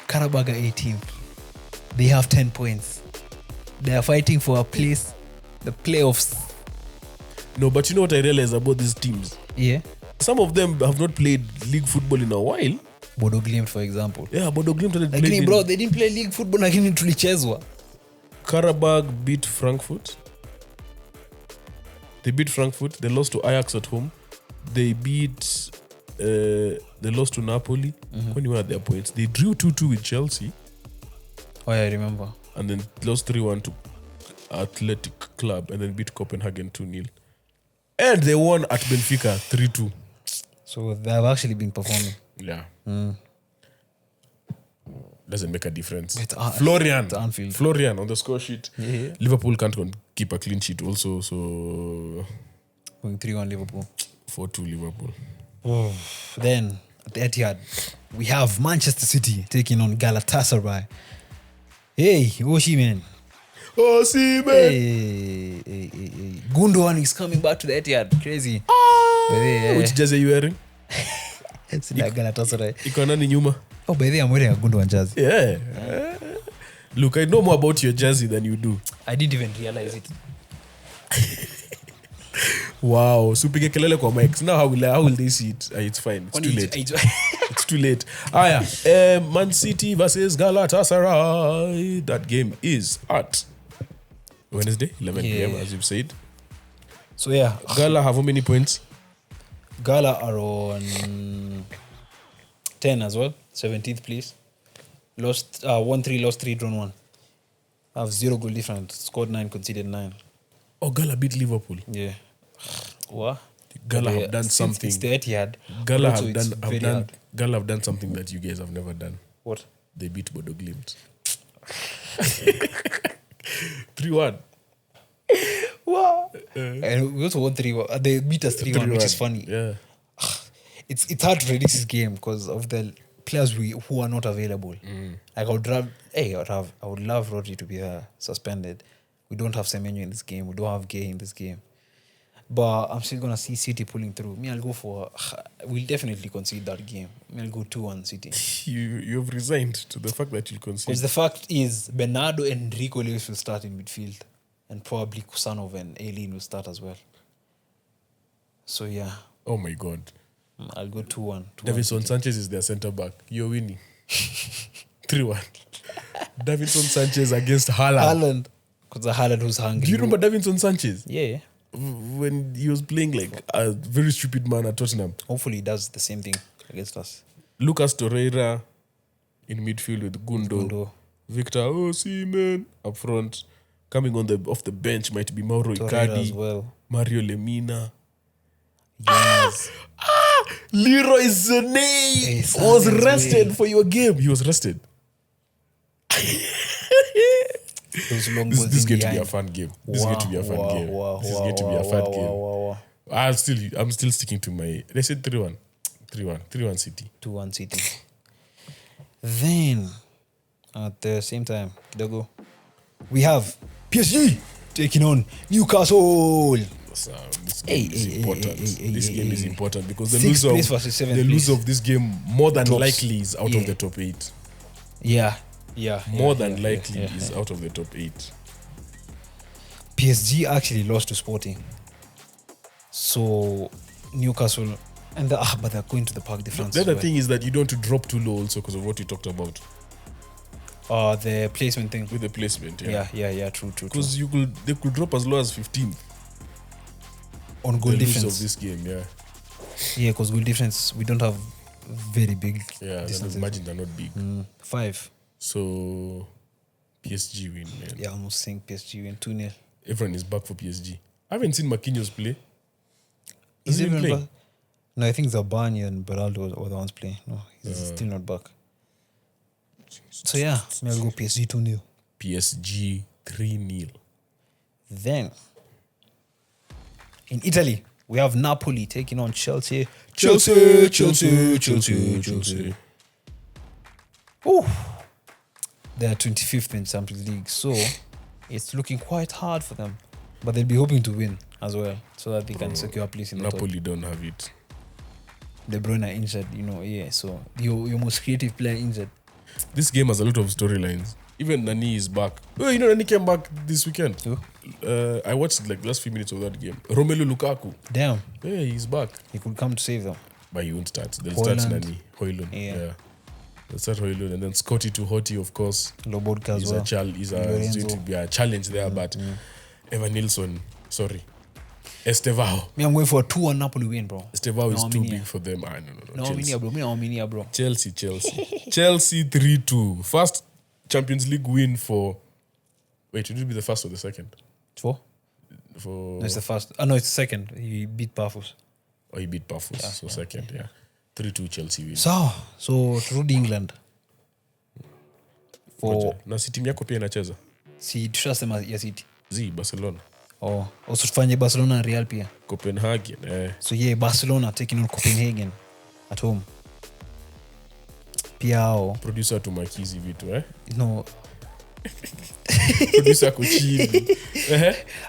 Speaker 1: Qarabag are 18th. They have 10 points. They are fighting for a place, the playoffs.
Speaker 2: No, but you know what I realize about these teams?
Speaker 1: Yeah.
Speaker 2: Some of them have not played league football in a while.
Speaker 1: Bodo Glimt, for example.
Speaker 2: Yeah, Bodo Glimt had
Speaker 1: Lakini
Speaker 2: played.
Speaker 1: bro, they didn't play league football lakini tulichezwa.
Speaker 2: Qarabag beat Frankfurt. They beat Frankfurt. They lost to Ajax at home. They beat. They lost to Napoli. When you had their points, they drew 2-2 with Chelsea,
Speaker 1: Oh yeah, I remember.
Speaker 2: and then lost 3-1 to Athletic Club, and then beat Copenhagen 2-0. And they won at Benfica 3-2.
Speaker 1: So they have actually been performing.
Speaker 2: Yeah. Doesn't make a difference.
Speaker 1: It's
Speaker 2: Florian.
Speaker 1: it's Anfield.
Speaker 2: Florian on the score sheet.
Speaker 1: Yeah.
Speaker 2: Liverpool can't keep a clean sheet also, so
Speaker 1: Going 3-1 Liverpool.
Speaker 2: 4-2 Liverpool.
Speaker 1: Then at the Etihad, we have Manchester City taking on Galatasaray. Hey, Oshi man.
Speaker 2: Oh, see, man.
Speaker 1: Hey. Gundogan is coming back to the Etihad. Crazy.
Speaker 2: Which jersey are you wearing?
Speaker 1: It's like Galatasaray.
Speaker 2: Iko nani nyuma?
Speaker 1: Oh, by the way, I'm wearing a Gundogan jersey.
Speaker 2: Yeah. Look, I know more about your jersey than you do.
Speaker 1: I didn't even realize it.
Speaker 2: Wow. So pige kelele kwa mics. Now how will they see it? It's fine. It's too late. It's too late. Man City versus Galatasaray. That game is at Wednesday, 11 p.m.
Speaker 1: Yeah.
Speaker 2: as you've said.
Speaker 1: So yeah,
Speaker 2: Gala have how many points?
Speaker 1: Gala are on 10 as well, 17th place. Lost 1-3, lost 3, drawn 1. Have 0 goal difference. Scored 9, conceded 9.
Speaker 2: Oh, Gala beat Liverpool.
Speaker 1: Yeah. What?
Speaker 2: Gala
Speaker 1: Yeah,
Speaker 2: have done
Speaker 1: since
Speaker 2: something.
Speaker 1: It's the Etihad.
Speaker 2: Gala
Speaker 1: also
Speaker 2: have
Speaker 1: it's
Speaker 2: done
Speaker 1: very hard.
Speaker 2: Gala have done something that you guys have never done.
Speaker 1: What?
Speaker 2: They beat Bodo Glimt. 3-1.
Speaker 1: Wow. And we also won 3-1. They beat us 3-1, which is funny.
Speaker 2: Yeah.
Speaker 1: It's hard to predict this game because of the players who are not available. Like I would love Rodri to be suspended. We don't have Semenyo in this game. We don't have Gay in this game. But I'm still gonna see City pulling through. Me, I'll go for. We'll definitely concede that game. Me, I'll go 2-1 City.
Speaker 2: You've resigned to the fact that you'll concede.
Speaker 1: Because the fact is, Bernardo and Rico Lewis will start in midfield, and probably Kusanov and Aileen will start as well. So yeah,
Speaker 2: Oh my God.
Speaker 1: I'll go 2-1.
Speaker 2: Davinson Sanchez is their centre back. You're winning. 3-1. Davinson Sanchez against Haaland.
Speaker 1: Haaland, because the Haaland who's hungry.
Speaker 2: Do you remember Davinson Sanchez?
Speaker 1: Yeah.
Speaker 2: When he was playing like a very stupid man at Tottenham.
Speaker 1: Hopefully, he does the same thing against us.
Speaker 2: Lucas Torreira in midfield with Gundo. Victor Osimhen up front. Coming off the bench might be Mauro
Speaker 1: Torreira as
Speaker 2: Icardi,
Speaker 1: well.
Speaker 2: Mario Lemina.
Speaker 1: Yes.
Speaker 2: Leroy Sané
Speaker 1: Sané
Speaker 2: was
Speaker 1: as
Speaker 2: rested
Speaker 1: well.
Speaker 2: for your game. He was rested.
Speaker 1: Those long
Speaker 2: This
Speaker 1: balls
Speaker 2: is
Speaker 1: in
Speaker 2: going to be a
Speaker 1: behind.
Speaker 2: fun game. This is going to be a fun game. This is going to be a fun game. I'm still sticking to my. They said 3-1. 3-1 City.
Speaker 1: 2-1 City. Then, at the same time, Kidogo, we have PSG taking on Newcastle.
Speaker 2: So, this game is important. This game is important because the
Speaker 1: Sixth place versus seventh
Speaker 2: the
Speaker 1: place.
Speaker 2: loser of this game more than
Speaker 1: Drops.
Speaker 2: likely is out
Speaker 1: Yeah.
Speaker 2: of the top 8.
Speaker 1: Yeah.
Speaker 2: More than likely is out of the top 8.
Speaker 1: PSG actually lost to Sporting. So, Newcastle, and but they're going to the Parc de France.
Speaker 2: The other
Speaker 1: as well.
Speaker 2: thing is that you don't want to drop too low also because of what you talked about
Speaker 1: The placement thing.
Speaker 2: with the placement.
Speaker 1: Yeah, true.
Speaker 2: Because they could drop as low as 15.
Speaker 1: On goal
Speaker 2: The loser
Speaker 1: difference.
Speaker 2: of this game, yeah.
Speaker 1: Yeah, because goal difference, we don't have very big
Speaker 2: Yeah,
Speaker 1: distances.
Speaker 2: imagine they're not big.
Speaker 1: 5.
Speaker 2: So PSG win, man.
Speaker 1: Yeah, almost saying PSG win 2-0.
Speaker 2: Everyone is back for PSG. I haven't seen Marquinhos play.
Speaker 1: Is
Speaker 2: Has he
Speaker 1: he
Speaker 2: been
Speaker 1: even
Speaker 2: playing?
Speaker 1: back? No, I think Zabani and Beraldo were the ones playing. No, he's still not back. So yeah, I'll go PSG 2-0.
Speaker 2: PSG 3-0.
Speaker 1: Then, in Italy, we have Napoli taking on Chelsea. Chelsea. Ooh. They're 25th in Champions League, so it's looking quite hard for them. But they'll be hoping to win as well, so that they can secure a place in the top.
Speaker 2: Napoli don't have it.
Speaker 1: De Bruyne are injured, so your most creative player injured.
Speaker 2: This game has a lot of storylines. Even Nani is back. Oh, Nani came back this weekend.
Speaker 1: Who?
Speaker 2: I watched like the last few minutes of that game. Romelu Lukaku.
Speaker 1: Damn,
Speaker 2: Yeah, he's back.
Speaker 1: he could come to save them.
Speaker 2: But he won't start. They'll
Speaker 1: Højlund.
Speaker 2: start Nani. Højlund.
Speaker 1: Yeah.
Speaker 2: They'll start Højlund. And then Scotty to Hottie, of course.
Speaker 1: Lobotka as
Speaker 2: He's
Speaker 1: well.
Speaker 2: He's
Speaker 1: Lorenzo.
Speaker 2: going to be a challenge there. But Evan Nilsson, sorry. Estevao.
Speaker 1: Me, I'm going for a 2-1 Napoli win, bro.
Speaker 2: Estevao is
Speaker 1: No,
Speaker 2: too
Speaker 1: Armenia.
Speaker 2: big for them. No.
Speaker 1: No,
Speaker 2: Chelsea.
Speaker 1: Armenia, bro. Me, Armenia, bro.
Speaker 2: Chelsea. Chelsea 3-2. First Champions League win for. Wait, would it be the first or the second?
Speaker 1: 4?
Speaker 2: For
Speaker 1: No, it's the first. No, it's the second. He beat Pafos.
Speaker 2: he beat Pafos. So second, yeah. 3-2 Chelsea win.
Speaker 1: So turudi England. For
Speaker 2: Na si timu yako pia inacheza.
Speaker 1: si tushasema ya City.
Speaker 2: Barcelona.
Speaker 1: Also tufanye Barcelona na Real pia.
Speaker 2: Copenhagen.
Speaker 1: So yeah, Barcelona taking on Copenhagen at home. Pia hao,
Speaker 2: Producer tumakizi vitu
Speaker 1: no,
Speaker 2: Producer kuchini.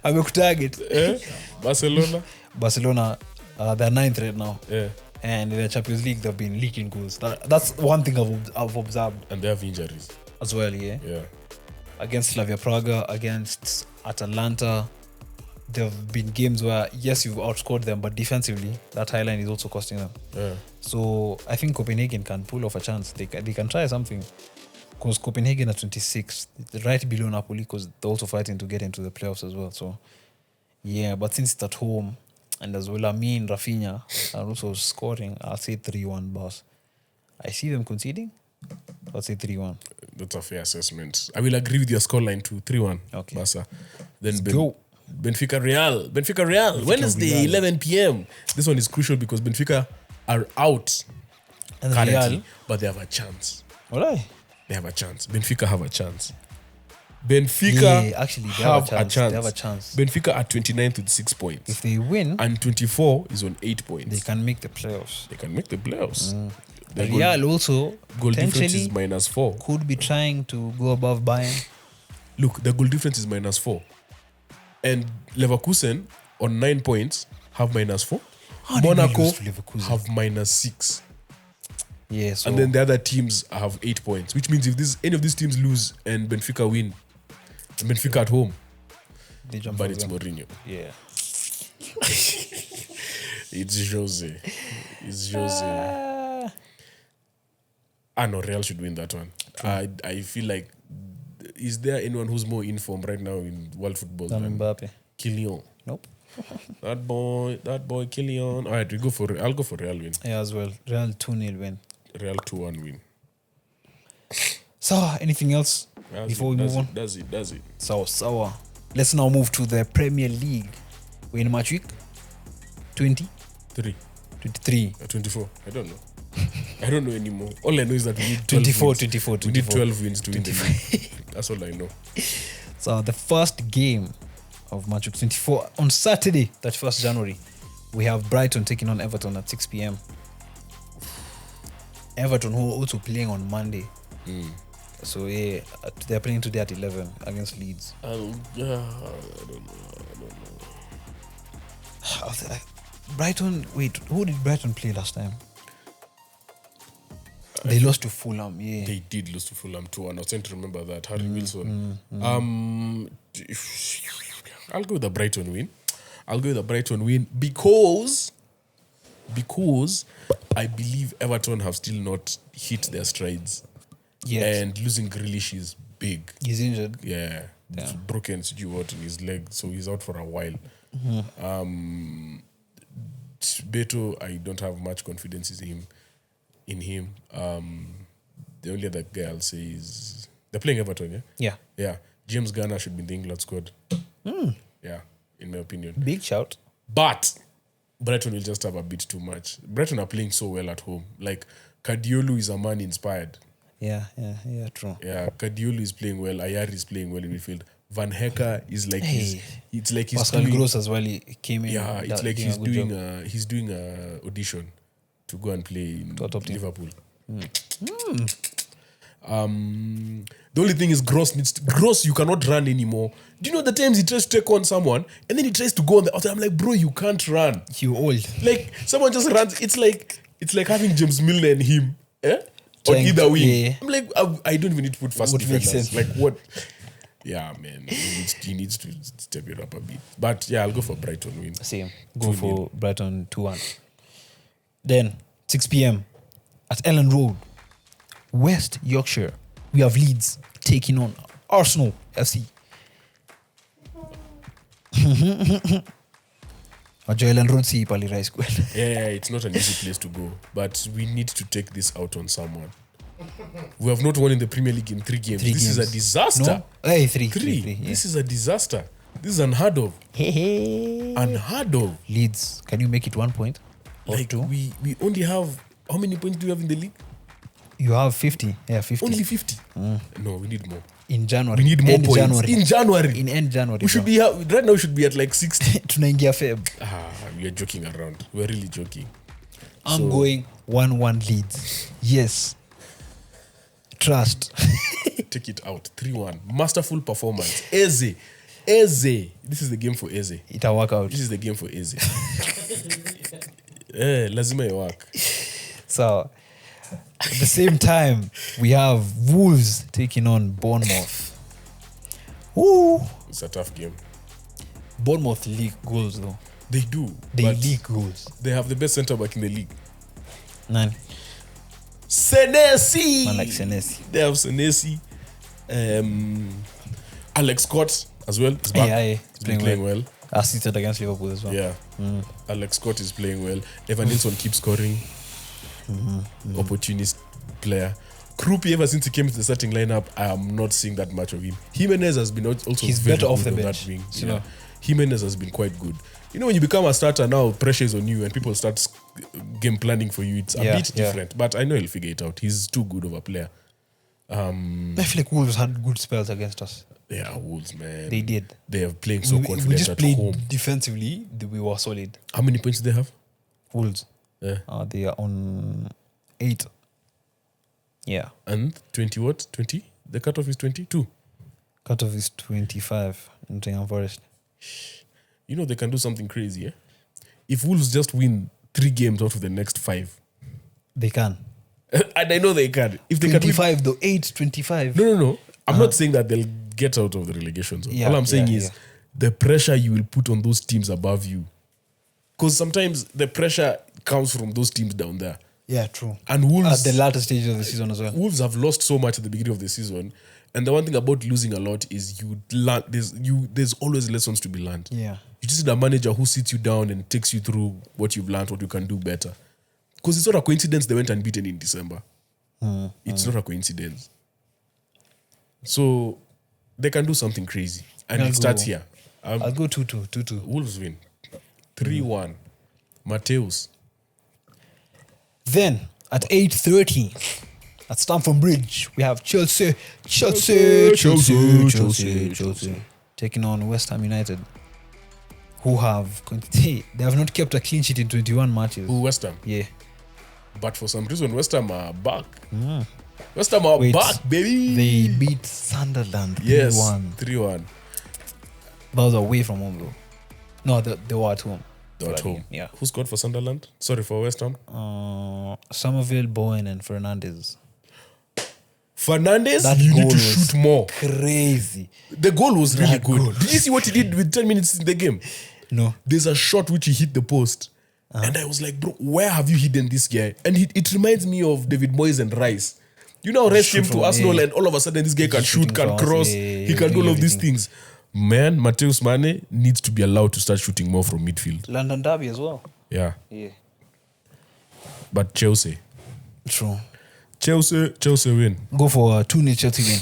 Speaker 1: amekutarget.
Speaker 2: Barcelona.
Speaker 1: They're 9th right now.
Speaker 2: Yeah.
Speaker 1: And in the Champions League, they've been leaking goals. That's one thing I've observed
Speaker 2: And they have injuries.
Speaker 1: as well, yeah.
Speaker 2: Yeah.
Speaker 1: Against Slavia Praga, against Atalanta, there have been games where, yes, you've outscored them, but defensively, that high line is also costing them.
Speaker 2: Yeah.
Speaker 1: So I think Copenhagen can pull off a chance. They can try something. Because Copenhagen are 26th, right below Napoli, because they're also fighting to get into the playoffs as well. So, yeah, but since it's at home, and as well, Rafinha are also scoring, I'll say 3-1, boss. I see them conceding. I'll say 3-1.
Speaker 2: That's a fair assessment. I will agree with your scoreline too. 3-1.
Speaker 1: Okay.
Speaker 2: Barca. Then
Speaker 1: Go.
Speaker 2: Benfica Real. Wednesday,
Speaker 1: Real.
Speaker 2: 11 p.m. This one is crucial because Benfica are out
Speaker 1: And
Speaker 2: currently,
Speaker 1: Real,
Speaker 2: but they have a chance.
Speaker 1: all right.
Speaker 2: They have a chance. Benfica have a chance. Benfica
Speaker 1: Actually, they
Speaker 2: have
Speaker 1: have a chance. They have a
Speaker 2: a
Speaker 1: chance.
Speaker 2: Benfica are 29th with 6 points.
Speaker 1: If they win,
Speaker 2: And 24 is on 8 points.
Speaker 1: they can make the playoffs.
Speaker 2: They can make the playoffs. The
Speaker 1: Real also
Speaker 2: goal difference is
Speaker 1: potentially
Speaker 2: -4.
Speaker 1: could be trying to go above Bayern.
Speaker 2: Look, the goal difference is -4. And Leverkusen on 9 points have -4.
Speaker 1: How did we
Speaker 2: Monaco
Speaker 1: lose to Leverkusen?
Speaker 2: have -6.
Speaker 1: Yeah, so
Speaker 2: And then the other teams have 8 points, which means if any of these teams lose and Benfica win, and Benfica at home,
Speaker 1: they jump
Speaker 2: but
Speaker 1: over
Speaker 2: it's
Speaker 1: them.
Speaker 2: Mourinho.
Speaker 1: Yeah.
Speaker 2: It's Jose. No, Real should win that one. I feel like, is there anyone who's more informed right now in world football
Speaker 1: Than
Speaker 2: than
Speaker 1: Mbappe.
Speaker 2: Kylian?
Speaker 1: Nope.
Speaker 2: That boy Kylian. All right, I'll go for Real win.
Speaker 1: Yeah, as well. Real 2-0 win.
Speaker 2: Real 2-1 win.
Speaker 1: So, anything else before we move on?
Speaker 2: That's it.
Speaker 1: So. Let's now move to the Premier League. We're in match week 20,
Speaker 2: 3.
Speaker 1: 23.
Speaker 2: 24. I don't know. I don't know anymore. All I know is that we need 12
Speaker 1: 24,
Speaker 2: wins.
Speaker 1: 24,
Speaker 2: We need
Speaker 1: 24.
Speaker 2: 12 wins to win the league. That's all I know.
Speaker 1: So the first game of match week 24 on Saturday, 31st January, we have Brighton taking on Everton at 6 p.m. Everton, who are also playing on Monday. So yeah, they're playing today at 11 against Leeds.
Speaker 2: I don't know.
Speaker 1: Brighton, wait, who did Brighton play last time? They lost to Fulham, yeah.
Speaker 2: They did lose to Fulham 2-1. I was trying to remember that. Harry Wilson. I'll go with the Brighton win. Because I believe Everton have still not hit their strides.
Speaker 1: Yes.
Speaker 2: And losing Grealish is big.
Speaker 1: He's injured.
Speaker 2: Yeah. It's broken what in his leg, so he's out for a while. Beto, I don't have much confidence in him. The only other guy I'll say is they're playing Everton,
Speaker 1: Yeah.
Speaker 2: yeah. James Garner should be in the England squad. Yeah, in my opinion.
Speaker 1: Big shout.
Speaker 2: But Brighton will just have a bit too much. Brighton are playing so well at home. Like Kadiolu is a man inspired.
Speaker 1: Yeah, true.
Speaker 2: Yeah, Kadiolu is playing well. Ayari is playing well in midfield. Van Hecke is like it's like he's
Speaker 1: Pascal
Speaker 2: doing,
Speaker 1: Gross as well, he came in.
Speaker 2: yeah, it's like he's doing a audition to go and play in
Speaker 1: To a top team.
Speaker 2: Liverpool. The only thing is Gross you cannot run anymore. Do you know the times he tries to take on someone and then he tries to go on the outside? I'm like, bro, you can't run.
Speaker 1: You old.
Speaker 2: Like someone just runs. It's like having James Milner and him, on
Speaker 1: Trying
Speaker 2: either
Speaker 1: to-
Speaker 2: wing.
Speaker 1: yeah.
Speaker 2: I'm like, I don't even need to put fast
Speaker 1: Would make
Speaker 2: defenders.
Speaker 1: sense.
Speaker 2: Like what? Yeah, man, he needs to step it up a bit. But yeah, I'll go for Brighton win.
Speaker 1: Same. Go
Speaker 2: 2-0.
Speaker 1: for Brighton 2-1. Then 6 p.m. at Ellen Road, West Yorkshire, we have Leeds taking on Arsenal FC. Ellen Road si pali rais kweli.
Speaker 2: Yeah, it's not an easy place to go, but we need to take this out on someone. We have not won in the Premier League in 3 games. This is a disaster.
Speaker 1: No? Hey, three.
Speaker 2: This is a disaster. This is unheard of. Unheard of.
Speaker 1: Leeds, can you make it 1 point? Or
Speaker 2: Like
Speaker 1: 2?
Speaker 2: we only have, how many points do you have in the league?
Speaker 1: You have 50. Yeah, 50.
Speaker 2: Only 50. No, we need more.
Speaker 1: In January.
Speaker 2: We need more
Speaker 1: End
Speaker 2: points.
Speaker 1: January.
Speaker 2: In January.
Speaker 1: In end January.
Speaker 2: We should be right now. We should be at like 60.
Speaker 1: Tunaingia Feb.
Speaker 2: We are joking around. We're really joking.
Speaker 1: I'm going 1-1 Leeds. Yes. Trust.
Speaker 2: Take it out. 3-1. Masterful performance. Eze. This is the game for Eze.
Speaker 1: It'll work out.
Speaker 2: This is the game for Eze. Lazima ya work.
Speaker 1: So, at the same time, we have Wolves taking on Bournemouth. Ooh.
Speaker 2: It's a tough game.
Speaker 1: Bournemouth leak goals, though.
Speaker 2: They do.
Speaker 1: They
Speaker 2: but
Speaker 1: leak goals.
Speaker 2: They have the best centre back in the league.
Speaker 1: None.
Speaker 2: Senesi.
Speaker 1: Man like Senesi.
Speaker 2: They have Senesi. Alex Scott as well. Is back.
Speaker 1: Yeah, he's
Speaker 2: He's been playing well.
Speaker 1: Assisted against Liverpool as well.
Speaker 2: Yeah. Alex Scott is playing well. Evan Nilsson keeps scoring. Opportunist player. Krupi, ever since he came to the starting lineup, I am not seeing that much of him. Jimenez has been also
Speaker 1: He's
Speaker 2: very
Speaker 1: better off
Speaker 2: good
Speaker 1: the
Speaker 2: on
Speaker 1: bench.
Speaker 2: that wing.
Speaker 1: So-
Speaker 2: Yeah. Jimenez has been quite good. You know, when you become a starter now, pressure is on you and people start game planning for you. It's a bit different. But I know he'll figure it out. He's too good of a player.
Speaker 1: I feel like Wolves had good spells against us.
Speaker 2: Yeah, Wolves, man.
Speaker 1: They did.
Speaker 2: They are playing so
Speaker 1: we
Speaker 2: confident
Speaker 1: just
Speaker 2: at
Speaker 1: played
Speaker 2: home.
Speaker 1: defensively. We were solid.
Speaker 2: How many points do they have?
Speaker 1: Wolves.
Speaker 2: Yeah.
Speaker 1: They are on 8. Yeah.
Speaker 2: And 20 what? 20? The cutoff is 22.
Speaker 1: Cutoff is 25 in Nottingham Forest.
Speaker 2: You know they can do something crazy, eh? If Wolves just win 3 games out of the next 5.
Speaker 1: They can.
Speaker 2: And I know they can. If they can win,
Speaker 1: 25 though. 8, 25.
Speaker 2: No. I'm not saying that they'll get out of the relegation zone.
Speaker 1: Yeah,
Speaker 2: All I'm saying
Speaker 1: yeah,
Speaker 2: is
Speaker 1: yeah.
Speaker 2: the pressure you will put on those teams above you. Because sometimes the pressure comes from those teams down there.
Speaker 1: Yeah, true.
Speaker 2: And Wolves,
Speaker 1: At the latter stage of the season as well.
Speaker 2: Wolves have lost so much at the beginning of the season. And the one thing about losing a lot is you learn. There's always lessons to be learned.
Speaker 1: Yeah.
Speaker 2: You just need a manager who sits you down and takes you through what you've learned, what you can do better. Because it's not a coincidence they went unbeaten in December. It's not a coincidence. So they can do something crazy. And
Speaker 1: I'll
Speaker 2: it starts
Speaker 1: go-
Speaker 2: here.
Speaker 1: I'll go 2-2.
Speaker 2: Wolves win. 3-1. Mateus.
Speaker 1: Then at 8:30, At Stamford Bridge, we have Chelsea taking on West Ham United, who they have not kept a clean sheet in 21 matches.
Speaker 2: Who, West Ham?
Speaker 1: Yeah.
Speaker 2: But for some reason, West Ham are back. West Ham are back, baby.
Speaker 1: They beat Sunderland 3-1.
Speaker 2: Yes, 3-1.
Speaker 1: That was away from home, though. No, they were at home.
Speaker 2: They were at home.
Speaker 1: Yeah.
Speaker 2: Who scored for Sunderland? Sorry, for West Ham?
Speaker 1: Somerville, Bowen, and Fernandes.
Speaker 2: Fernandes,
Speaker 1: That
Speaker 2: you need
Speaker 1: goal
Speaker 2: to
Speaker 1: was
Speaker 2: shoot more.
Speaker 1: Crazy.
Speaker 2: The goal was really
Speaker 1: That
Speaker 2: good.
Speaker 1: goal
Speaker 2: Did you see what he did with 10 minutes in the game?
Speaker 1: No.
Speaker 2: There's a shot which he hit the post. And I was like, bro, where have you hidden this guy? And it reminds me of David Moyes and Rice. You know, Rice came to Arsenal and all of a sudden this guy can shoot, can cross, he can do all of these things. Man, Mateus Mane needs to be allowed to start shooting more from midfield.
Speaker 1: London Derby as well.
Speaker 2: Yeah.
Speaker 1: Yeah.
Speaker 2: But Chelsea
Speaker 1: True.
Speaker 2: win.
Speaker 1: Go for a 2-0 Chelsea win.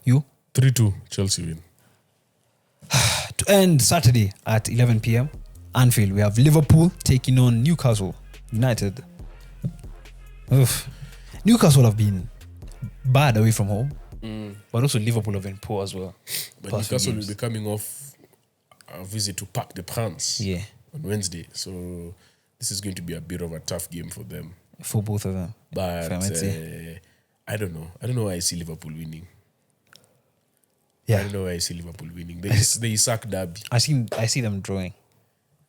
Speaker 1: You?
Speaker 2: 3-2 Chelsea win.
Speaker 1: To end Saturday at 11 p.m. Anfield, we have Liverpool taking on Newcastle United. Oof. Newcastle have been bad away from home, but also Liverpool have been poor as well.
Speaker 2: But
Speaker 1: Past few
Speaker 2: Newcastle will
Speaker 1: games.
Speaker 2: be coming off a visit to Parc des Princes
Speaker 1: Yeah,
Speaker 2: on Wednesday. So this is going to be a bit of a tough game for them.
Speaker 1: for both of them.
Speaker 2: But
Speaker 1: If I might say.
Speaker 2: I don't know. I don't know why I see Liverpool winning. I
Speaker 1: Yeah,
Speaker 2: don't know why I see Liverpool winning. They suck derby.
Speaker 1: I see them drawing.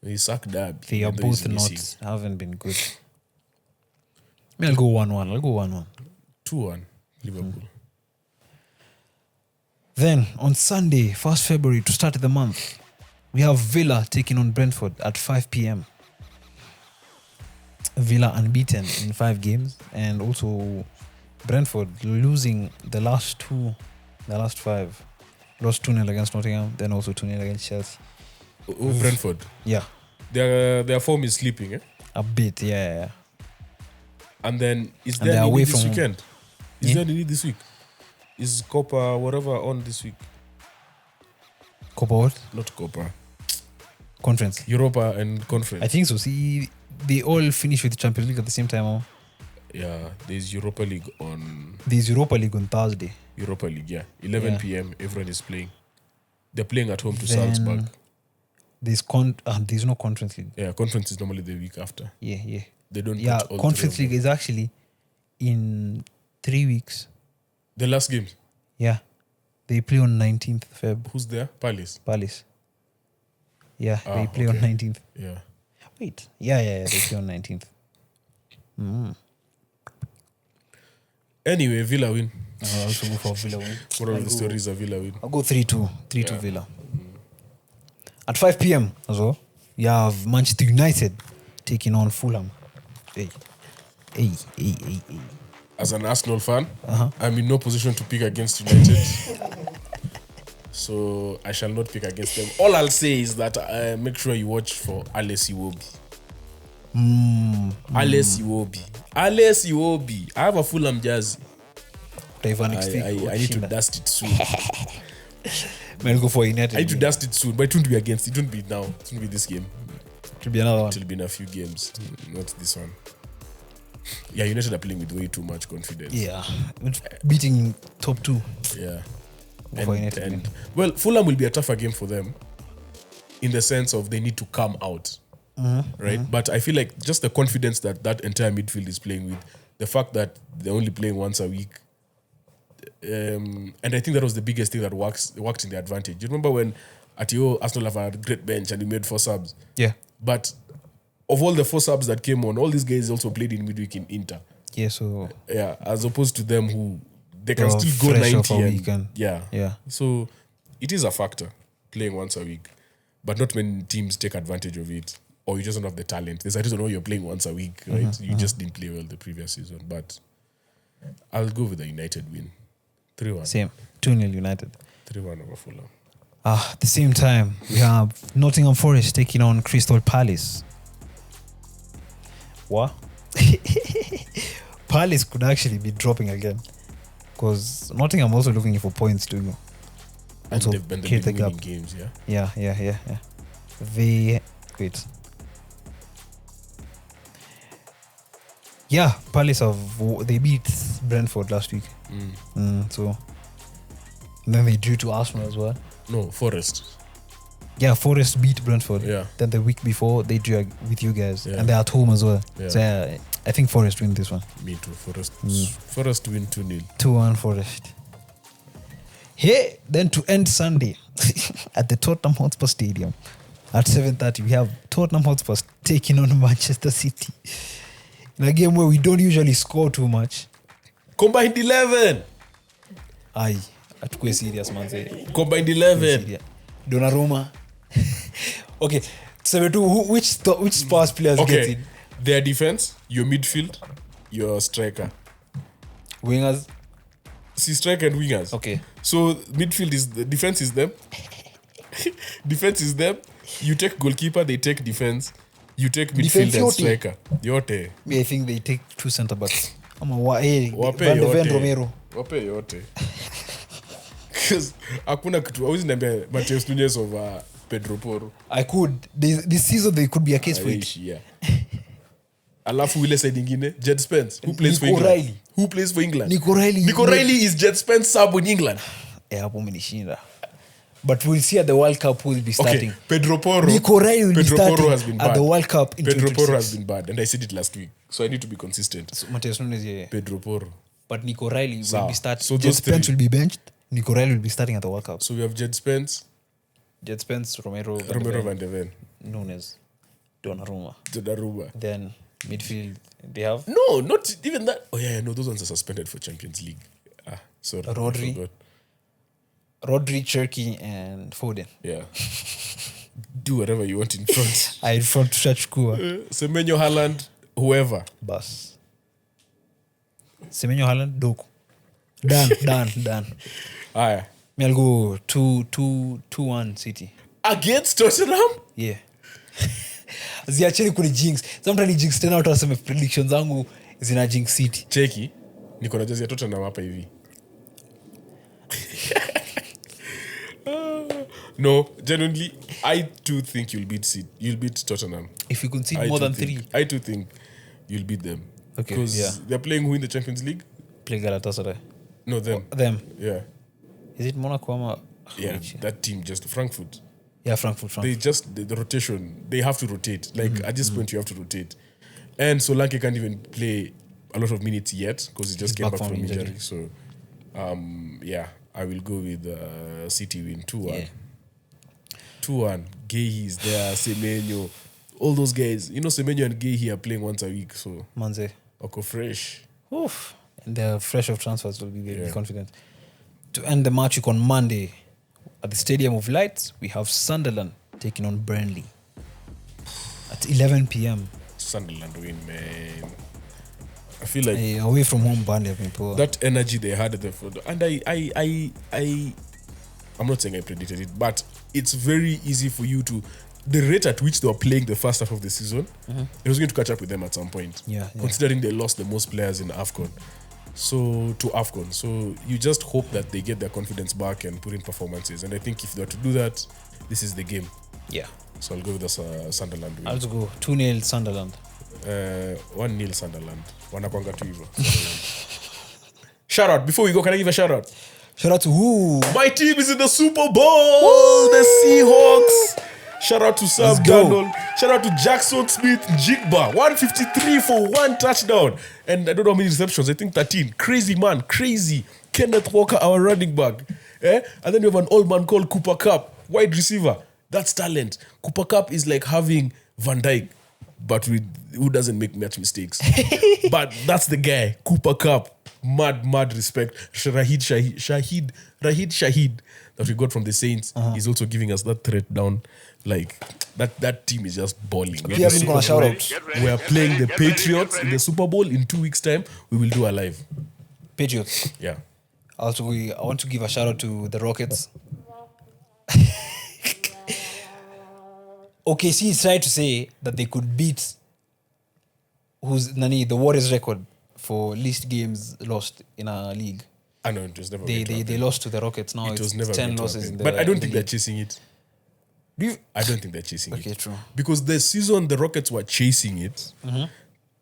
Speaker 2: They suck derby.
Speaker 1: They are
Speaker 2: even though it's
Speaker 1: both
Speaker 2: missing.
Speaker 1: haven't been good. I'll go 1-1. I'll go 1-1.
Speaker 2: 2-1 Liverpool.
Speaker 1: Then on Sunday, 1st February, to start the month, we have Villa taking on Brentford at 5 p.m. Villa unbeaten in 5 games, and also Brentford losing the last 5. Lost 2-0 against Nottingham, then also 2-0 against Chelsea.
Speaker 2: Oh, Brentford.
Speaker 1: Yeah,
Speaker 2: Their form is sleeping, eh?
Speaker 1: a bit, yeah.
Speaker 2: And then is
Speaker 1: And
Speaker 2: there
Speaker 1: they're
Speaker 2: any
Speaker 1: away
Speaker 2: this
Speaker 1: from home.
Speaker 2: weekend? Is
Speaker 1: Yeah.
Speaker 2: there any this week? Is Copa whatever on this week?
Speaker 1: Copa what?
Speaker 2: Not Copa.
Speaker 1: Conference.
Speaker 2: Europa and Conference.
Speaker 1: I think so. See, they all finish with the Champions League at the same time. Huh?
Speaker 2: Yeah, there's Europa League on
Speaker 1: There's Europa League on Thursday.
Speaker 2: Europa League, yeah. 11
Speaker 1: Yeah.
Speaker 2: p.m. everyone is playing. They're playing at home to
Speaker 1: Then
Speaker 2: Salzburg.
Speaker 1: There's no Conference League.
Speaker 2: Yeah, Conference is normally the week after.
Speaker 1: Yeah.
Speaker 2: They don't
Speaker 1: Yeah,
Speaker 2: put all
Speaker 1: Conference
Speaker 2: three of
Speaker 1: League is actually in 3 weeks.
Speaker 2: them. The last game.
Speaker 1: Yeah. They play on 19th Feb.
Speaker 2: Who's there? Palace.
Speaker 1: Palace. Yeah,
Speaker 2: Ah,
Speaker 1: they play on
Speaker 2: okay.
Speaker 1: 19th.
Speaker 2: Yeah.
Speaker 1: Wait. Yeah, they play on 19th.
Speaker 2: Anyway, Villa win.
Speaker 1: I'll also go for Villa win.
Speaker 2: What are the stories of Villa win?
Speaker 1: I'll go 3-2. 3-2 Villa. At 5 p.m. as well, you have Manchester United taking on Fulham. Hey.
Speaker 2: As an Arsenal fan, I'm in no position to pick against United. So I shall not pick against them. All I'll say is that make sure you watch for Ales Iwobi. Ales Iwobi. I have a Fulham jersey. I need to dust it soon.
Speaker 1: I'll go for United.
Speaker 2: I need to dust it soon, but it won't be against. It won't be now. It won't be this game.
Speaker 1: It will be another one.
Speaker 2: It will be in a few games, not this one. Yeah, United are playing with way too much confidence.
Speaker 1: Yeah. Beating top 2.
Speaker 2: Yeah.
Speaker 1: For United.
Speaker 2: And well, Fulham will be a tougher game for them in the sense of they need to come out, right? But I feel like just the confidence that entire midfield is playing with, the fact that they're only playing once a week, and I think that was the biggest thing that worked in their advantage. You remember when at Arsenal have a great bench and we made 4 subs?
Speaker 1: Yeah.
Speaker 2: But of all the 4 subs that came on, all these guys also played in midweek in Inter.
Speaker 1: Yeah, so
Speaker 2: Yeah, as opposed to them who they can
Speaker 1: They're
Speaker 2: still go
Speaker 1: fresh off
Speaker 2: 90
Speaker 1: a
Speaker 2: and,
Speaker 1: weekend.
Speaker 2: yeah. So it is a factor playing once a week, but not many teams take advantage of it, or you just don't have the talent. There's a reason why you're playing once a week, right? You just didn't play well the previous season, but I'll go with the United win, 3-1.
Speaker 1: same. 2-0 United.
Speaker 2: 3-1 over Fulham.
Speaker 1: At the same time, we have Nottingham Forest taking on Crystal Palace. What? Palace could actually be dropping again, because Nottingham also looking for points to
Speaker 2: And
Speaker 1: also
Speaker 2: they've been
Speaker 1: create the
Speaker 2: winning
Speaker 1: gap.
Speaker 2: games, yeah.
Speaker 1: Yeah. They wait. Yeah, Palace they beat Brentford last week. So and then they drew to Arsenal as well.
Speaker 2: No, Forest.
Speaker 1: Yeah, Forest beat Brentford.
Speaker 2: Yeah.
Speaker 1: Then the week before they drew with you guys,
Speaker 2: Yeah.
Speaker 1: and they're at home as well.
Speaker 2: Yeah.
Speaker 1: So yeah, I think Forest win this one.
Speaker 2: Me too. Forest win 2-0.
Speaker 1: 2-1 Forest. Hey, then to end Sunday at the Tottenham Hotspur Stadium at 7:30, we have Tottenham Hotspur taking on Manchester City in a game where we don't usually score too much.
Speaker 2: Combined 11.
Speaker 1: Aye, atukue serious manze.
Speaker 2: Combined 11.
Speaker 1: Donnarumma. Okay, so which Spurs players get
Speaker 2: Okay.
Speaker 1: in?
Speaker 2: Their defense, your midfield, your striker.
Speaker 1: Wingers.
Speaker 2: See, striker and wingers.
Speaker 1: Okay.
Speaker 2: So midfield is the defense is them. Defense is them. You take goalkeeper, they take defense. You take midfield
Speaker 1: Defense
Speaker 2: and
Speaker 1: yote.
Speaker 2: striker. Yote.
Speaker 1: Me, I think they take 2 centre backs. Van
Speaker 2: Wape
Speaker 1: de Ven
Speaker 2: yote.
Speaker 1: Romero.
Speaker 2: Wape yote. Because hakuna kitu hawezi niambia Mateus Nunes over Pedro Porro.
Speaker 1: I could. This season there could be a case for it.
Speaker 2: Aishi, yeah. Alafu ile side ingine, Jed Spence. Who plays for
Speaker 1: Nico
Speaker 2: England?
Speaker 1: Riley.
Speaker 2: Who plays for England?
Speaker 1: Nico Riley.
Speaker 2: Nico Riley is Jed Spence sub in England.
Speaker 1: Hapo umenishinda. But we'll see at the World Cup who will be starting.
Speaker 2: Okay, Pedro Porro.
Speaker 1: Nico Riley will be
Speaker 2: Pedro Porro
Speaker 1: starting
Speaker 2: has been
Speaker 1: at
Speaker 2: bad.
Speaker 1: the World Cup in
Speaker 2: Pedro Porro
Speaker 1: 2026.
Speaker 2: has been bad, and I said it last week, so I need to be consistent.
Speaker 1: So, Mateus Nunes, yeah.
Speaker 2: Pedro Porro.
Speaker 1: But Nico Riley will
Speaker 2: Sawa.
Speaker 1: be starting.
Speaker 2: So
Speaker 1: Jed
Speaker 2: those
Speaker 1: Spence
Speaker 2: three.
Speaker 1: will be benched. Nico Riley will be starting at the World Cup.
Speaker 2: So we have Jed Spence,
Speaker 1: Jed Spence, Romero
Speaker 2: Van de Ven,
Speaker 1: Nunes, Donnarumma.
Speaker 2: Donnarumma.
Speaker 1: Then midfield, they have
Speaker 2: No, not even that. Oh yeah, no, those ones are suspended for Champions League. Sorry, I
Speaker 1: Rodri.
Speaker 2: forgot.
Speaker 1: Rodri, Cherky, and Foden.
Speaker 2: Yeah. Do whatever you want in front.
Speaker 1: I front Shachkua.
Speaker 2: Semenyo, Haaland, whoever.
Speaker 1: Bus. Semenyo Haaland, Doku. Done.
Speaker 2: Aya.
Speaker 1: Me, I'll go 2-1 City.
Speaker 2: Against Tottenham?
Speaker 1: Yeah. Ziacheni kuni jinx. Sometimes jinx tena watu waseme predictions zangu zina jinx City.
Speaker 2: Cheki. Niko na jezi ya Tottenham hapa hivi. No, genuinely, I too think you'll beat Tottenham.
Speaker 1: If you concede
Speaker 2: I
Speaker 1: more
Speaker 2: too
Speaker 1: than
Speaker 2: think-
Speaker 1: 3,
Speaker 2: I too think you'll beat them.
Speaker 1: Okay,
Speaker 2: Because
Speaker 1: yeah.
Speaker 2: they're playing who in the Champions League?
Speaker 1: play Galatasaray.
Speaker 2: No, them.
Speaker 1: Them.
Speaker 2: Yeah.
Speaker 1: Is it Monaco or
Speaker 2: Yeah. That team just Frankfurt.
Speaker 1: Yeah, Frankfurt.
Speaker 2: They just the rotation. They have to rotate. Like at this point, you have to rotate. And Solanke can't even play a lot of minutes yet because he just came back from injury. So, yeah, I will go with City win 2-1.
Speaker 1: Yeah.
Speaker 2: 2-1. Gehi is there. Semenyo, all those guys. You know, Semenyo and Gehi are playing once a week, so
Speaker 1: Manze.
Speaker 2: Oko fresh.
Speaker 1: Oof. And they're fresh of transfers, will be very
Speaker 2: Yeah.
Speaker 1: confident. To end the match week on Monday, at the Stadium of Lights, we have Sunderland taking on Burnley at 11 p.m.
Speaker 2: Sunderland win, man. I feel like
Speaker 1: Away from home, Burnley have been poor.
Speaker 2: that energy they had at the front, and I'm not saying I predicted it, but it's very easy for you to the rate at which they were playing the first half of the season. It was going to catch up with them at some point.
Speaker 1: Yeah.
Speaker 2: Considering they lost the most players in AFCON. So you just hope that they get their confidence back and put in performances. And I think if they were to do that, this is the game.
Speaker 1: Yeah.
Speaker 2: So I'll go with the Sunderland win.
Speaker 1: I'll just go 2-0 Sunderland.
Speaker 2: 1-0 Sunderland. Wanakwanga tu hivyo. Shout out. Before we go, can I give a shout out?
Speaker 1: Shout out to who?
Speaker 2: My team is in the Super Bowl. The Seahawks. Shout out to Sam
Speaker 1: Let's go.
Speaker 2: Darnold. Shout out to Jackson Smith Jigba. 153 for 1 touchdown. And I don't know how many receptions. I think 13. Crazy man. Crazy. Kenneth Walker, our running back. And then you have an old man called Cooper Cup, wide receiver. That's talent. Cooper Cup is like having Van Dijk, but who doesn't make much mistakes. But that's the guy. Cooper Cup. Mad respect. Rahid Shahid that we got from the Saints is also giving us that threat down. Like that team is just balling.
Speaker 1: We haven't got a shout out.
Speaker 2: We are playing the Patriots in the Super Bowl in 2 weeks' time. We will do a live.
Speaker 1: Patriots.
Speaker 2: Yeah.
Speaker 1: Also, I want to give a shout out to the Rockets. OKC tried to say that they could beat the Warriors record for least games lost in a league.
Speaker 2: I know it was never
Speaker 1: They
Speaker 2: going to happen.
Speaker 1: they lost to the Rockets now.
Speaker 2: It
Speaker 1: It's
Speaker 2: was never
Speaker 1: 10
Speaker 2: going to
Speaker 1: losses
Speaker 2: happen.
Speaker 1: in the
Speaker 2: But I don't
Speaker 1: in
Speaker 2: think
Speaker 1: the
Speaker 2: they're
Speaker 1: league.
Speaker 2: chasing it.
Speaker 1: Do you-
Speaker 2: I don't think they're chasing
Speaker 1: Okay,
Speaker 2: it.
Speaker 1: true.
Speaker 2: Because the season the Rockets were chasing it,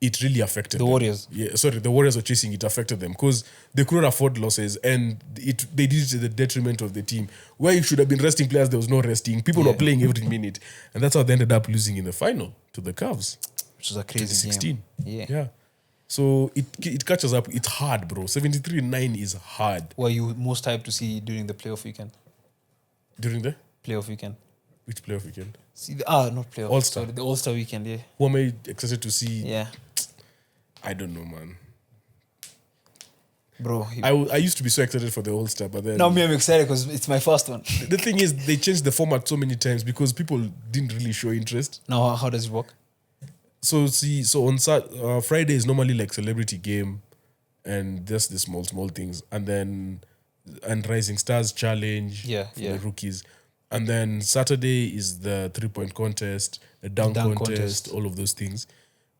Speaker 2: it really affected
Speaker 1: The
Speaker 2: them.
Speaker 1: Warriors.
Speaker 2: Yeah, sorry, the Warriors were chasing. It affected them because they couldn't afford losses, and they did it to the detriment of the team. Where you should have been resting players, there was no resting. People were playing every minute, and that's how they ended up losing in the final to the Cavs.
Speaker 1: Which was a crazy
Speaker 2: 16.
Speaker 1: game.
Speaker 2: Yeah. So it catches up. It's hard, bro. 73-9 is hard.
Speaker 1: Were you most hyped to see during the playoff weekend?
Speaker 2: During the
Speaker 1: Playoff weekend.
Speaker 2: which playoff weekend?
Speaker 1: See, not playoff.
Speaker 2: All-Star.
Speaker 1: Sorry, the All-Star weekend, yeah.
Speaker 2: Who am I excited to see?
Speaker 1: Yeah.
Speaker 2: I don't know, man.
Speaker 1: Bro.
Speaker 2: I used to be so excited for the All-Star, but then
Speaker 1: Now me, I'm excited because it's my first one.
Speaker 2: the thing is they changed the format so many times because people didn't really show interest.
Speaker 1: Now, how does it work?
Speaker 2: So on Friday is normally like celebrity game, and just the small things, and Rising Stars challenge for the rookies, and then Saturday is the 3-point contest, a dunk contest, all of those things,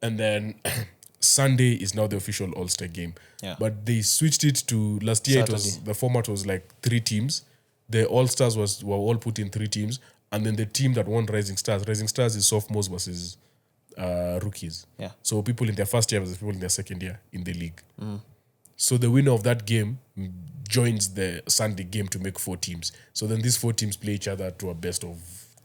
Speaker 2: and then Sunday is now the official All-Star game.
Speaker 1: Yeah.
Speaker 2: But they switched it to last year.
Speaker 1: Saturday.
Speaker 2: The format was like 3 teams. The All-Stars were all put in 3 teams, and then the team that won Rising Stars is sophomores versus rookies.
Speaker 1: Yeah.
Speaker 2: So people in their first year versus people in their second year in the league. So the winner of that game joins the Sunday game to make 4 teams. So then these 4 teams play each other to a best of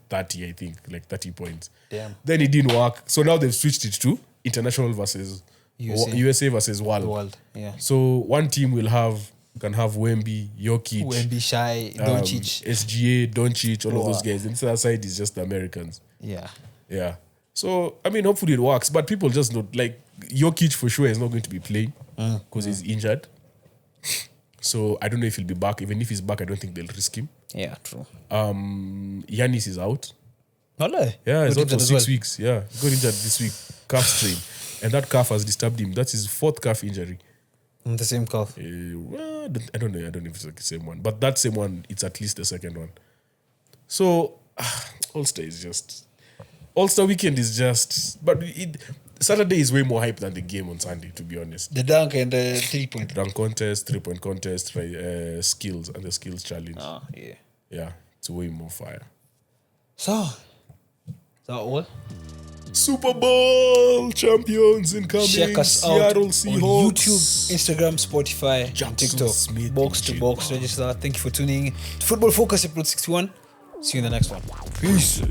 Speaker 2: 30, I think, like 30 points.
Speaker 1: Damn.
Speaker 2: Then it didn't work. So now they've switched it to international versus USA versus world.
Speaker 1: The world, yeah.
Speaker 2: So one team can have Wemby, Jokic,
Speaker 1: Wemby, Shai, Doncic.
Speaker 2: SGA, Doncic, all of those guys. And the other side is just the Americans.
Speaker 1: Yeah.
Speaker 2: Yeah. So, I mean, hopefully it works. But people just know, like, Jokic for sure is not going to be playing because he's injured. So, I don't know if he'll be back. Even if he's back, I don't think they'll risk him.
Speaker 1: Yeah, true.
Speaker 2: Giannis is out.
Speaker 1: Hello.
Speaker 2: Yeah, he's
Speaker 1: Got
Speaker 2: out for
Speaker 1: injured as
Speaker 2: 6 weeks. Yeah, he got injured this week. Calf strain. And that calf has disturbed him. That's his 4th calf injury.
Speaker 1: The same calf.
Speaker 2: Well, I don't know. I don't know if it's like the same one. But that same one, it's at least the second one. So, All-Star weekend is just... But Saturday is way more hype than the game on Sunday, to be honest.
Speaker 1: The dunk and the 3-point.
Speaker 2: Dunk contest, 3-point contest, skills, and the skills challenge.
Speaker 1: Yeah.
Speaker 2: Yeah, it's way more fire.
Speaker 1: So, is that all?
Speaker 2: Super Bowl champions incoming.
Speaker 1: Check us
Speaker 2: Seattle
Speaker 1: out
Speaker 2: Seahawks.
Speaker 1: on YouTube, Instagram, Spotify, and
Speaker 2: Jackson
Speaker 1: TikTok.
Speaker 2: Smith
Speaker 1: Box to
Speaker 2: and
Speaker 1: box,
Speaker 2: Jim.
Speaker 1: register. Thank you for tuning in to Football Focus episode 61. See you in the next one. Peace.